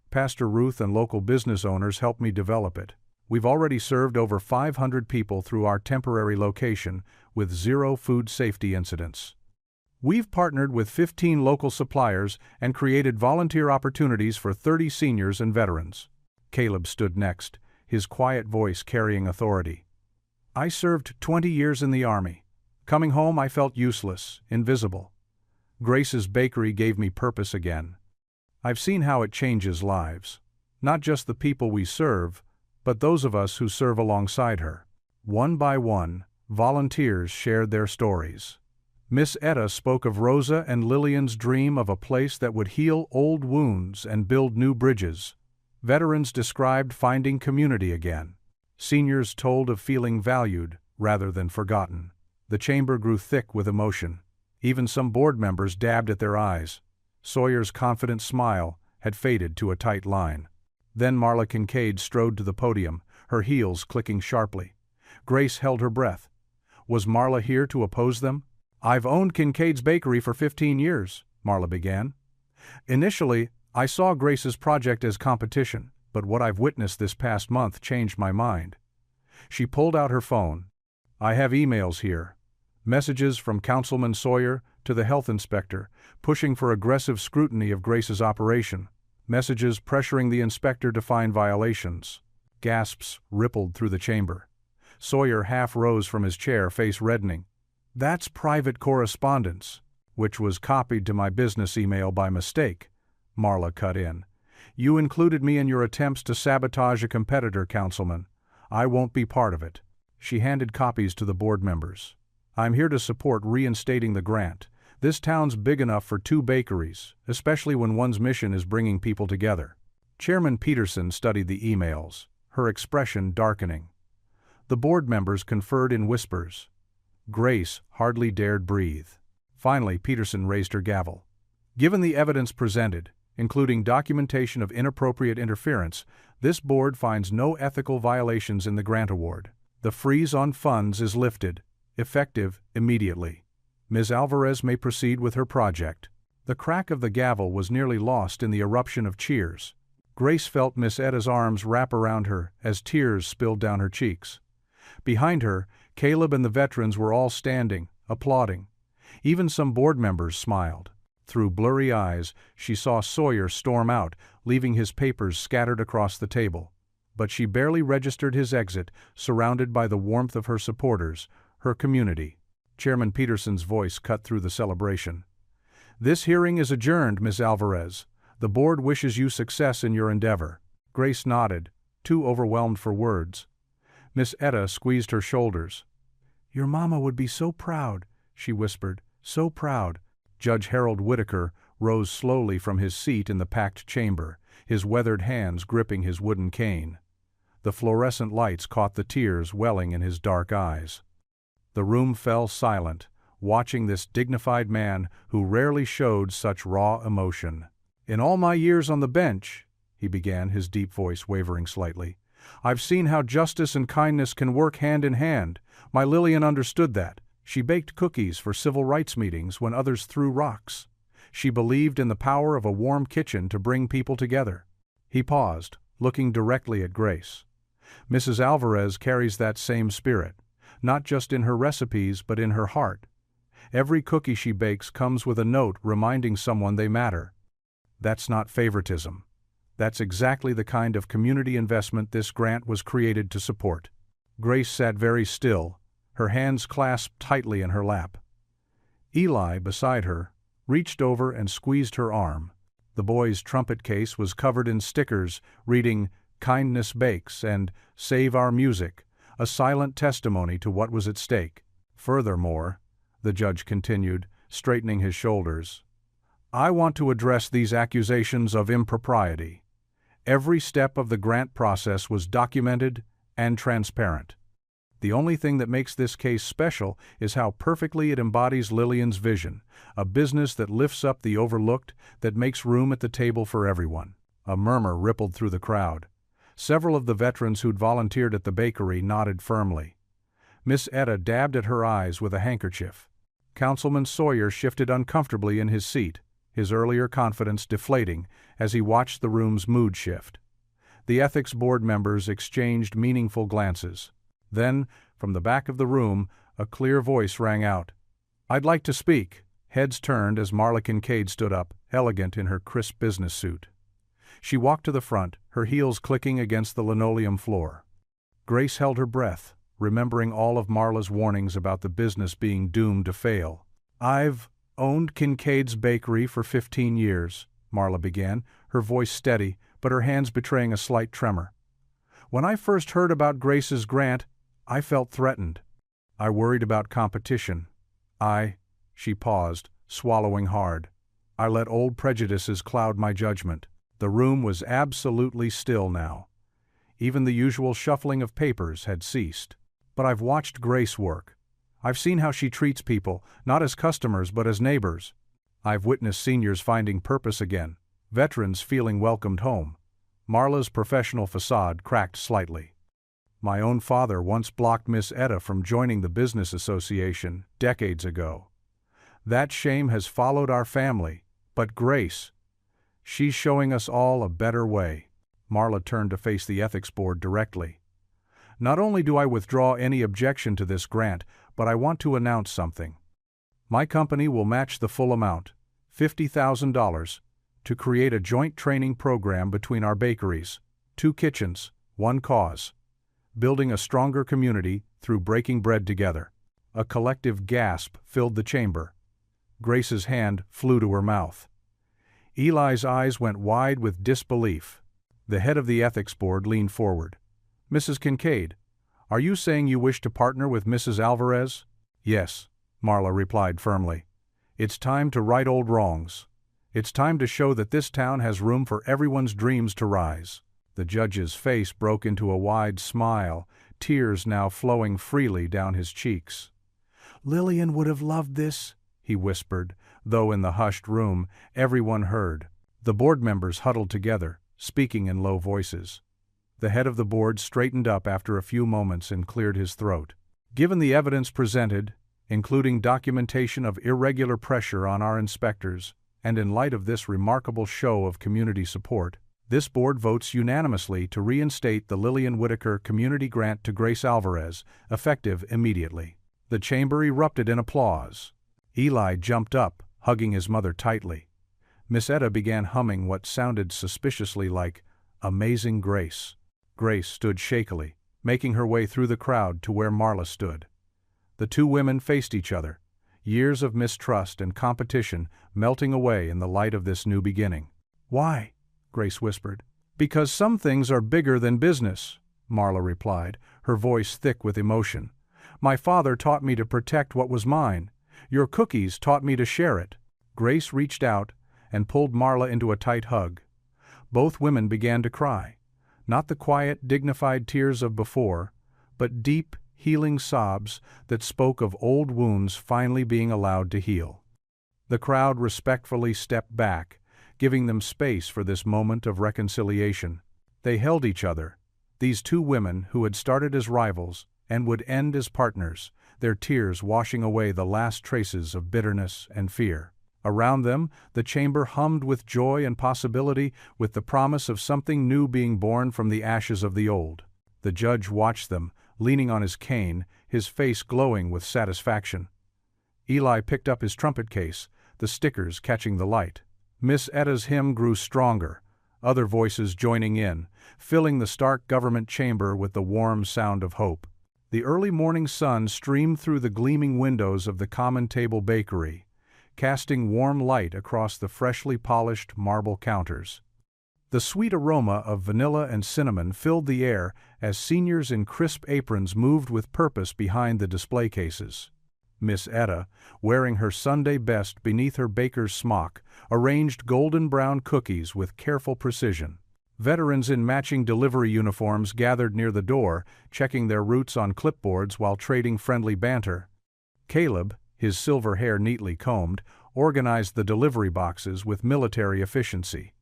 Pastor Ruth and local business owners helped me develop it. We've already served over 500 people through our temporary location with 0 food safety incidents. We've partnered with 15 local suppliers and created volunteer opportunities for 30 seniors and veterans. Caleb stood next, his quiet voice carrying authority. I served 20 years in the Army. Coming home, I felt useless, invisible. Grace's bakery gave me purpose again. I've seen how it changes lives. Not just the people we serve, but those of us who serve alongside her. One by one, volunteers shared their stories. Miss Etta spoke of Rosa and Lillian's dream of a place that would heal old wounds and build new bridges. Veterans described finding community again. Seniors told of feeling valued rather than forgotten. The chamber grew thick with emotion. Even some board members dabbed at their eyes. Sawyer's confident smile had faded to a tight line. Then Marla Kincaid strode to the podium, her heels clicking sharply. Grace held her breath. Was Marla here to oppose them? I've owned Kincaid's Bakery for 15 years, Marla began. Initially, I saw Grace's project as competition, but what I've witnessed this past month changed my mind. She pulled out her phone. I have emails here. Messages from Councilman Sawyer to the health inspector, pushing for aggressive scrutiny of Grace's operation. Messages pressuring the inspector to find violations. Gasps rippled through the chamber. Sawyer half rose from his chair, face reddening. That's private correspondence, which was copied to my business email by mistake, Marla cut in. You included me in your attempts to sabotage a competitor, Councilman. I won't be part of it. She handed copies to the board members. I'm here to support reinstating the grant. This town's big enough for 2 bakeries, especially when one's mission is bringing people together. Chairman Peterson studied the emails, her expression darkening. The board members conferred in whispers. Grace hardly dared breathe. Finally, Peterson raised her gavel. Given the evidence presented, including documentation of inappropriate interference, this board finds no ethical violations in the grant award. The freeze on funds is lifted, effective immediately. Ms. Alvarez may proceed with her project. The crack of the gavel was nearly lost in the eruption of cheers. Grace felt Miss Etta's arms wrap around her as tears spilled down her cheeks. Behind her, Caleb and the veterans were all standing, applauding. Even some board members smiled. Through blurry eyes, she saw Sawyer storm out, leaving his papers scattered across the table. But she barely registered his exit, surrounded by the warmth of her supporters, her community. Chairman Peterson's voice cut through the celebration. This hearing is adjourned, Ms. Alvarez. The board wishes you success in your endeavor. Grace nodded, too overwhelmed for words. Miss Etta squeezed her shoulders. Your mama would be so proud, she whispered, so proud. Judge Harold Whitaker rose slowly from his seat in the packed chamber, his weathered hands gripping his wooden cane. The fluorescent lights caught the tears welling in his dark eyes. The room fell silent, watching this dignified man who rarely showed such raw emotion. In all my years on the bench, he began, his deep voice wavering slightly, I've seen how justice and kindness can work hand in hand. My Lillian understood that. She baked cookies for civil rights meetings when others threw rocks. She believed in the power of a warm kitchen to bring people together. He paused, looking directly at Grace. Mrs. Alvarez carries that same spirit, not just in her recipes but in her heart. Every cookie she bakes comes with a note reminding someone they matter. That's not favoritism. That's exactly the kind of community investment this grant was created to support. Grace sat very still, her hands clasped tightly in her lap. Eli, beside her, reached over and squeezed her arm. The boy's trumpet case was covered in stickers reading, "Kindness Bakes" and "Save Our Music," a silent testimony to what was at stake. Furthermore, the judge continued, straightening his shoulders, I want to address these accusations of impropriety. Every step of the grant process was documented and transparent. The only thing that makes this case special is how perfectly it embodies Lillian's vision, a business that lifts up the overlooked, that makes room at the table for everyone. A murmur rippled through the crowd. Several of the veterans who'd volunteered at the bakery nodded firmly. Miss Etta dabbed at her eyes with a handkerchief. Councilman Sawyer shifted uncomfortably in his seat, his earlier confidence deflating as he watched the room's mood shift. The ethics board members exchanged meaningful glances. Then, from the back of the room, a clear voice rang out. "I'd like to speak." Heads turned as Marla Kincaid stood up, elegant in her crisp business suit. She walked to the front, her heels clicking against the linoleum floor. Grace held her breath, remembering all of Marla's warnings about the business being doomed to fail. "I've owned Kincaid's Bakery for 15 years, Marla began, her voice steady, but her hands betraying a slight tremor. "When I first heard about Grace's grant, I felt threatened. I worried about competition. She paused, swallowing hard. I let old prejudices cloud my judgment." The room was absolutely still now. Even the usual shuffling of papers had ceased. "But I've watched Grace work. I've seen how she treats people, not as customers but as neighbors. I've witnessed seniors finding purpose again, veterans feeling welcomed home." Marla's professional facade cracked slightly. "My own father once blocked Miss Etta from joining the business association decades ago. That shame has followed our family, but Grace, she's showing us all a better way." Marla turned to face the ethics board directly. "Not only do I withdraw any objection to this grant, but I want to announce something. My company will match the full amount, $50,000, to create a joint training program between our bakeries, 2 kitchens, 1 cause. Building a stronger community through breaking bread together." A collective gasp filled the chamber. Grace's hand flew to her mouth. Eli's eyes went wide with disbelief. The head of the ethics board leaned forward. "Mrs. Kincaid, are you saying you wish to partner with Mrs. Alvarez?" "Yes," Marla replied firmly. "It's time to right old wrongs. It's time to show that this town has room for everyone's dreams to rise." The judge's face broke into a wide smile, tears now flowing freely down his cheeks. "Lillian would have loved this," he whispered, though in the hushed room everyone heard. The board members huddled together, speaking in low voices. The head of the board straightened up after a few moments and cleared his throat. "Given the evidence presented, including documentation of irregular pressure on our inspectors, and in light of this remarkable show of community support, this board votes unanimously to reinstate the Lillian Whitaker Community Grant to Grace Alvarez, effective immediately." The chamber erupted in applause. Eli jumped up, hugging his mother tightly. Miss Etta began humming what sounded suspiciously like "Amazing Grace." Grace stood shakily, making her way through the crowd to where Marla stood. The two women faced each other, years of mistrust and competition melting away in the light of this new beginning. "Why?" Grace whispered. "Because some things are bigger than business," Marla replied, her voice thick with emotion. "My father taught me to protect what was mine. Your cookies taught me to share it." Grace reached out and pulled Marla into a tight hug. Both women began to cry, not the quiet, dignified tears of before, but deep, healing sobs that spoke of old wounds finally being allowed to heal. The crowd respectfully stepped back, giving them space for this moment of reconciliation. They held each other, these two women who had started as rivals and would end as partners, their tears washing away the last traces of bitterness and fear. Around them, the chamber hummed with joy and possibility, with the promise of something new being born from the ashes of the old. The judge watched them, leaning on his cane, his face glowing with satisfaction. Eli picked up his trumpet case, the stickers catching the light. Miss Etta's hymn grew stronger, other voices joining in, filling the stark government chamber with the warm sound of hope. The early morning sun streamed through the gleaming windows of the Common Table Bakery, casting warm light across the freshly polished marble counters. The sweet aroma of vanilla and cinnamon filled the air as seniors in crisp aprons moved with purpose behind the display cases. Miss Etta, wearing her Sunday best beneath her baker's smock, arranged golden brown cookies with careful precision. Veterans in matching delivery uniforms gathered near the door, checking their routes on clipboards while trading friendly banter. Caleb, his silver hair neatly combed, organized the delivery boxes with military efficiency.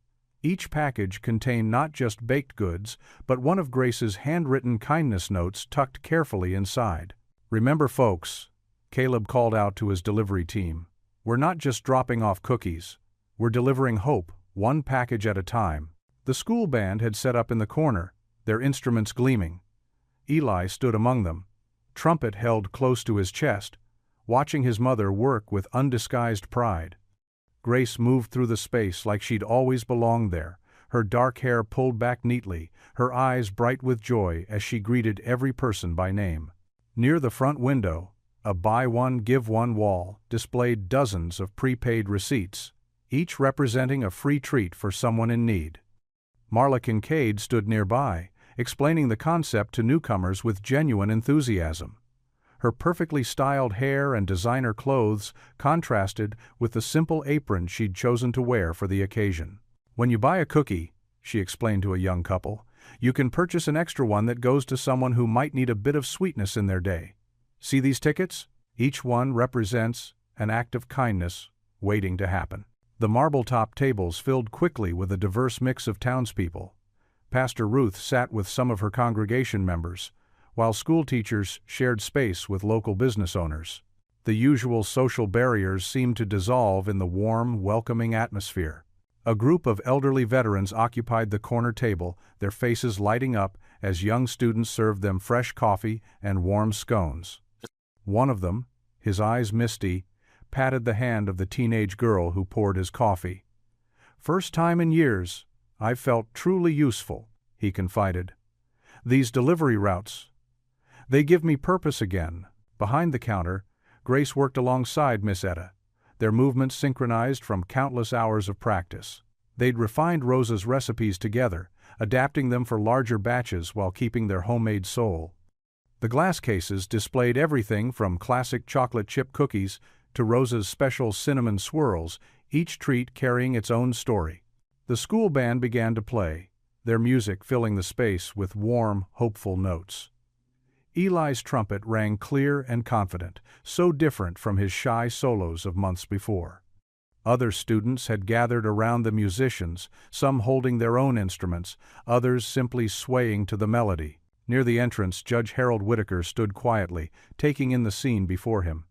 Each package contained not just baked goods, but one of Grace's handwritten kindness notes tucked carefully inside. "Remember, folks," Caleb called out to his delivery team, "we're not just dropping off cookies. We're delivering hope, one package at a time." The school band had set up in the corner, their instruments gleaming. Eli stood among them, trumpet held close to his chest, watching his mother work with undisguised pride. Grace moved through the space like she'd always belonged there, her dark hair pulled back neatly, her eyes bright with joy as she greeted every person by name. Near the front window, a buy one give one wall displayed dozens of prepaid receipts, each representing a free treat for someone in need. Marla Kincaid stood nearby, explaining the concept to newcomers with genuine enthusiasm. Her perfectly styled hair and designer clothes contrasted with the simple apron she'd chosen to wear for the occasion. "When you buy a cookie," she explained to a young couple, "you can purchase an extra one that goes to someone who might need a bit of sweetness in their day. See these tickets? Each one represents an act of kindness waiting to happen." The marble-top tables filled quickly with a diverse mix of townspeople. Pastor Ruth sat with some of her congregation members, while school teachers shared space with local business owners. The usual social barriers seemed to dissolve in the warm, welcoming atmosphere. A group of elderly veterans occupied the corner table, their faces lighting up as young students served them fresh coffee and warm scones. One of them, his eyes misty, patted the hand of the teenage girl who poured his coffee. "First time in years, I've felt truly useful," he confided. "These delivery routes, they give me purpose again." Behind the counter, Grace worked alongside Miss Etta, their movements synchronized from countless hours of practice. They'd refined Rosa's recipes together, adapting them for larger batches while keeping their homemade soul. The glass cases displayed everything from classic chocolate chip cookies to Rosa's special cinnamon swirls, each treat carrying its own story. The school band began to play, their music filling the space with warm, hopeful notes. Eli's trumpet rang clear and confident, so different from his shy solos of months before. Other students had gathered around the musicians, some holding their own instruments, others simply swaying to the melody. Near the entrance, Judge Harold Whitaker stood quietly, taking in the scene before him.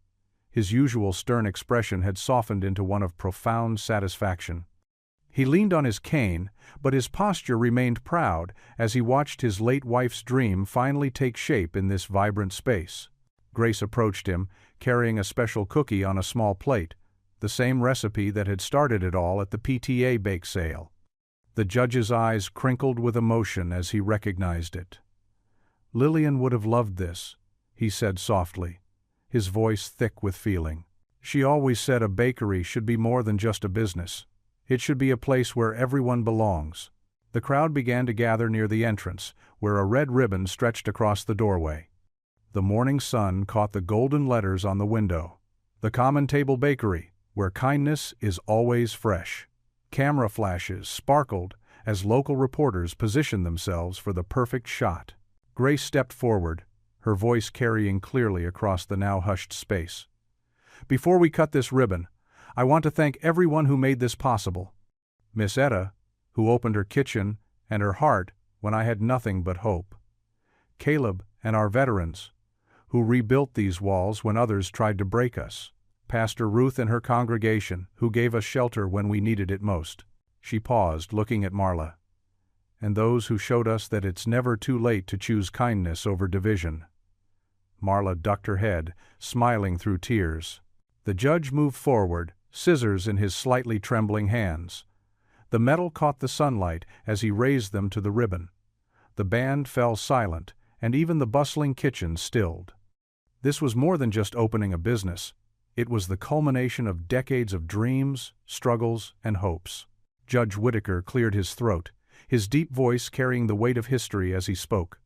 His usual stern expression had softened into one of profound satisfaction. He leaned on his cane, but his posture remained proud as he watched his late wife's dream finally take shape in this vibrant space. Grace approached him, carrying a special cookie on a small plate, the same recipe that had started it all at the PTA bake sale. The judge's eyes crinkled with emotion as he recognized it. "Lillian would have loved this," he said softly, his voice thick with feeling. "She always said a bakery should be more than just a business. It should be a place where everyone belongs." The crowd began to gather near the entrance, where a red ribbon stretched across the doorway. The morning sun caught the golden letters on the window. "The Common Table Bakery, where kindness is always fresh." Camera flashes sparkled as local reporters positioned themselves for the perfect shot. Grace stepped forward, her voice carrying clearly across the now hushed space. "Before we cut this ribbon, I want to thank everyone who made this possible. Miss Etta, who opened her kitchen and her heart when I had nothing but hope. Caleb and our veterans, who rebuilt these walls when others tried to break us. Pastor Ruth and her congregation, who gave us shelter when we needed it most." She paused, looking at Marla. "And those who showed us that it's never too late to choose kindness over division." Marla ducked her head, smiling through tears. The judge moved forward, scissors in his slightly trembling hands. The metal caught the sunlight as he raised them to the ribbon. The band fell silent, and even the bustling kitchen stilled. This was more than just opening a business. It was the culmination of decades of dreams, struggles, and hopes. Judge Whitaker cleared his throat, his deep voice carrying the weight of history as he spoke.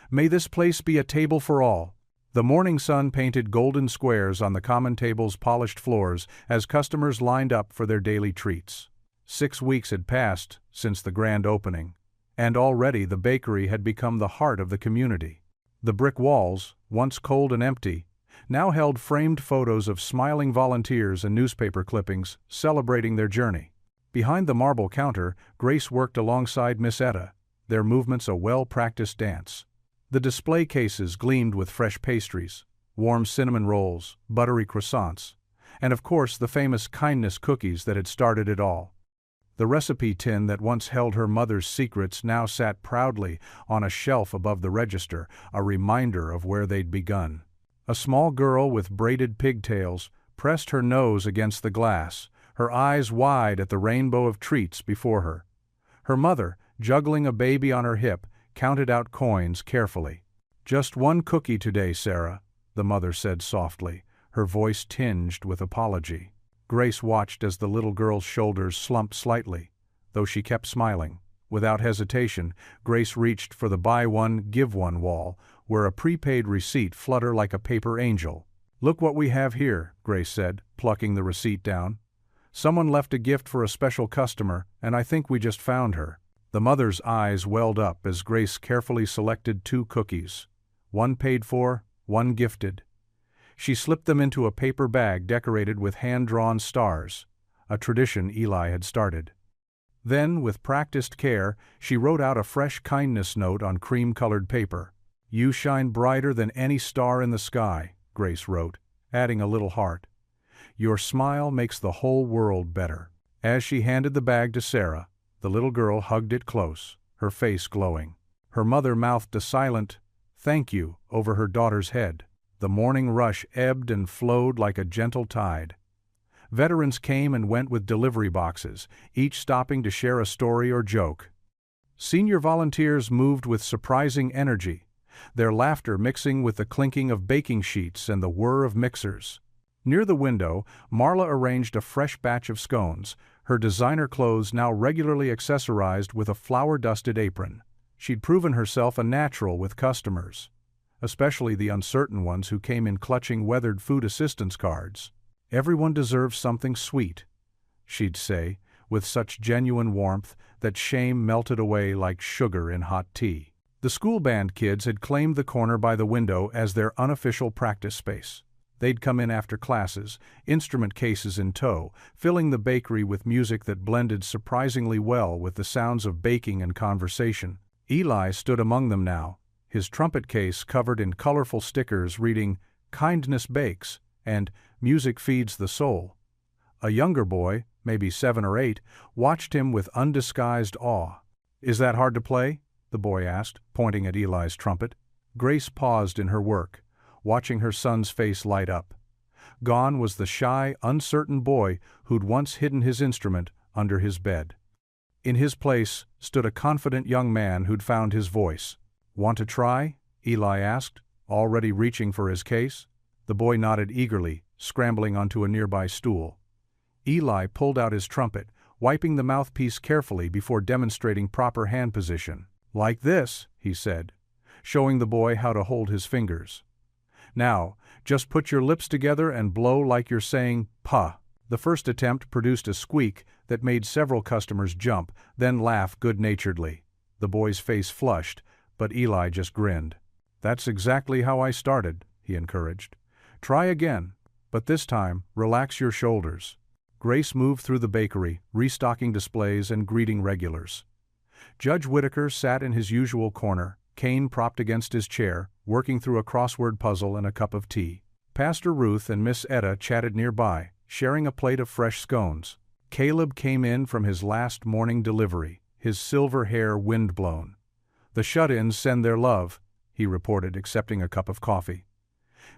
"May this place be a table for all." The morning sun painted golden squares on the common table's polished floors as customers lined up for their daily treats. 6 weeks had passed since the grand opening, And already the bakery had become the heart of the community. The brick walls, once cold and empty, now held framed photos of smiling volunteers and newspaper clippings celebrating their journey. Behind the marble counter, Grace worked alongside Miss Etta, their movements a well-practiced dance. The display cases gleamed with fresh pastries, warm cinnamon rolls, buttery croissants, and of course the famous kindness cookies that had started it all. The recipe tin that once held her mother's secrets now sat proudly on a shelf above the register, a reminder of where they'd begun. A small girl with braided pigtails pressed her nose against the glass, her eyes wide at the rainbow of treats before her. Her mother, juggling a baby on her hip, counted out coins carefully. "Just one cookie today, Sarah," the mother said softly, her voice tinged with apology. Grace watched as the little girl's shoulders slumped slightly, though she kept smiling. Without hesitation, Grace reached for the buy one, give one wall, where a prepaid receipt fluttered like a paper angel. "Look what we have here," Grace said, plucking the receipt down. "Someone left a gift for a special customer, and I think we just found her." The mother's eyes welled up as Grace carefully selected 2 cookies. One paid for, one gifted. She slipped them into a paper bag decorated with hand-drawn stars, a tradition Eli had started. Then, with practiced care, she wrote out a fresh kindness note on cream-colored paper. "You shine brighter than any star in the sky," Grace wrote, adding a little heart. "Your smile makes the whole world better." As she handed the bag to Sarah, the little girl hugged it close, her face glowing. Her mother mouthed a silent, "Thank you," over her daughter's head. The morning rush ebbed and flowed like a gentle tide. Veterans came and went with delivery boxes, each stopping to share a story or joke. Senior volunteers moved with surprising energy, their laughter mixing with the clinking of baking sheets and the whir of mixers. Near the window, Marla arranged a fresh batch of scones, her designer clothes now regularly accessorized with a flour-dusted apron. She'd proven herself a natural with customers, especially the uncertain ones who came in clutching weathered food assistance cards. "Everyone deserves something sweet," she'd say, with such genuine warmth that shame melted away like sugar in hot tea. The school band kids had claimed the corner by the window as their unofficial practice space. They'd come in after classes, instrument cases in tow, filling the bakery with music that blended surprisingly well with the sounds of baking and conversation. Eli stood among them now, his trumpet case covered in colorful stickers reading, "Kindness Bakes," and "Music Feeds the Soul." A younger boy, maybe 7 or 8, watched him with undisguised awe. "Is that hard to play?" the boy asked, pointing at Eli's trumpet. Grace paused in her work, watching her son's face light up. Gone was the shy, uncertain boy who'd once hidden his instrument under his bed. In his place stood a confident young man who'd found his voice. "Want to try?" Eli asked, already reaching for his case. The boy nodded eagerly, scrambling onto a nearby stool. Eli pulled out his trumpet, wiping the mouthpiece carefully before demonstrating proper hand position. "Like this," he said, showing the boy how to hold his fingers. "Now, just put your lips together and blow like you're saying, 'Puh.'" The first attempt produced a squeak that made several customers jump, then laugh good-naturedly. The boy's face flushed, but Eli just grinned. "That's exactly how I started," he encouraged. "Try again, but this time, relax your shoulders." Grace moved through the bakery, restocking displays and greeting regulars. Judge Whitaker sat in his usual corner, cane propped against his chair, working through a crossword puzzle and a cup of tea. Pastor Ruth and Miss Etta chatted nearby, sharing a plate of fresh scones. Caleb came in from his last morning delivery, his silver hair windblown. "The shut-ins send their love," he reported, accepting a cup of coffee.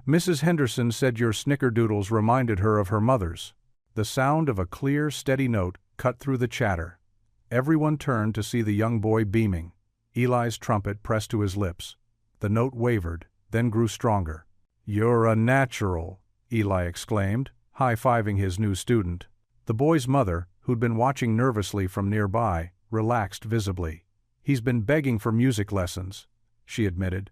"Mrs. Henderson said your snickerdoodles reminded her of her mother's." The sound of a clear, steady note cut through the chatter. Everyone turned to see the young boy beaming, Eli's trumpet pressed to his lips. The note wavered, then grew stronger. "You're a natural," Eli exclaimed, high-fiving his new student. The boy's mother, who'd been watching nervously from nearby, relaxed visibly. "He's been begging for music lessons," she admitted.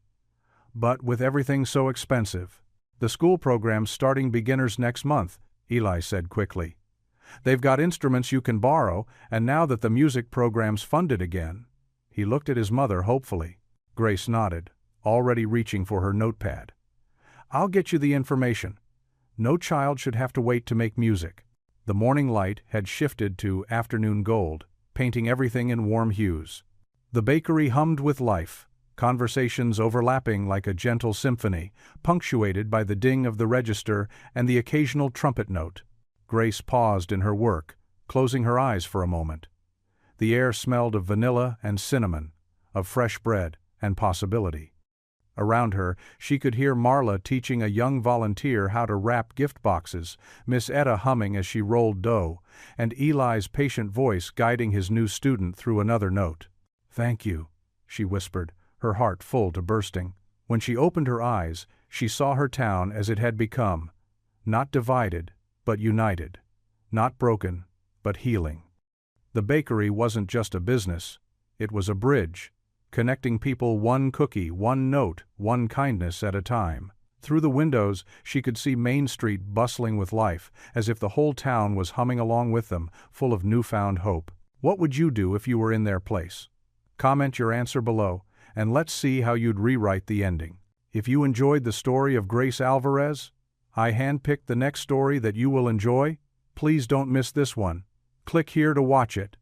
"But with everything so expensive." "The school program's starting beginners next month," Eli said quickly. "They've got instruments you can borrow, and now that the music program's funded again." He looked at his mother hopefully. Grace nodded, already reaching for her notepad. "I'll get you the information. No child should have to wait to make music." The morning light had shifted to afternoon gold, painting everything in warm hues. The bakery hummed with life, conversations overlapping like a gentle symphony, punctuated by the ding of the register and the occasional trumpet note. Grace paused in her work, closing her eyes for a moment. The air smelled of vanilla and cinnamon, of fresh bread and possibility. Around her, she could hear Marla teaching a young volunteer how to wrap gift boxes, Miss Etta humming as she rolled dough, and Eli's patient voice guiding his new student through another note. "Thank you," she whispered, her heart full to bursting. When she opened her eyes, she saw her town as it had become, not divided, but united, not broken, but healing. The bakery wasn't just a business, it was a bridge, connecting people one cookie, one note, one kindness at a time. Through the windows, she could see Main Street bustling with life, as if the whole town was humming along with them, full of newfound hope. What would you do if you were in their place? Comment your answer below, and let's see how you'd rewrite the ending. If you enjoyed the story of Grace Alvarez, I handpicked the next story that you will enjoy. Please don't miss this one. Click here to watch it.